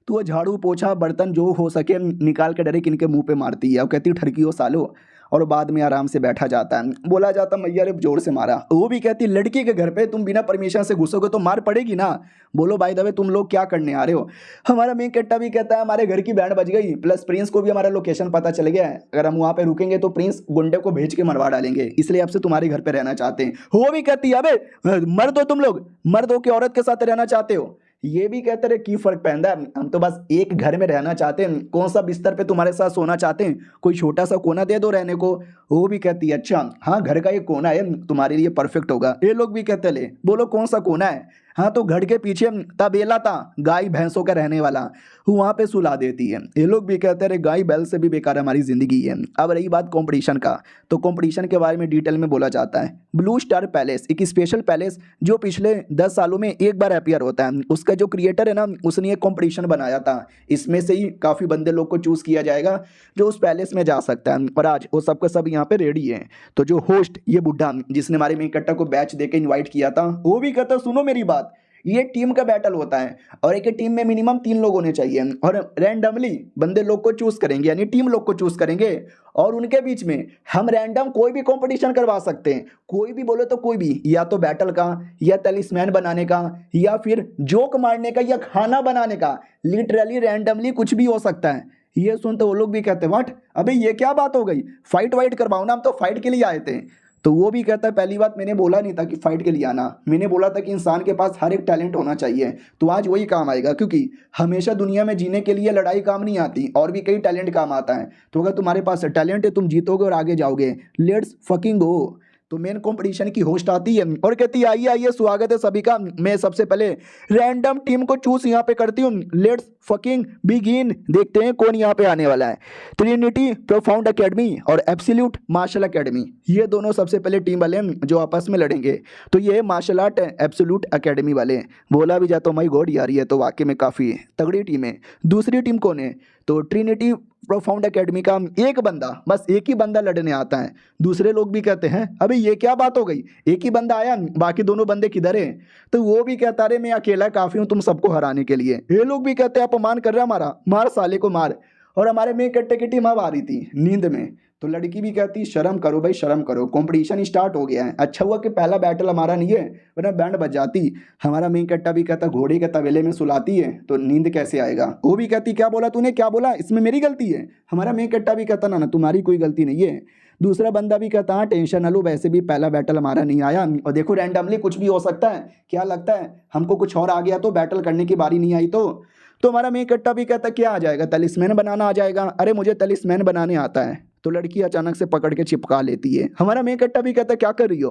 तो वो झाड़ू पोछा बर्तन जो हो सके निकाल के डायरेक्ट इनके मुंह पे मारती है और कहती ठरकी हो सालो। और बाद में आराम से बैठा जाता है। बोला जाता मैया रे जोर से मारा। वो भी कहती लड़की के घर पे तुम बिना परमिशन से घुसोगे तो मार पड़ेगी ना। बोलो भाई दबे तुम लोग क्या करने आ रहे हो। हमारा मेन कट्टा भी कहता है हमारे घर की बैंड बज गई, प्लस प्रिंस को भी हमारा लोकेशन पता चल गया है, अगर हम वहाँ पे रुकेंगे तो प्रिंस गुंडे को भेज के मरवा डालेंगे, इसलिए आपसे तुम्हारे घर पे रहना चाहते हैं। वो भी कहती है अबे मर्द हो तुम लोग, मर्द हो के औरत के साथ रहना चाहते हो। ये भी कहते रहे की फर्क पहनता है, हम तो बस एक घर में रहना चाहते हैं, कौन सा बिस्तर पे तुम्हारे साथ सोना चाहते हैं, कोई छोटा सा कोना दे दो रहने को। वो भी कहती है अच्छा हाँ घर का ये कोना है तुम्हारे लिए परफेक्ट होगा। ये लोग भी कहते ले बोलो कौन सा कोना है। हाँ तो घर के पीछे तबेला था गाय भैंसों का रहने वाला, वहाँ पे सुला देती है। ये लोग भी कहते रहे गाय बैल से भी बेकार हमारी जिंदगी है। अब रही बात कंपटीशन का, तो कंपटीशन के बारे में डिटेल में बोला जाता है। ब्लू स्टार पैलेस एक स्पेशल पैलेस जो पिछले 10 सालों में एक बार अपीयर होता है। उसका जो क्रिएटर है ना उसने एक कंपटीशन बनाया था, इसमें से ही काफ़ी बंदे लोग को चूज़ किया जाएगा जो उस पैलेस में जा सकता है। और आज वो सबका सब यहाँ पे रेडी है। तो जो होस्ट ये बुढ़ा जिसने हमारे मेन कट्टा को बैच देके इन्वाइट किया था, वो भी कहता सुनो मेरी बात, ये टीम का बैटल होता है और एक टीम में मिनिमम 3 लोग होने चाहिए और रैंडमली बंदे लोग को चूज करेंगे, यानी टीम लोग को चूज करेंगे और उनके बीच में हम रैंडम कोई भी कंपटीशन करवा सकते हैं। कोई भी बोले तो कोई भी, या तो बैटल का या तलिस्मैन बनाने का या फिर जोक मारने का या खाना बनाने का, लिटरली रैंडमली कुछ भी हो सकता है। ये सुनते वो लोग भी कहते व्हाट, अबे ये क्या बात हो गई, फाइट वाइट करवाओ ना, हम तो फाइट के लिए आए थे। तो वो भी कहता है पहली बात मैंने बोला नहीं था कि फाइट के लिए आना, मैंने बोला था कि इंसान के पास हर एक टैलेंट होना चाहिए, तो आज वही काम आएगा, क्योंकि हमेशा दुनिया में जीने के लिए लड़ाई काम नहीं आती, और भी कई टैलेंट काम आता है। तो अगर तुम्हारे पास टैलेंट है तुम जीतोगे और आगे जाओगे। Let's fucking go. तो मेन कंपटीशन की होस्ट आती है और कहती है आइए आइए स्वागत है सभी का, मैं सबसे पहले रैंडम टीम को चूज यहाँ पे करती हूँ, लेट्स फकिंग बिगिन। देखते हैं कौन यहाँ पे आने वाला है। ट्रिनिटी प्रोफाउंड एकेडमी और एब्सोल्यूट मार्शल एकेडमी, ये दोनों सबसे पहले टीम वाले जो आपस में लड़ेंगे। तो ये मार्शल आर्ट एब्सोल्यूट एकेडमी वाले। बोला भी जाता माई गॉड यार ये तो वाकई में काफ़ी तगड़ी टीम है। दूसरी टीम कौन है, तो ट्रिनिटी प्रोफाउंड एकेडमी का एक बंदा, बस एक ही बंदा लड़ने आता है। दूसरे लोग भी कहते हैं अबे ये क्या बात हो गई, एक ही बंदा आया बाकी दोनों बंदे किधर हैं। तो वो भी कहता रहे मैं अकेला काफ़ी हूँ तुम सबको हराने के लिए। ये लोग भी कहते हैं अपमान कर रहा है हमारा, मार साले को मार। और हमारे में कट्टे की टीम अब आ रही थी नींद में, तो लड़की भी कहती शर्म करो भाई शर्म करो, कंपटीशन स्टार्ट हो गया है। अच्छा हुआ कि पहला बैटल हमारा नहीं है, वरना बैंड बज जाती। हमारा मेन कट्टा भी कहता घोड़े के तवेले में सुलाती है तो नींद कैसे आएगा। वो भी कहती क्या बोला तूने, क्या बोला, इसमें मेरी गलती है। हमारा मेन कट्टा भी कहता ना तुम्हारी कोई गलती नहीं है। दूसरा बंदा भी कहता हाँ टेंशन न लो, वैसे भी पहला बैटल हमारा नहीं आया और देखो रैंडमली कुछ भी हो सकता है, क्या लगता है हमको कुछ और आ गया तो बैटल करने की बारी नहीं आई तो हमारा मेन कट्टा भी कहता क्या आ जाएगा, तलिस्मैन बनाना आ जाएगा। अरे मुझे तलिस्मैन बनाने आता है। तो लड़की अचानक से पकड़ के चिपका लेती है। हमारा मेन कट्टा भी कहता क्या कर रही हो।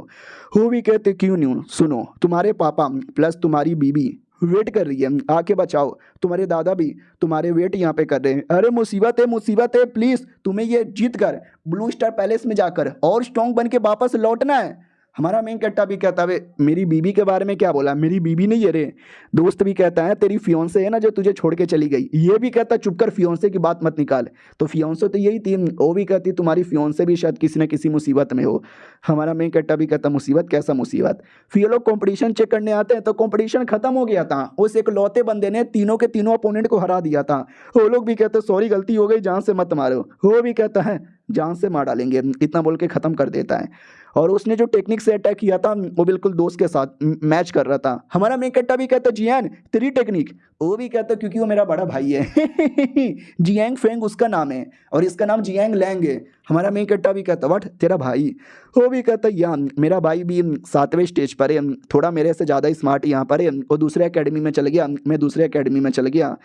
वो भी कहते क्यों नहीं, सुनो तुम्हारे पापा प्लस तुम्हारी बीबी वेट कर रही है, आके बचाओ। तुम्हारे दादा भी तुम्हारे वेट यहाँ पे कर रहे हैं। अरे मुसीबत है प्लीज, तुम्हें ये जीत कर ब्लू स्टार पैलेस में जाकर और स्ट्रॉन्ग बन के वापस लौटना है। हमारा मेन कट्टा भी कहता है मेरी बीबी के बारे में क्या बोला, मेरी बीबी नहीं है रे। दोस्त भी कहता है तेरी फियोंसे है ना जो तुझे छोड़ के चली गई। ये भी कहता चुप कर फियोंसे की बात मत निकाल। तो फियोंसे तो यही थी। वो भी कहती तुम्हारी फियोंसे भी शायद किसी न किसी मुसीबत में हो। हमारा मेन कट्टा भी कहता मुसीबत, कैसा मुसीबत। फिर लोग कॉम्पिटिशन चेक करने आते हैं तो कॉम्पिटिशन खत्म हो गया था। उस एक लौते बंदे ने तीनों के तीनों अपोनेंट को हरा दिया था। वो लोग भी कहते सॉरी गलती हो गई, जान से मत मारो। वो भी कहता है जान से मार डालेंगे, इतना बोल के खत्म कर देता है। और उसने जो टेक्निक से अटैक किया था वो बिल्कुल दोस्त के साथ मैच कर रहा था। हमारा मेन कट्टा भी कहता जियान तेरी टेक्निक। वो भी कहता क्योंकि वो मेरा बड़ा भाई है जियांग फेंग उसका नाम है और इसका नाम जियांग लैंग है। हमारा मेन कट्टा भी कहता व्हाट तेरा भाई। वो भी कहता यान मेरा भाई भी 7वें स्टेज पर है, थोड़ा मेरे से ज़्यादा स्मार्ट यहाँ पर है। वो दूसरे एकेडमी में चल गया, मैं दूसरे एकेडमी में चल गया।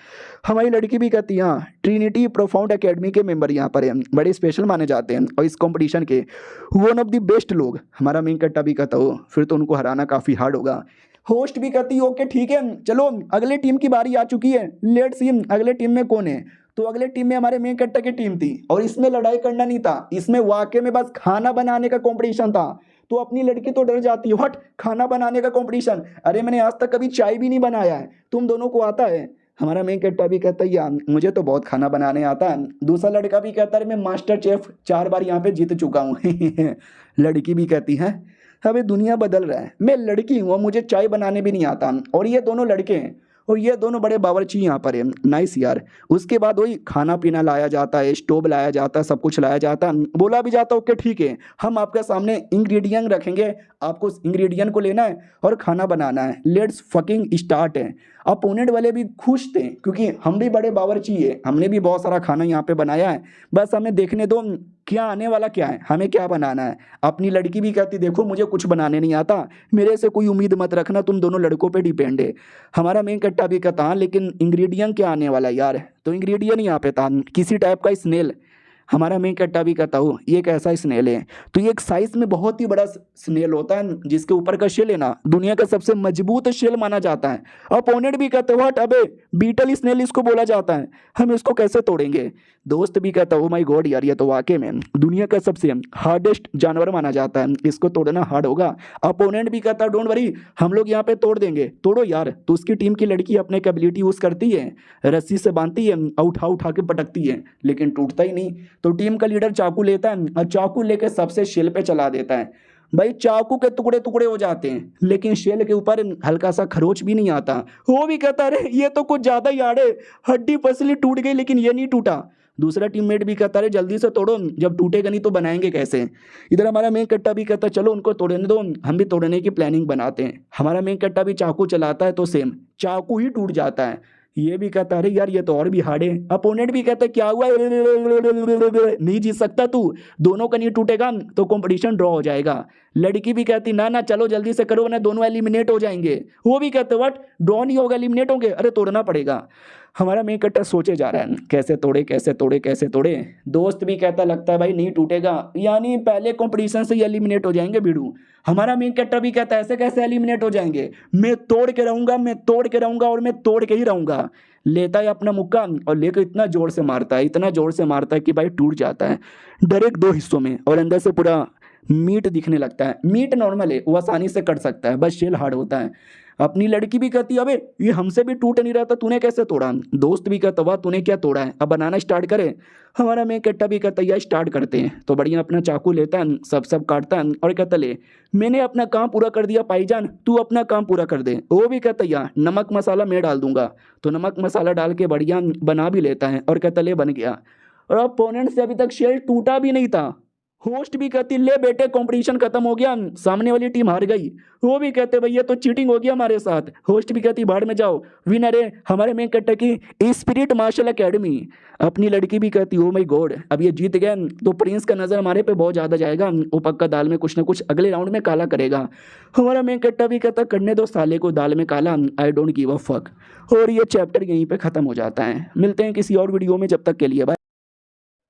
हमारी लड़की भी कहती हाँ ट्रिनिटी प्रोफाउंड एकेडमी के मेंबर यहाँ पर हैं, बड़े स्पेशल माने जाते हैं और इस कॉम्पिटिशन के वन ऑफ द बेस्ट लोग। हमारा मेन कट्टा भी कहता हो फिर तो उनको हराना काफ़ी हार्ड होगा। होस्ट भी कहती ओके ठीक है चलो अगले टीम की बारी आ चुकी है, लेट्स सी अगले टीम में कौन है। तो अगले टीम में हमारे मेन कट्टा की टीम थी और इसमें लड़ाई करना नहीं था, इसमें वाकई में बस खाना बनाने का कंपटीशन था। तो अपनी लड़की तो डर जाती है व्हाट खाना बनाने का कंपटीशन, अरे मैंने आज तक कभी चाय भी नहीं बनाया है, तुम दोनों को आता है। हमारा मेन कट्टा भी कहता है यार मुझे तो बहुत खाना बनाने आता है। दूसरा लड़का भी कहता है मैं मास्टर शेफ 4 बार यहाँ पे जीत चुका हूँ लड़की भी कहती है अबे दुनिया बदल रहा है, मैं लड़की हूँ मुझे चाय बनाने भी नहीं आता। और ये दोनों लड़के हैं और ये दोनों बड़े बावर्ची यहाँ पर है। नाइस यार। उसके बाद वही खाना पीना लाया जाता है, स्टोव लाया जाता है, सब कुछ लाया जाता है। बोला भी जाता है ओके ठीक है, हम आपके सामने इंग्रेडिएंट रखेंगे, आपको उस इंग्रेडिएंट को लेना है और खाना बनाना है, लेट्स फकिंग स्टार्ट है। अपोनेंट वाले भी खुश थे क्योंकि हम भी बड़े बावर्ची है, हमने भी बहुत सारा खाना यहाँ पे बनाया है, बस हमें देखने दो क्या आने वाला क्या है, हमें क्या बनाना है। अपनी लड़की भी कहती देखो मुझे कुछ बनाने नहीं आता, मेरे से कोई उम्मीद मत रखना, तुम दोनों लड़कों पे डिपेंड है। हमारा मेन कट्टा भी कहता हाँ लेकिन इंग्रेडिएंट क्या आने वाला है यार, तो इंग्रेडिएंट यहाँ पे था किसी टाइप का स्नेल। हमारा मेन कट्टा भी कहता हूँ ये एक ऐसा स्नेल है, तो ये एक साइज में बहुत ही बड़ा स्नेल होता है जिसके ऊपर का शेल है ना दुनिया का सबसे मजबूत शेल माना जाता है। अपोनेंट भी कहते व्हाट, अबे बीटल स्नेल इसको बोला जाता है, हम इसको कैसे तोड़ेंगे। दोस्त भी कहता ओ माय गॉड यार ये तो वाकई में दुनिया का सबसे हार्डेस्ट जानवर माना जाता है, इसको तोड़ना हार्ड होगा। अपोनेंट भी कहता डोंट वरी हम लोग यहाँ पे तोड़ देंगे, तोड़ो यार। तो उसकी टीम की लड़की अपने एबिलिटी यूज करती है, रस्सी से बांधती है, उठा उठा के पटकती है लेकिन टूटता ही नहीं। तो टीम का लीडर चाकू लेता है और चाकू लेके सबसे शेल पे चला देता है। भाई चाकू के टुकड़े टुकड़े हो जाते हैं लेकिन शेल के ऊपर हल्का सा खरोच भी नहीं आता। वो भी कहता अरे ये तो कुछ ज्यादा ही हार्ड है, हड्डी पसली टूट गई लेकिन ये नहीं टूटा। दूसरा टीममेट भी कहता है जल्दी से तोड़ो, जब टूटेगा नहीं तो बनाएंगे कैसे। इधर हमारा मेन कट्टा भी कहता चलो उनको तोड़ने दो, हम भी तोड़ने की प्लानिंग बनाते हैं। हमारा मेन कट्टा भी चाकू चलाता है तो सेम चाकू ही टूट जाता है। ये भी कहता अरे यार ये तो और भी हार्ड है। अपोनेंट भी कहता क्या हुआ, नहीं जीत सकता तू, दोनों का नहीं टूटेगा तो कंपटीशन ड्रॉ हो जाएगा। लड़की भी कहती ना ना चलो जल्दी से करो वरना दोनों एलिमिनेट हो जाएंगे। वो भी कहते व्हाट, ड्रॉ नहीं होगा एलिमिनेट होंगे, अरे तोड़ना पड़ेगा। हमारा मेन कट्टर सोचे जा रहा है कैसे तोड़े कैसे तोड़े कैसे तोड़े। दोस्त भी कहता लगता है भाई नहीं टूटेगा, यानी पहले कंपटीशन से ही एलिमिनेट हो जाएंगे भिड़ू। हमारा मेन कट्टर भी कहता है ऐसे कैसे एलिमिनेट हो जाएंगे, मैं तोड़ के रहूंगा, मैं तोड़ के रहूंगा और मैं तोड़ के ही रहूंगा। लेता है अपना मुक्का और लेकर इतना जोर से मारता है, इतना जोर से मारता है कि भाई टूट जाता है डायरेक्ट दो हिस्सों में और अंदर से पूरा मीट दिखने लगता है। मीट नॉर्मल है वो आसानी से कट सकता है, बस शेल हार्ड होता है। अपनी लड़की भी कहती अबे ये हमसे भी टूट नहीं रहा था, तूने कैसे तोड़ा। दोस्त भी कहता वाह तूने क्या तोड़ा है, अब बनाना स्टार्ट करे। हमारा मेन कट्टा भी कहता यार स्टार्ट करते हैं। तो बढ़िया अपना चाकू लेता है, सब काटता है और कहता ले मैंने अपना काम पूरा कर दिया भाईजान, तू अपना काम पूरा कर दे। वो भी कहता यार नमक मसाला मैं डाल दूंगा। तो नमक मसाला डाल के बढ़िया बना भी लेता है और कहता ले बन गया। और अपोनेंट से अभी तक शेल टूटा भी नहीं था। होस्ट भी कहती ले बेटे कंपटीशन खत्म हो गया, सामने वाली टीम हार गई। वो भी कहते भैया तो चीटिंग हो गया हमारे साथ। होस्ट भी कहती भाड़ में जाओ, विनर है हमारे मेन कट्टा की स्पिरिट मार्शल एकेडमी। अपनी लड़की भी कहती ओ माय गॉड अब ये जीत गए तो प्रिंस का नजर हमारे पे बहुत ज्यादा जाएगा, वो पक्का दाल में कुछ ना कुछ अगले राउंड में काला करेगा। हमारा मेन कट्टा भी कहता करने दो साले को दाल में काला, आई डोंट गिव अ फक। और ये चैप्टर यहीं पे खत्म हो जाता है। मिलते हैं किसी और वीडियो में, जब तक के लिए बाय।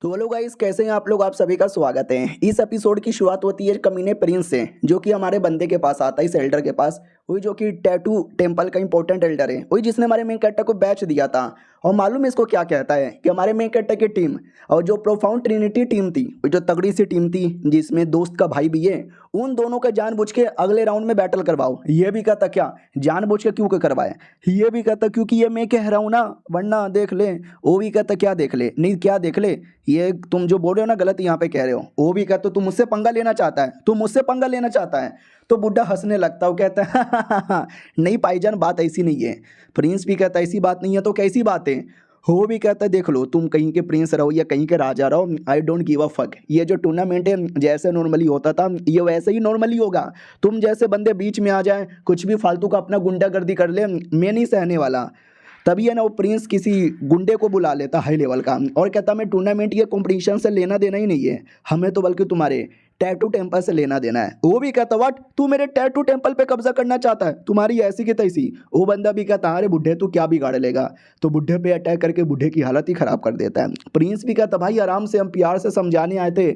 तो हेलो गाइस कैसे हैं आप लोग, आप सभी का स्वागत है। इस एपिसोड की शुरुआत होती है कमीने प्रिंस से, जो कि हमारे बंदे के पास आता है, इस एल्डर के पास, वही जो कि टैटू टेम्पल का इंपॉर्टेंट एल्डर है, वही जिसने हमारे मेन कैरेक्टर को बैच दिया था। और मालूम है इसको क्या कहता है कि हमारे मेन कैरेक्टर की टीम और जो प्रोफाउंड ट्रिनिटी टीम थी, वो जो तगड़ी सी टीम थी जिसमें दोस्त का भाई भी है, उन दोनों का जानबूझ के अगले राउंड में बैटल करवाओ। ये भी कहता क्या जानबूझ के क्यों करवाए, ये भी कहता क्योंकि ये मैं कह रहा हूँ ना, वरना देख ले। वो भी कहता क्या देख ले, नहीं क्या देख ले, ये तुम जो बोल रहे हो ना गलत यहाँ पे कह रहे हो। वो भी कहता तू मुझसे पंगा लेना चाहता है, तू मुझसे पंगा लेना चाहता है। तो बुड्ढा हंसने लगता है, वो कहता है नहीं भाईजान बात ऐसी नहीं है। प्रिंस भी कहता ऐसी बात नहीं है तो कैसी बात है। वो भी कहता है देख लो तुम कहीं के प्रिंस रहो या कहीं के राजा रहो, आई डोंट गिव अ फक। ये जो टूर्नामेंट है जैसे नॉर्मली होता था ये वैसे ही नॉर्मली होगा। तुम जैसे बंदे बीच में आ जाए कुछ भी फालतू का अपना गुंडागर्दी कर ले, मैं नहीं सहने वाला। तभी है ना वो प्रिंस किसी गुंडे को बुला लेता हाई लेवल का और कहता मैं टूर्नामेंट के कंपटीशन से लेना देना ही नहीं है, हमें तो बल्कि तुम्हारे टैटू टेम्पल से लेना देना है। वो भी कहता व्हाट, तू मेरे टैटू टेम्पल पे कब्जा करना चाहता है, तुम्हारी ऐसी की तैसी। वो बंदा भी कहता अरे बुढ़े तू क्या बिगाड़ लेगा। तो बुढ़े पे अटैक करके बुढ़े की हालत ही खराब कर देता है। प्रिंस भी कहता भाई आराम से, हम प्यार से समझाने आए थे,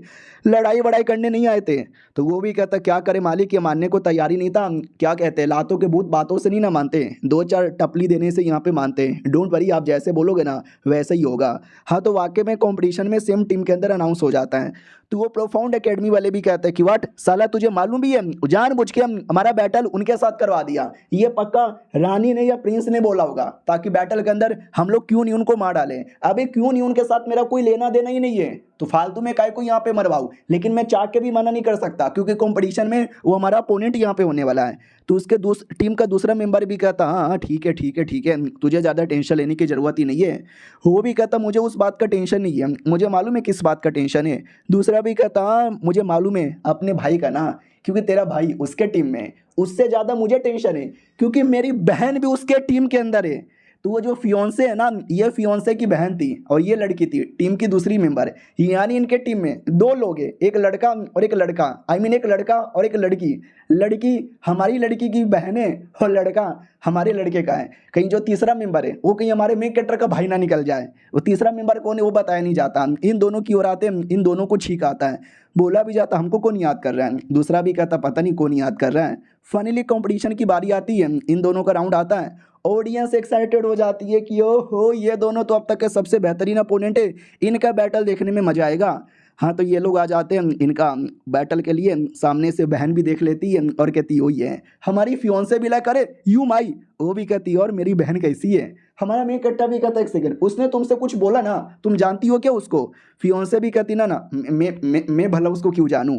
लड़ाई वड़ाई करने नहीं आए थे। तो वो भी कहता क्या करे मालिक, ये मानने को तैयारी नहीं था। क्या कहते हैं लातों के भूत बातों से नहीं ना मानते, दो चार टपली देने से यहाँ पे मानते हैं। डोंट वरी आप जैसे बोलोगे ना वैसे ही होगा। हाँ तो वाकई में कंपटीशन में सेम टीम के अंदर अनाउंस हो जाता है। तो वो प्रोफाउंड एकेडमी वाले भी कहते हैं कि व्हाट साला तुझे मालूम भी है जानबूझ के हम हमारा बैटल उनके साथ करवा दिया। ये पक्का रानी ने या प्रिंस ने बोला होगा ताकि बैटल के अंदर हम लोग क्यों नहीं उनको मार डालें। अबे क्यों नहीं, उनके साथ मेरा कोई लेना देना ही नहीं है। तो फालतू में काय को यहाँ पे मरवाऊँ, लेकिन मैं चाह के भी मना नहीं कर सकता क्योंकि कंपटीशन में वो हमारा अपोनेंट यहाँ पे होने वाला है। तो उसके टीम का दूसरा मेंबर भी कहता हाँ हाँ ठीक है ठीक है ठीक है, तुझे ज़्यादा टेंशन लेने की ज़रूरत ही नहीं है। वो भी कहता मुझे उस बात का टेंशन नहीं है, मुझे मालूम है किस बात का टेंशन है। दूसरा भी कहता हाँ मुझे मालूम है अपने भाई का ना, क्योंकि तेरा भाई उसके टीम में है। उससे ज़्यादा मुझे टेंशन है क्योंकि मेरी बहन भी उसके टीम के अंदर है। तो वो जो फियोंसे है ना, ये फियोंसे की बहन थी और ये लड़की थी टीम की दूसरी मेंबर, यानी इनके टीम में दो लोग हैं, एक लड़का और एक लड़का, आई मीन एक लड़का और एक लड़की। लड़की हमारी लड़की की बहन है और लड़का हमारे लड़के का है। कहीं जो तीसरा मेंबर है वो कहीं हमारे मेन कैरेक्टर का भाई ना निकल जाए। वो तीसरा मेंबर कौन है वो बताया नहीं जाता। इन दोनों की ओर आते हैं, इन दोनों को छींक आता है, बोला भी जाता हमको कौन याद कर रहा है। दूसरा भी कहता पता नहीं कौन याद कर रहा है। फाइनली कंपटीशन की बारी आती है, इन दोनों का राउंड आता है। ऑडियंस एक्साइटेड हो जाती है कि ओ हो ये दोनों तो अब तक के सबसे बेहतरीन अपोनेंट है, इनका बैटल देखने में मजा आएगा। हाँ तो ये लोग आ जाते हैं इनका बैटल के लिए। सामने से बहन भी देख लेती है और कहती ओ ये हमारी फियोंसे भी लाइक अरे यू माई, वो भी कहती है और मेरी बहन कैसी है। हमारा मेन कट्टा भी कहता है एक सेकंड, उसने तुमसे कुछ बोला ना, तुम जानती हो क्या उसको। फियोंसे भी कहती ना ना मैं भला उसको क्यों जानूं।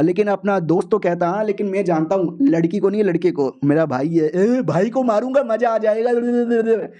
लेकिन अपना दोस्त तो कहता हाँ लेकिन मैं जानता हूँ लड़की को नहीं लड़के को, मेरा भाई है। भाई को मारूंगा मजा आ जाएगा।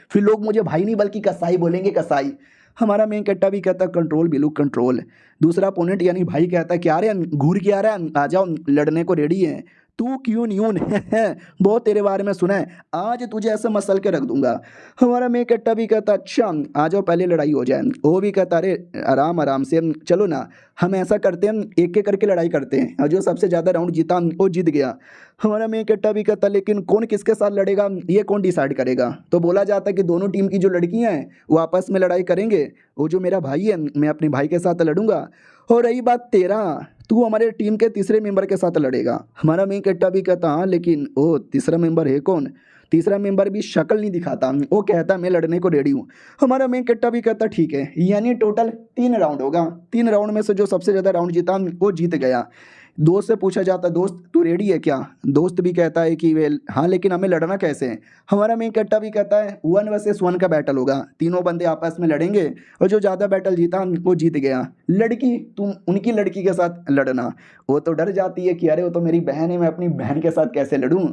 फिर लोग मुझे भाई नहीं बल्कि कसाई बोलेंगे, कसाई। हमारा मेन कट्टा भी कहता कंट्रोल बिलू कंट्रोल। दूसरा अपोनेंट यानी भाई कहता क्या रे घूर के आ रहा है, आ जाओ लड़ने को रेडी है। तू क्यों न्यून है बहुत तेरे बारे में सुना है, आज तुझे ऐसे मसल के रख दूंगा। हमारा मेन कट्टा भी कहता अच्छा आ जाओ पहले लड़ाई हो जाए। वो भी कहता अरे आराम आराम से चलो ना, हम ऐसा करते हैं एक एक करके लड़ाई करते हैं और जो सबसे ज़्यादा राउंड जीता वो जीत गया। हमारा मेन कट्टा भी कहता लेकिन कौन किसके साथ लड़ेगा ये कौन डिसाइड करेगा। तो बोला जाता है कि दोनों टीम की जो लड़कियां हैं वो आपस में लड़ाई करेंगे। वो जो मेरा भाई है मैं अपने भाई के साथ लड़ूंगा, और रही बात तेरा, तू हमारे टीम के तीसरे मेंबर के साथ लड़ेगा। हमारा मेन कट्टा भी कहता हाँ लेकिन ओ तीसरा मेंबर है कौन। तीसरा मेंबर भी शक्ल नहीं दिखाता, वो कहता मैं लड़ने को रेडी हूँ। हमारा मेन कट्टा भी कहता ठीक है, यानी टोटल 3 राउंड होगा, 3 राउंड में से जो सबसे ज़्यादा राउंड जीता वो जीत गया। दोस्त से पूछा जाता दोस्त तू रेडी है क्या। दोस्त भी कहता है कि वेल हाँ लेकिन हमें लड़ना कैसे है। हमारा मेन कट्टा भी कहता है 1 वर्सेस 1 का बैटल होगा, तीनों बंदे आपस में लड़ेंगे और जो ज़्यादा बैटल जीता वो जीत गया। लड़की तुम उनकी लड़की के साथ लड़ना। वो तो डर जाती है कि अरे वो तो मेरी बहन है, मैं अपनी बहन के साथ कैसे लड़ूं।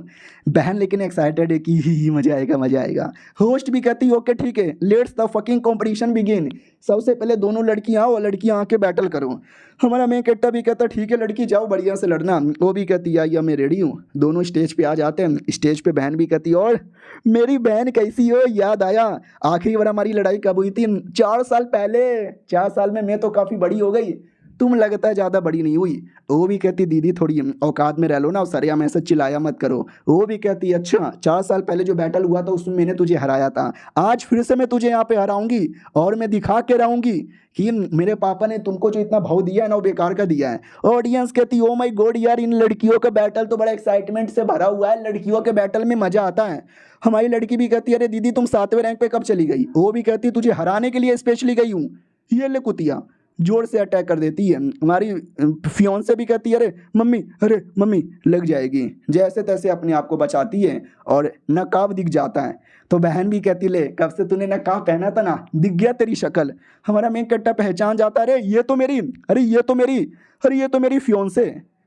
बहन लेकिन एक्साइटेड है कि ही मज़ा आएगा मज़ा आएगा। होस्ट भी कहती ओके ठीक है let's the fucking competition begin. सबसे पहले दोनों लड़कियाँ आओ, लड़कियाँ आके बैटल करो। हमारा मेन कट्टा भी कहता ठीक है लड़की जाओ बढ़िया से लड़ना। वो भी कहती या मैं रेडी हूँ। दोनों स्टेज पे आ जाते हैं। स्टेज पे बहन भी कहती और मेरी बहन कैसी हो, याद आया आखिरी बार हमारी लड़ाई कब हुई थी 4 साल पहले। 4 साल में मैं तो काफ़ी बड़ी हो गई, तुम लगता है ज़्यादा बड़ी नहीं हुई। वो भी कहती दीदी थोड़ी औकात में रह लो ना, सरिया ऐसे चिल्लाया मत करो। वो भी कहती अच्छा 4 साल पहले जो बैटल हुआ था उसमें मैंने तुझे हराया था, आज फिर से मैं तुझे यहाँ पे हराऊंगी और मैं दिखा के रहूंगी कि मेरे पापा ने तुमको जो इतना भाव दिया है ना वो बेकार का दिया है। ऑडियंस कहती ओ माय गॉड यार इन लड़कियों का बैटल तो बड़ा एक्साइटमेंट से भरा हुआ है, लड़कियों के बैटल में मजा आता है। हमारी लड़की भी कहती है अरे दीदी तुम 7वें रैंक पे कब चली गई। वो भी कहती तुझे हराने के लिए स्पेशली गई हूँ। ये ले कुतिया जोर से अटैक कर देती है। हमारी फियोंसे भी कहती है अरे मम्मी लग जाएगी, जैसे तैसे अपने आप को बचाती है और नकाब दिख जाता है। तो बहन भी कहती ले कब से तूने नकाब पहना था ना, दिख गया तेरी शक्ल। हमारा मेन कट्टा पहचान जाता अरे ये तो मेरी फियोंसे।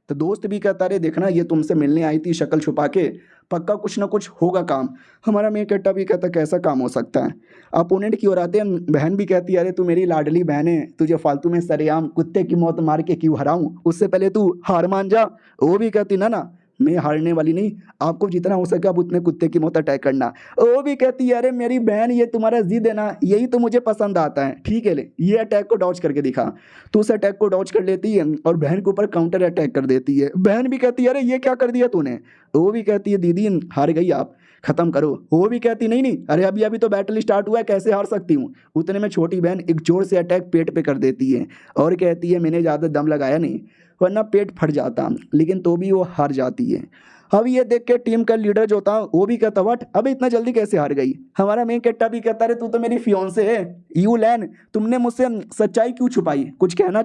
तो दोस्त भी कहता अरे देखना ये तुमसे मिलने आई थी शक्ल छुपा के, पक्का कुछ ना कुछ होगा काम। हमारा मेन कट्टा भी कहता कैसा काम हो सकता है। अपोनेंट की ओर आते हैं। बहन भी कहती है अरे तू मेरी लाडली बहन है, तुझे फालतू में सरेआम कुत्ते की मौत मार के क्यों हराऊं, उससे पहले तू हार मान जा। वो भी कहती ना मैं हारने वाली नहीं, आपको जितना हो सके आप उतने कुत्ते की मौत अटैक करना। वो भी कहती है अरे मेरी बहन ये तुम्हारा जिद है ना, यही तो मुझे पसंद आता है, ठीक है ले ये अटैक को डॉज करके दिखा। तो उस अटैक को डॉज कर लेती है और बहन के ऊपर काउंटर अटैक कर देती है। बहन भी कहती है अरे ये क्या कर दिया तूने। वो भी कहती है दीदी हार गई आप खत्म करो। वो भी कहती नहीं अरे अभी अभी तो बैटल स्टार्ट हुआ है कैसे हार सकती हूँ। उतने में छोटी बहन एक जोर से अटैक पेट पे कर देती है और कहती है मैंने ज़्यादा दम लगाया नहीं वरना पेट फट जाता, लेकिन तो भी वो हार जाती है। अब ये देख के टीम का लीडर जो था वो भी कहता व्हाट अब इतना जल्दी कैसे हार गई। हमारा मेन कट्टा भी कहता अरे तू तो मेरी फियोंसे है, यू लैन तुमने मुझसे सच्चाई क्यों छुपाई, कुछ कहना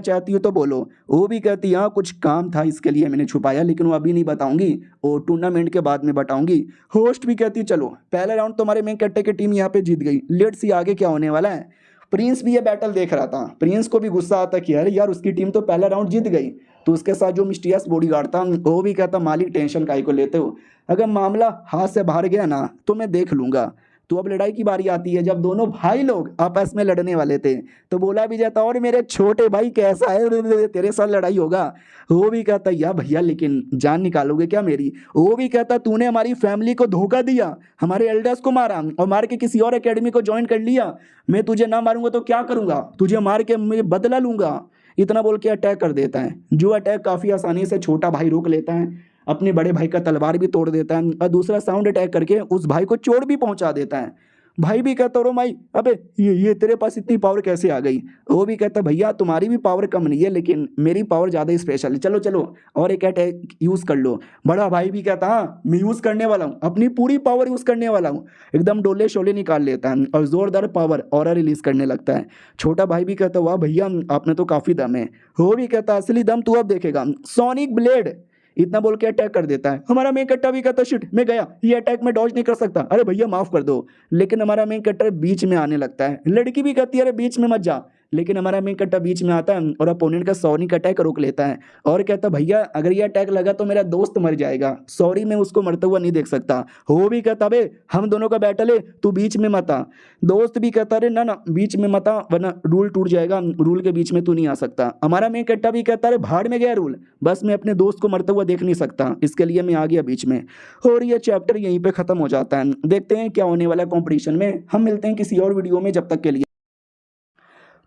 चाहती हो तो बोलो। वो भी कहती हाँ कुछ काम था इसके लिए मैंने छुपाया, लेकिन वो अभी नहीं बताऊंगी, वो टूर्नामेंट के बाद में बताऊंगी। होस्ट भी कहती चलो पहले राउंड तुम्हारे मेन कट्टे की टीम यहाँ पे जीत गई, लेट्स सी आगे क्या होने वाला है। प्रिंस भी ये बैटल देख रहा था। प्रिंस को भी गुस्सा आता कि अरे यार उसकी टीम तो पहला राउंड जीत गई। तो उसके साथ जो मिस्टीरियस बॉडीगार्ड था वो भी कहता मालिक टेंशन काहे को लेते हो, अगर मामला हाथ से बाहर गया ना तो मैं देख लूंगा। तो अब लड़ाई की बारी आती है जब दोनों भाई लोग आपस में लड़ने वाले थे तो बोला भी जाता और मेरे छोटे भाई कैसा है, तेरे साथ लड़ाई होगा। वो भी कहता या भैया लेकिन जान निकालोगे क्या मेरी। वो भी कहता तूने हमारी फैमिली को धोखा दिया, हमारे एल्डर्स को मारा और मार के किसी और एकेडमी को ज्वाइन कर लिया। मैं तुझे ना मारूंगा तो क्या करूंगा, तुझे मार के मैं बदला लूंगा। इतना बोल के अटैक कर देता है, जो अटैक काफी आसानी से छोटा भाई रोक लेता है, अपने बड़े भाई का तलवार भी तोड़ देता है और दूसरा साउंड अटैक करके उस भाई को चोट भी पहुंचा देता है। भाई भी कहता रो माई अबे ये तेरे पास इतनी पावर कैसे आ गई। वो भी कहता भैया तुम्हारी भी पावर कम नहीं है लेकिन मेरी पावर ज़्यादा स्पेशल है, चलो चलो और एक अटैक यूज़ कर लो। बड़ा भाई भी कहता हाँ मैं यूज़ करने वाला हूँ, अपनी पूरी पावर यूज़ करने वाला हूँ। एकदम डोले शोले निकाल लेता है और ज़ोरदार पावर ऑरा रिलीज करने लगता है। छोटा भाई भी कहता वाह भैया आपने तो काफ़ी दम है। वो भी कहता असली दम तू अब देखेगा, सोनिक ब्लेड। इतना बोल के अटैक कर देता है। हमारा मेन कट्टा भी कहता शिट मैं गया, ये अटैक में डॉज नहीं कर सकता, अरे भैया माफ कर दो। लेकिन हमारा मेन कट्टर बीच में आने लगता है। लड़की भी कहती है अरे बीच में मत जा, लेकिन हमारा मेन कट्टा बीच में आता है और अपोनेंट का सोनिक अटैक रोक लेता है और कहता भैया अगर ये अटैक लगा तो मेरा दोस्त मर जाएगा, सॉरी मैं उसको मरता हुआ नहीं देख सकता। वो भी कहता बे हम दोनों का बैटल है तू बीच में मत आ। दोस्त भी कहता अरे ना ना बीच में मत आ वरना रूल टूट जाएगा, रूल के बीच में तू नहीं आ सकता। हमारा मेन कट्टा भी कहता अरे भाड़ में गया रूल, बस मैं अपने दोस्त को मरता हुआ देख नहीं सकता, इसके लिए मैं आ गया बीच में। और ये चैप्टर यहीं पे खत्म हो जाता है। देखते हैं क्या होने वाला है कंपटीशन में। हम मिलते हैं किसी और वीडियो में, जब तक के लिए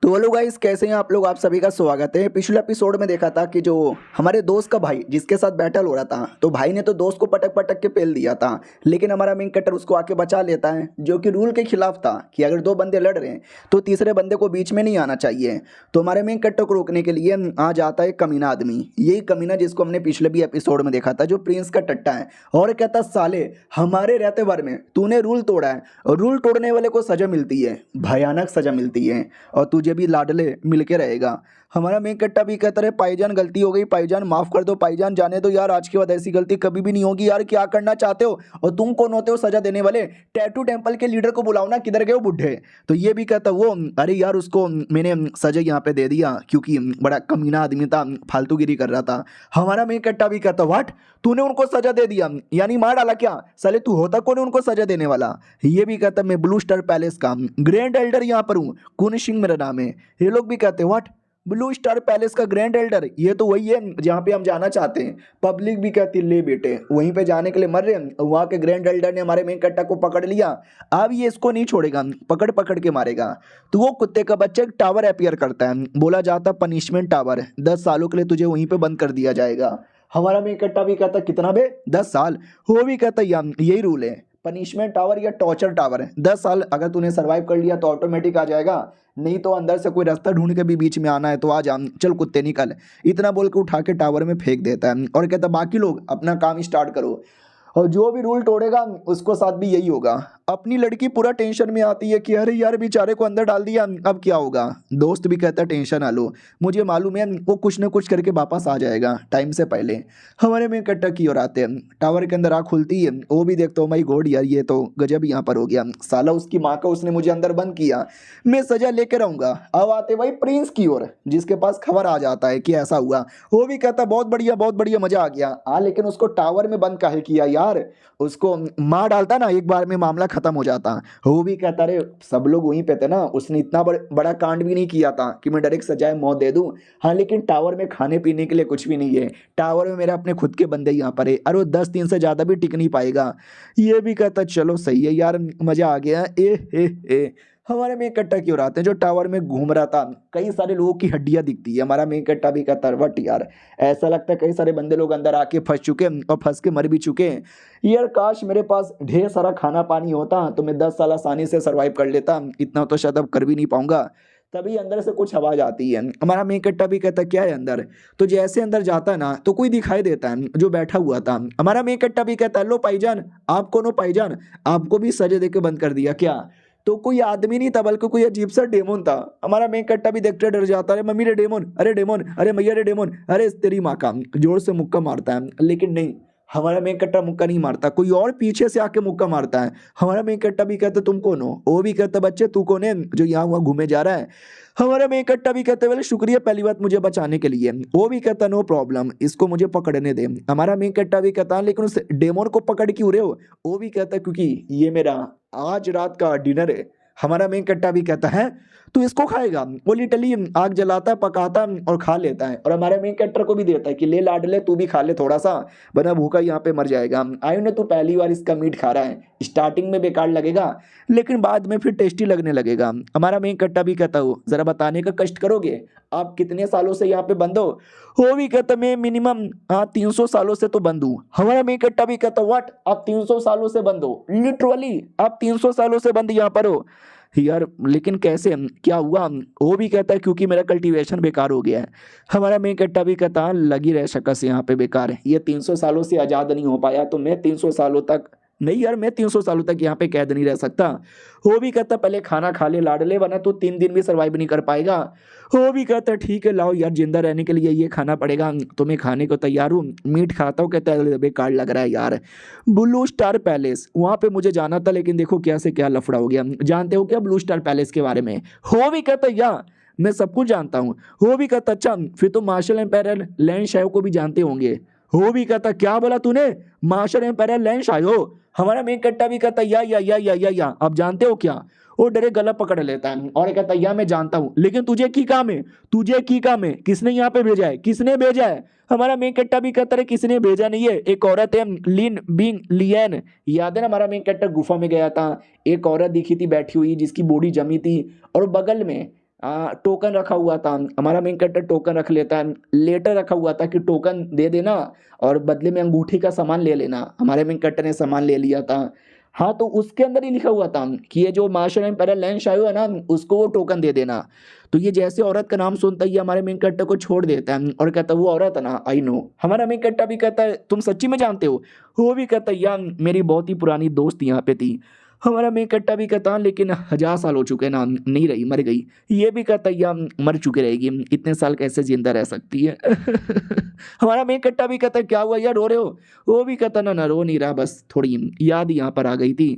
तो हेलो गाइस कैसे हैं आप लोग, आप सभी का स्वागत है। पिछले एपिसोड में देखा था कि जो हमारे दोस्त का भाई जिसके साथ बैटल हो रहा था तो भाई ने तो दोस्त को पटक पटक के पेल दिया था, लेकिन हमारा मेन कटर उसको आके बचा लेता है जो कि रूल के खिलाफ था कि अगर दो बंदे लड़ रहे हैं तो तीसरे बंदे को बीच में नहीं आना चाहिए। तो हमारे मेन कटर को रोकने के लिए आ जाता है कमीना आदमी, यही कमीना जिसको हमने पिछले भी एपिसोड में देखा था, जो प्रिंस का टट्टा है। और कहता साले हमारे रहते भर में तूने रूल तोड़ा है और रूल तोड़ने वाले को सजा मिलती है, भयानक सजा मिलती है और तुझे भी लाडले मिलके रहेगा। हमारा मेन कट्टा भी कहता है पाईजान गलती हो गई, पाईजान माफ कर दो, पाईजान जाने दो यार, आज के बाद ऐसी गलती कभी भी नहीं होगी यार। क्या करना चाहते हो और तुम कौन होते हो सजा देने वाले, टैटू टेंपल के लीडर को बुलाओ ना, किधर गए हो बुढ़े। तो ये भी कहता वो अरे यार उसको मैंने सजा यहाँ पे दे दिया क्योंकि बड़ा कमीना आदमी था, फालतूगिरी कर रहा था। हमारा मेन कट्टा भी कहता व्हाट तूने उनको सजा दे दिया यानी मार डाला क्या, साले तू होता कौन है उनको सजा देने वाला। ये भी कहता मैं ब्लू स्टार पैलेस का ग्रैंड एल्डर यहाँ पर हूँ, कुन सिंह मेरा नाम है। ये लोग भी कहते व्हाट ब्लू स्टार पैलेस का ग्रैंड एल्डर, ये तो वही है जहाँ पे हम जाना चाहते हैं। पब्लिक भी कहती ले बेटे वहीं पे जाने के लिए मर रहे हैं। वहाँ के ग्रैंड एल्डर ने हमारे मेन कट्टा को पकड़ लिया, अब ये इसको नहीं छोड़ेगा, पकड़ पकड़ के मारेगा। तो वो कुत्ते का बच्चा एक टावर अपियर करता है, बोला जाता पनिशमेंट टावर, 10 सालों के लिए तुझे वहीं पे बंद कर दिया जाएगा। हमारा मेन कट्टा भी कहता कितना बे 10 साल। वो भी कहता यही रूल है, पनिशमेंट टावर या टॉर्चर टावर है, 10 साल अगर तूने सर्वाइव कर लिया तो ऑटोमेटिक आ जाएगा, नहीं तो अंदर से कोई रास्ता ढूंढ के भी बीच में आना है तो आ जा, चल कुत्ते निकल। इतना बोल के उठा के टावर में फेंक देता है और कहता बाकी लोग अपना काम स्टार्ट करो और जो भी रूल तोड़ेगा उसको साथ भी यही होगा। अपनी लड़की पूरा टेंशन में आती है कि अरे यार बेचारे को अंदर डाल दिया अब क्या होगा। दोस्त भी कहता है टेंशन ना लो, मुझे मालूम है वो कुछ ना कुछ करके वापस आ जाएगा टाइम से पहले। हमारे में कट्टा की ओर आते हैं, टावर के अंदर आँख खुलती है, वो भी देखता हूँ माई गॉड यार ये तो गजब यहाँ पर हो गया, साला उसकी माँ का उसने मुझे अंदर बंद किया, मैं सजा लेकर रहूँगा। अब आते भाई प्रिंस की ओर जिसके पास खबर आ जाता है कि ऐसा हुआ। वो भी कहता बहुत बढ़िया मजा आ गया। हाँ लेकिन उसको टावर में बंद काहे किया यार, उसको मार डालता ना एक बार में मामला खत्म हो जाता। वो भी कहता रे सब लोग वहीं पे थे ना, उसने इतना बड़ा कांड भी नहीं किया था कि मैं डायरेक्ट सजाए मौत दे दूं। हाँ लेकिन टावर में खाने पीने के लिए कुछ भी नहीं है, टावर में मेरे अपने खुद के बंदे यहाँ पर है, अरे वो 10 दिन से ज़्यादा भी टिक नहीं पाएगा। ये भी कहता चलो सही है यार मज़ा आ गया। ए हमारे मेन कट्टा की ओर आते हैं जो टावर में घूम रहा था, कई सारे लोगों की हड्डियां दिखती है। हमारा मेन कट्टा भी कहता है वट यार ऐसा लगता है कई सारे बंदे लोग अंदर आके फंस चुके हैं और फंस के मर भी चुके हैं। यार काश मेरे पास ढेर सारा खाना पानी होता तो मैं 10 साल आसानी से सर्वाइव कर लेता, इतना तो शायद अब कर भी नहीं पाऊंगा। तभी अंदर से कुछ आवाज आती है। हमारा मेन कट्टा भी कहता क्या है अंदर, तो जैसे अंदर जाता है ना तो कोई दिखाई देता है जो बैठा हुआ था। हमारा मेन कट्टा भी कहता है लो भाईजान आप कौन हो भाईजान, आपको भी सजा दे के बंद कर दिया क्या। तो कोई आदमी नहीं था बल्कि कोई अजीब सा डेमोन था। हमारा मेन कट्टा भी देखते डर जाता है, मम्मी रे डेमोन, अरे मैया रे डेमोन, अरे तेरी माँ का जोर से मुक्का मारता है, लेकिन नहीं हमारा मेन कट्टा मुक्का नहीं मारता, कोई और पीछे से आके मुक्का मारता है। हमारा मेन कट्टा भी कहता तुम कौन हो, वो भी कहता बच्चे तू कौन है जो यहाँ वहाँ घूमे जा रहा है। हमारा मेन कट्टा भी कहते बोले शुक्रिया पहली बात मुझे बचाने के लिए। वो भी कहता नो प्रॉब्लम, इसको मुझे पकड़ने दे। हमारा मेन कट्टा भी कहता लेकिन उस डेमोन को पकड़ क्यों रहे हो। वो भी कहता क्योंकि ये मेरा आज रात का डिनर है। हमारा मेन कट्टा भी कहता है तू इसको खाएगा। वो लिटरली आग जलाता है, पकाता है और खा लेता है, और हमारे मेन कैरेक्टर को भी देता है कि ले लाड ले तू भी खा ले थोड़ा सा, वरना भूखा यहाँ पे मर जाएगा। आयु ने तू पहली बार इसका मीट खा रहा है, स्टार्टिंग में बेकार लगेगा लेकिन बाद में फिर टेस्टी लगने लगेगा। हमारा मेन कट्टा भी कहता हो जरा बताने का कष्ट करोगे, आप कितने सालों से यहाँ पे बंद हो भी कहता मैं मिनिमम 300 सालों से तो बंद हूँ। हमारा मेन कट्टा भी कहता व्हाट आप 300 सालों से बंद हो, लिटरली आप 300 सालों से बंद यहाँ पर हो यार, लेकिन कैसे क्या हुआ। वो भी कहता है क्योंकि मेरा कल्टीवेशन बेकार हो गया है। हमारा मेन कट्टा भी कहता लगी रह शकस यहाँ पे बेकार है, ये 300 सालों से आज़ाद नहीं हो पाया तो मैं 300 सालों तक नहीं यार, मैं 300 सालों तक यहाँ पे कैद नहीं रह सकता। वो भी कहता पहले खाना खा ले लाडले, वरना तो 3 दिन भी सर्वाइव नहीं कर पाएगा। वो भी कहता ठीक है लाओ यार, जिंदा रहने के लिए ये खाना पड़ेगा, तो मैं खाने को तैयार हूँ, मीट खाता हूँ। कहता है बेकार लग रहा है यार। ब्लू स्टार पैलेस वहाँ पे मुझे जाना था, लेकिन देखो क्या से क्या लफड़ा हो गया। जानते हो क्या ब्लू स्टार पैलेस के बारे में। वो भी कहता या मैं सब कुछ जानता हूँ। वो भी कहता अच्छा फिर तो मार्शल एम्पायर लैंड शायो को भी जानते होंगे। वो भी कहता क्या बोला तूने, मार्शल एम्पायर लैंड शायो। हमारा मेन कट्टा भी कहता या आप जानते हो क्या। वो डरे गला पकड़ लेता है और कहता या मैं जानता हूँ, लेकिन तुझे की काम है, तुझे की काम है, किसने यहाँ पे भेजा है, किसने भेजा है। हमारा मेन कट्टा भी कहता है किसने भेजा नहीं है, एक औरत है लिन बिंग लियन। याद है ना हमारा मेन कट्टा गुफा में गया था, एक औरत दिखी थी बैठी हुई जिसकी बॉडी जमी थी और बगल में टोकन रखा हुआ था। हमारा मेन कैरेक्टर टोकन रख लेता है, लेटर रखा हुआ था कि टोकन दे देना और बदले में अंगूठी का सामान ले लेना। हमारे मेन कैरेक्टर ने सामान ले लिया था। हाँ तो उसके अंदर ही लिखा हुआ था कि ये जो मार्शल एम्पायर लैंड आयो है ना उसको वो टोकन दे देना। तो ये जैसे औरत का नाम सुनता ही हमारे मेन कैरेक्टर को छोड़ देता है और कहता है वो औरत है ना, आई नो। हमारा मेन कैरेक्टर भी कहता है तुम सच्ची में जानते हो। वो भी कहता है यार मेरी बहुत ही पुरानी दोस्त यहाँ पे थी। हमारा मेन कट्टा भी कहता लेकिन 1000 साल हो चुके ना, नहीं रही, मर गई। ये भी कहता या मर चुकी रहेगी, इतने साल कैसे जिंदा रह सकती है। हमारा मेन कट्टा भी कहता क्या हुआ यार रो रहे हो। वो भी कहता ना रो नहीं रहा, बस थोड़ी याद यहाँ पर आ गई थी।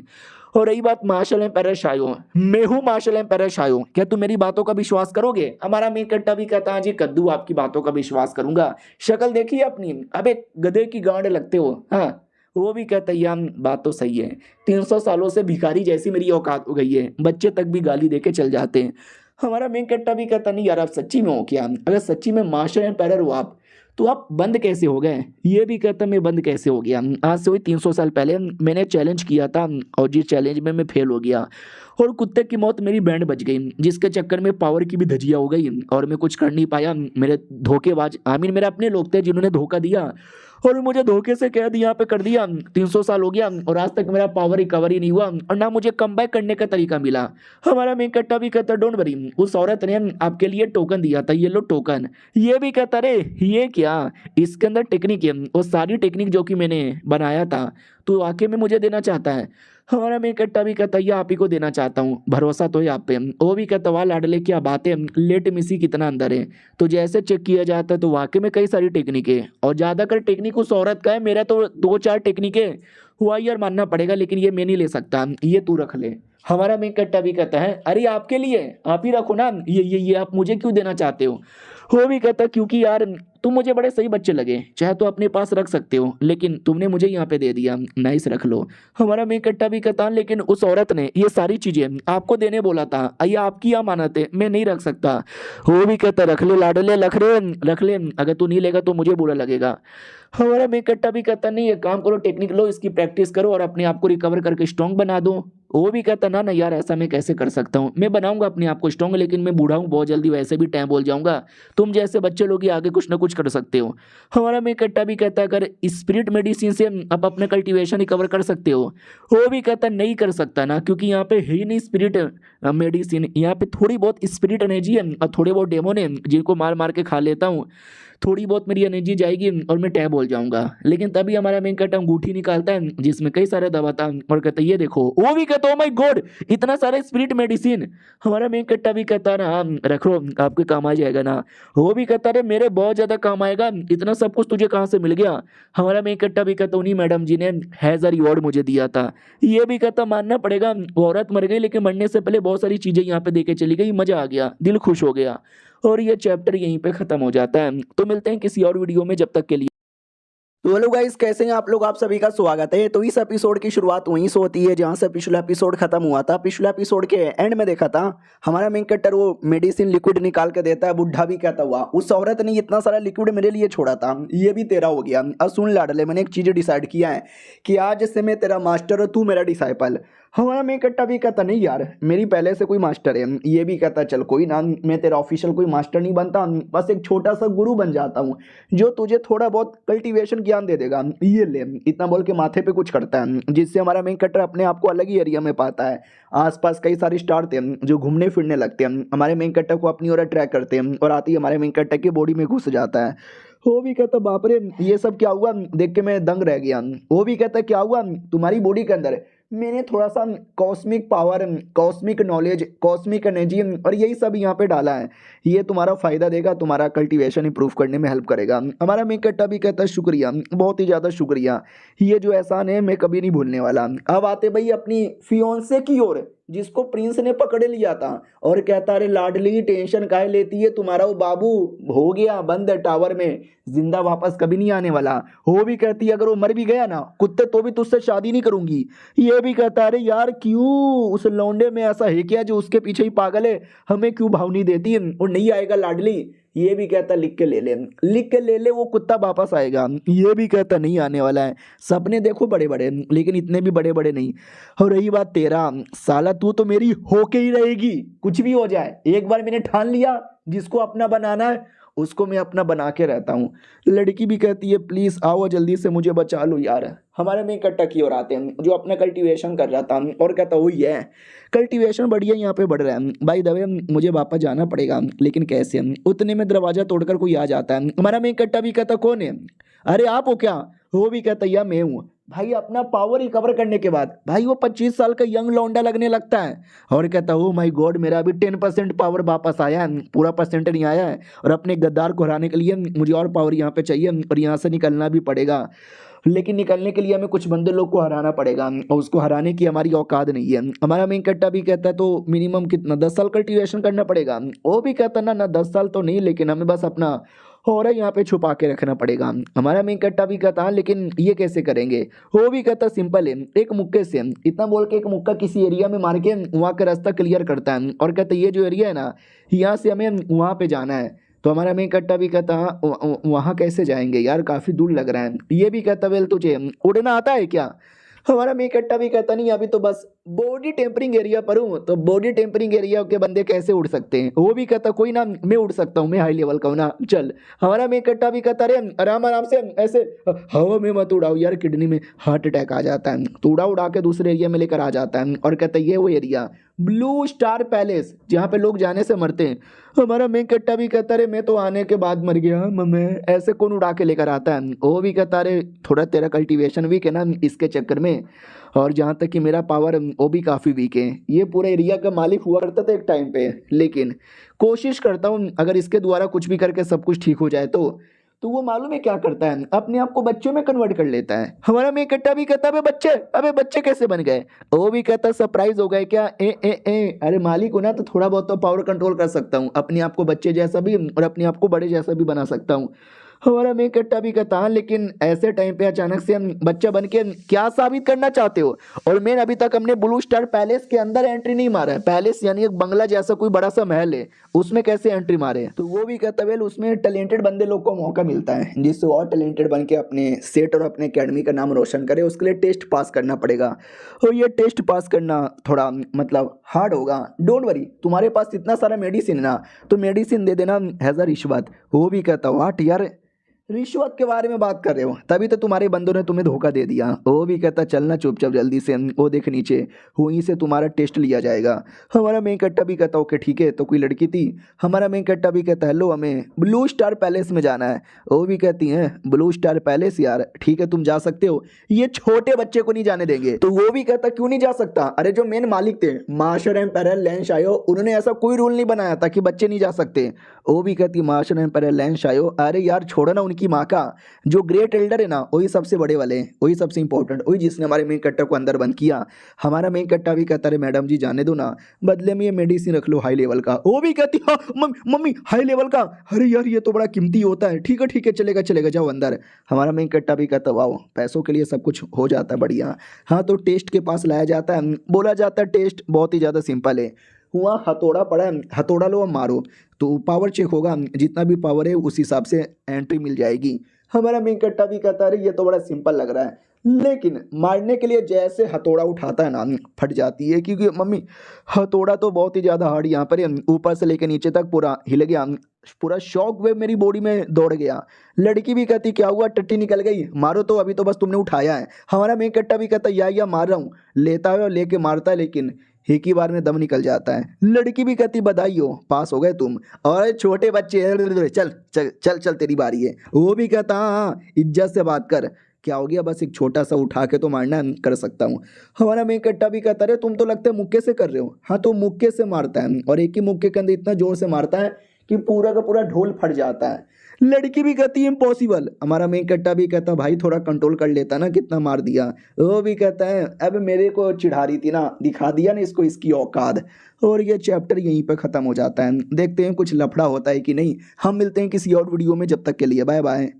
और रही बात मार्शल एम्पायर शायो, मैं हूँ मार्शल एम्पायर शायो, क्या तुम मेरी बातों का विश्वास करोगे। हमारा मेन कट्टा भी कहता हाँ जी कद्दू आपकी बातों का विश्वास करूंगा, शक्ल देखिए अपनी, अबे गधे की गांड लगते हो। हाँ वो भी कहता है यार बात तो सही है, 300 सालों से भिखारी जैसी मेरी औकात हो गई है, बच्चे तक भी गाली देके चल जाते हैं। हमारा मेन कट्टा भी कहता नहीं यार आप सच्ची में हो क्या, अगर सच्ची में मास्टर एम्पायर हो आप तो आप बंद कैसे हो गए। ये भी कहता मैं बंद कैसे हो गया, आज से वही 300 साल पहले मैंने चैलेंज किया था और जिस चैलेंज में मैं फेल हो गया और कुत्ते की मौत मेरी बैंड बज गई, जिसके चक्कर में पावर की भी धजिया हो गई और मैं कुछ कर नहीं पाया। मेरे धोखेबाज आमीन मेरे अपने लोग थे जिन्होंने धोखा दिया और मुझे धोखे से कैद यहाँ पे कर दिया। 300 साल हो गया और आज तक मेरा पावर रिकवर ही नहीं हुआ और ना मुझे कम बैक करने का तरीका मिला। हमारा मेन कट्टा भी कहता डोंट वरी, उस औरत ने आपके लिए टोकन दिया था, ये लो टोकन। ये भी कहता रे ये क्या, इसके अंदर टेक्निक है, वो सारी टेक्निक जो कि मैंने बनाया था तो वाकई में मुझे देना चाहता है। हमारा मेन कट्टा भी कहता ये आप ही को देना चाहता हूँ, भरोसा तो है आप पे। वो भी कहता वाह लाडले क्या बात है, लेट मिसी कितना अंदर है। तो जैसे चेक किया जाता है तो वाकई में कई सारी टेक्निक है और ज़्यादातर टेक्निक उस औरत का है, मेरा तो 2-4 टेक्निक है। हुआ यार मानना पड़ेगा लेकिन ये मैं नहीं ले सकता, ये तू रख ले। हमारा मेन कट्टा भी कहता है अरे आपके लिए आप ही रखो ना, ये आप मुझे क्यों देना चाहते हो। वो भी कहता क्योंकि यार तुम मुझे बड़े सही बच्चे लगे, चाहे तो अपने पास रख सकते हो लेकिन तुमने मुझे यहाँ पे दे दिया, नाइस रख लो। हमारा मेन कट्टा भी कहता लेकिन उस औरत ने ये सारी चीजें आपको देने बोला था, ये आपकी अमानत है, मैं नहीं रख सकता। वो भी कहता रख ले लाडले रख ले, अगर तू नहीं लेगा तो मुझे बुरा लगेगा। हमारा मेन कट्टा भी कहता नहीं, एक काम करो टेक्निक लो, इसकी प्रैक्टिस करो और अपने आप को रिकवर करके स्ट्रॉन्ग बना दो। वो भी कहता ना यार ऐसा मैं कैसे कर सकता हूँ, मैं बनाऊंगा अपने आप को स्ट्रॉन्ग, लेकिन मैं बूढ़ा हूँ बहुत जल्दी, वैसे भी टाइम बोल जाऊंगा, तुम जैसे बच्चे लोग ही आगे कुछ ना कुछ कर सकते हो। हमारा मेन कट्टा भी कहता है अगर स्पिरिट मेडिसिन से आप अपने कल्टीवेशन रिकवर कर सकते हो। वो भी कहता नहीं कर सकता ना, क्योंकि यहाँ पे है ही नहीं स्पिरिट मेडिसिन, यहाँ पे थोड़ी बहुत स्पिरिट एनर्जी है और थोड़े बहुत डेमोन है जिनको मार मार के खा लेता हूँ। थोड़ी बहुत मेरी एनर्जी जाएगी और मैं टैब बोल जाऊंगा। लेकिन तभी हमारा मेन कैरेक्टर अंगूठी निकालता है जिसमें कई सारे दवा था और कहता है ये देखो। वो भी कहता है ओ माय गॉड, इतना सारा स्पिरिट मेडिसिन। हमारा मेन कैरेक्टर भी कहता है ना हाँ, रखो आपके काम आ जाएगा ना। वो भी कहता है मेरे बहुत ज्यादा काम आएगा, इतना सब कुछ तुझे कहाँ से मिल गया। हमारा मेन कैरेक्टर भी कहता उन्हीं मैडम जी ने हैज अ रिवॉर्ड मुझे दिया था। ये भी कहता मानना पड़ेगा, वो औरत मर गई लेकिन मरने से पहले बहुत सारी चीजें यहाँ पे देके चली गई, मजा आ गया, दिल खुश हो गया। और ये चैप्टर यहीं पे खत्म हो जाता है। तो मिलते हैं किसी और वीडियो में, जब तक के लिए। तो हेलो गाइस, कैसे हैं आप लोग। आप सभी का स्वागत है। तो इस एपिसोड की शुरुआत वहीं से होती है जहां से पिछला एपिसोड खत्म हुआ था। पिछला एपिसोड के एंड में देखा था हमारा मेन कैरेक्टर वो मेडिसिन लिक्विड निकाल के देता है। बुढ़ा भी कहता हुआ उस औरत ने इतना सारा लिक्विड मेरे लिए छोड़ा था, ये भी तेरा हो गया। अब सुन लाडले, मैंने एक चीज डिसाइड किया है कि आज से मैं तेरा मास्टर और तू मेरा डिसाइपल। हमारा मेन कैरेक्टर भी कहता नहीं यार, मेरी पहले से कोई मास्टर है। ये भी कहता चल कोई ना, मैं तेरा ऑफिशियल कोई मास्टर नहीं बनता, बस एक छोटा सा गुरु बन जाता हूँ जो तुझे थोड़ा बहुत कल्टीवेशन ज्ञान दे देगा। ये ले, इतना बोल के माथे पे कुछ करता है जिससे हमारा मेन कैरेक्टर अपने आप को अलग ही एरिया में पाता है। आसपास कई सारे स्टार थे जो घूमने फिरने लगते हैं, हमारे मेन कैरेक्टर को अपनी ओर अट्रैक्ट करते हैं और आती हमारे मेन कैरेक्टर की बॉडी में घुस जाता है। वो भी कहता बाप रे ये सब क्या हुआ, देख के मैं दंग रह गया। वो भी कहता क्या हुआ, तुम्हारी बॉडी के अंदर मैंने थोड़ा सा cosmic power, cosmic knowledge, cosmic energy और यही सब यहाँ पे डाला है। ये तुम्हारा फायदा देगा, तुम्हारा कल्टीवेशन इंप्रूव करने में हेल्प करेगा। हमारा मेन कैरेक्टर भी कहता है शुक्रिया, बहुत ही ज़्यादा शुक्रिया, ये जो एहसान है मैं कभी नहीं भूलने वाला। अब आते भाई अपनी फियोंसे की ओर जिसको प्रिंस ने पकड़ लिया था और कहता अरे लाडली टेंशन काहे लेती है, तुम्हारा वो बाबू हो गया बंद टावर में, जिंदा वापस कभी नहीं आने वाला। वो भी कहती है अगर वो मर भी गया ना कुत्ते तो भी तुझसे शादी नहीं करूंगी। ये भी कहता अरे यार क्यों, उस लौंडे में ऐसा है क्या जो उसके पीछे ही पागल है, हमें क्यों भाव नहीं देती और नहीं आएगा लाडली। ये भी कहता लिख के ले ले, लिख के ले ले, वो कुत्ता वापस आएगा। ये भी कहता नहीं आने वाला है, सपने देखो बड़े बड़े लेकिन इतने भी बड़े बड़े नहीं। और रही बात तेरा, साला तू तो मेरी होके ही रहेगी कुछ भी हो जाए। एक बार मैंने ठान लिया जिसको अपना बनाना है उसको मैं अपना बना के रहता हूँ। लड़की भी कहती है प्लीज आओ जल्दी से मुझे बचा लो यार। हमारे में इकट्ठा की ओर आते हैं जो अपना कल्टीवेशन कर रहा था और कहता वही है कल्टीवेशन बढ़िया यहाँ पे बढ़ रहा है भाई दबे, मुझे वापस जाना पड़ेगा लेकिन कैसे। उतने में दरवाजा तोड़कर कोई आ जाता है। हमारा में इकट्ठा भी कहता कौन है, अरे आप हो क्या। वो भी कहता या मैं हूँ। भाई अपना पावर रिकवर करने के बाद भाई वो 25 साल का यंग लौंडा लगने लगता है और कहता ओ माय गॉड मेरा अभी 10% पावर वापस आया है, पूरा परसेंट नहीं आया है और अपने गद्दार को हराने के लिए मुझे और पावर यहाँ पे चाहिए और यहाँ से निकलना भी पड़ेगा। लेकिन निकलने के लिए हमें कुछ बंदे लोग को हराना पड़ेगा और उसको हराने की हमारी औकात नहीं है। हमारा मेन कट्टा भी कहता है तो मिनिमम कितना 10 साल कल्टीवेशन करना पड़ेगा। वो भी कहता ना 10 साल तो नहीं लेकिन हमें बस अपना और यहाँ पे छुपा के रखना पड़ेगा। हमारा मेन कट्टा भी कहता है लेकिन ये कैसे करेंगे। वो भी कहता सिंपल है, एक मुक्के से, इतना बोल के एक मुक्का किसी एरिया में मार के वहाँ का रास्ता क्लियर करता है और कहता ये जो एरिया है ना यहाँ से हमें वहाँ पे जाना है। तो हमारा मेन कट्टा भी कहता वहाँ कैसे जाएंगे यार, काफ़ी दूर लग रहा है। ये भी कहता वेल तुझे उड़ना आता है क्या। हमारा मेन कट्टा भी कहता नहीं अभी तो बस बॉडी टेम्परिंग एरिया पर हूँ, तो बॉडी टेम्परिंग एरिया के बंदे कैसे उड़ सकते हैं। वो भी कहता कोई ना मैं उड़ सकता हूँ, मैं हाई लेवल का हूँ ना चल। हमारा मेन कट्टा भी कहता अरे आराम आराम से ऐसे हवा में मत उड़ाओ यार, किडनी में हार्ट अटैक आ जाता है। तो उड़ा उड़ा के दूसरे एरिया में लेकर आ जाता है और कहता है ये वो एरिया ब्लू स्टार पैलेस जहाँ पे लोग जाने से मरते हैं। हमारा मेन कट्टा भी कहता अरे मैं तो आने के बाद मर गया मैं, ऐसे कौन उड़ा के लेकर आता है। वो भी कहता अरे थोड़ा तेरा कल्टीवेशन वीक है ना इसके चक्कर में, और जहाँ तक कि मेरा पावर वो भी काफ़ी वीक है। ये पूरे एरिया का मालिक हुआ करता था एक टाइम पे, लेकिन कोशिश करता हूँ अगर इसके द्वारा कुछ भी करके सब कुछ ठीक हो जाए तो वो मालूम है क्या करता है, अपने आप को बच्चों में कन्वर्ट कर लेता है। हमारा मेन कट्टा भी कहता है बच्चे, अबे बच्चे कैसे बन गए। वो भी कहता सरप्राइज हो गए क्या, अरे मालिक हो ना तो थोड़ा बहुत तो पावर कंट्रोल कर सकता हूँ, अपने आप को बच्चे जैसा भी और अपने आप को बड़े जैसा भी बना सकता हूँ। हमारा मेन कट्टा भी कहता है लेकिन ऐसे टाइम पे अचानक से हम बच्चा बन के क्या साबित करना चाहते हो। और मैंने अभी तक हमने ब्लू स्टार पैलेस के अंदर एंट्री नहीं मारा है। पैलेस यानी एक बंगला जैसा कोई बड़ा सा महल है, उसमें कैसे एंट्री मारे। तो वो भी कहता वेल उसमें टैलेंटेड बंदे लोग को मौका मिलता है जिससे और टैलेंटेड बन के अपने सेट और अपने अकेडमी का नाम रोशन करे, उसके लिए टेस्ट पास करना पड़ेगा। और ये टेस्ट पास करना थोड़ा मतलब हार्ड होगा। डोंट वरी, तुम्हारे पास इतना सारा मेडिसिन है ना तो मेडिसिन दे देना हैज़ अ रिश्वत। वो भी कहता वाट यार, रिश्वत के बारे में बात कर रहे हो, तभी तो तुम्हारे बंदों ने तुम्हें धोखा दे दिया। वो भी कहता चलना चुपचाप जल्दी से, वो देख नीचे वहीं से तुम्हारा टेस्ट लिया जाएगा। हमारा मेन कट्टा भी कहता ओके ठीक है। तो कोई लड़की थी, हमारा मेन कट्टा भी कहता हेलो हमें ब्लू स्टार पैलेस में जाना है। वो भी कहती हैं ब्लू स्टार पैलेस, यार ठीक है तुम जा सकते हो, ये छोटे बच्चे को नहीं जाने देंगे। तो वो भी कहता क्यों नहीं जा सकता, अरे जो मेन मालिक थे मार्शल एम्पायर लैंस आयो, उन्होंने ऐसा कोई रूल नहीं बनाया था कि बच्चे नहीं जा सकते। वो भी कहती मार्शल एम्पायर लैंस आयो, अरे यार छोड़ो ना उनकी माँ का, जो ग्रेट एल्डर है ना वही सबसे बड़े वाले, वही सबसे इंपॉर्टेंट, वही जिसने हमारे मेन कट्टा को अंदर बंद किया। हमारा मेन कट्टा भी कहता है मैडम जी जाने दो ना, बदले में ये मेडिसिन रख लो हाई लेवल का। वो भी कहती हाँ मम्मी हाई लेवल का, अरे यार ये तो बड़ा कीमती होता है। ठीक है चलेगा चलेगा जाओ अंदर। हमारा मेन कट्टा भी कहता वाह पैसों के लिए सब कुछ हो जाता है बढ़िया। हाँ तो टेस्ट के पास लाया जाता है, बोला जाता है टेस्ट बहुत ही ज़्यादा सिंपल है। हुआ हथौड़ा पड़ा है, हथौड़ा लो और मारो, तो पावर चेक होगा, जितना भी पावर है उस हिसाब से एंट्री मिल जाएगी। हमारा मेन कट्टा भी कहता है ये तो बड़ा सिंपल लग रहा है, लेकिन मारने के लिए जैसे हथौड़ा उठाता है ना फट जाती है, क्योंकि मम्मी हथौड़ा तो बहुत ही ज़्यादा हार्ड यहाँ पर है, ऊपर से लेकर नीचे तक पूरा हिल गया, पूरा शॉक वेव मेरी बॉडी में दौड़ गया। लड़की भी कहती क्या हुआ टट्टी निकल गई, मारो तो अभी तो बस तुमने उठाया है। हमारा मेन कट्टा भी कहता या मार रहा हूँ, लेता है और लेके मारता है, लेकिन एक ही बार में दम निकल जाता है। लड़की भी कहती बधाई हो पास हो गए तुम, और छोटे बच्चे चल चल चल चल तेरी बारी है। वो भी कहता हाँ इज्जत से बात कर, क्या हो गया बस एक छोटा सा उठा के तो मारना कर सकता हूँ। हमारा मेन कट्टा भी कहता है तुम तो लगता है मुक्के से कर रहे हो। हाँ तो मुक्के से मारता है, और एक ही मुक्के के अंदर इतना जोर से मारता है कि पूरा का पूरा ढोल फट जाता है। लड़की भी कहती है इम्पॉसिबल। हमारा मेन कट्टा भी कहता भाई थोड़ा कंट्रोल कर लेता ना, कितना मार दिया। वो भी कहता है अब मेरे को चिढ़ा रही थी ना, दिखा दिया ना इसको इसकी औकात। और ये चैप्टर यहीं पर ख़त्म हो जाता है। देखते हैं कुछ लफड़ा होता है कि नहीं। हम मिलते हैं किसी और वीडियो में, जब तक के लिए बाय बाय।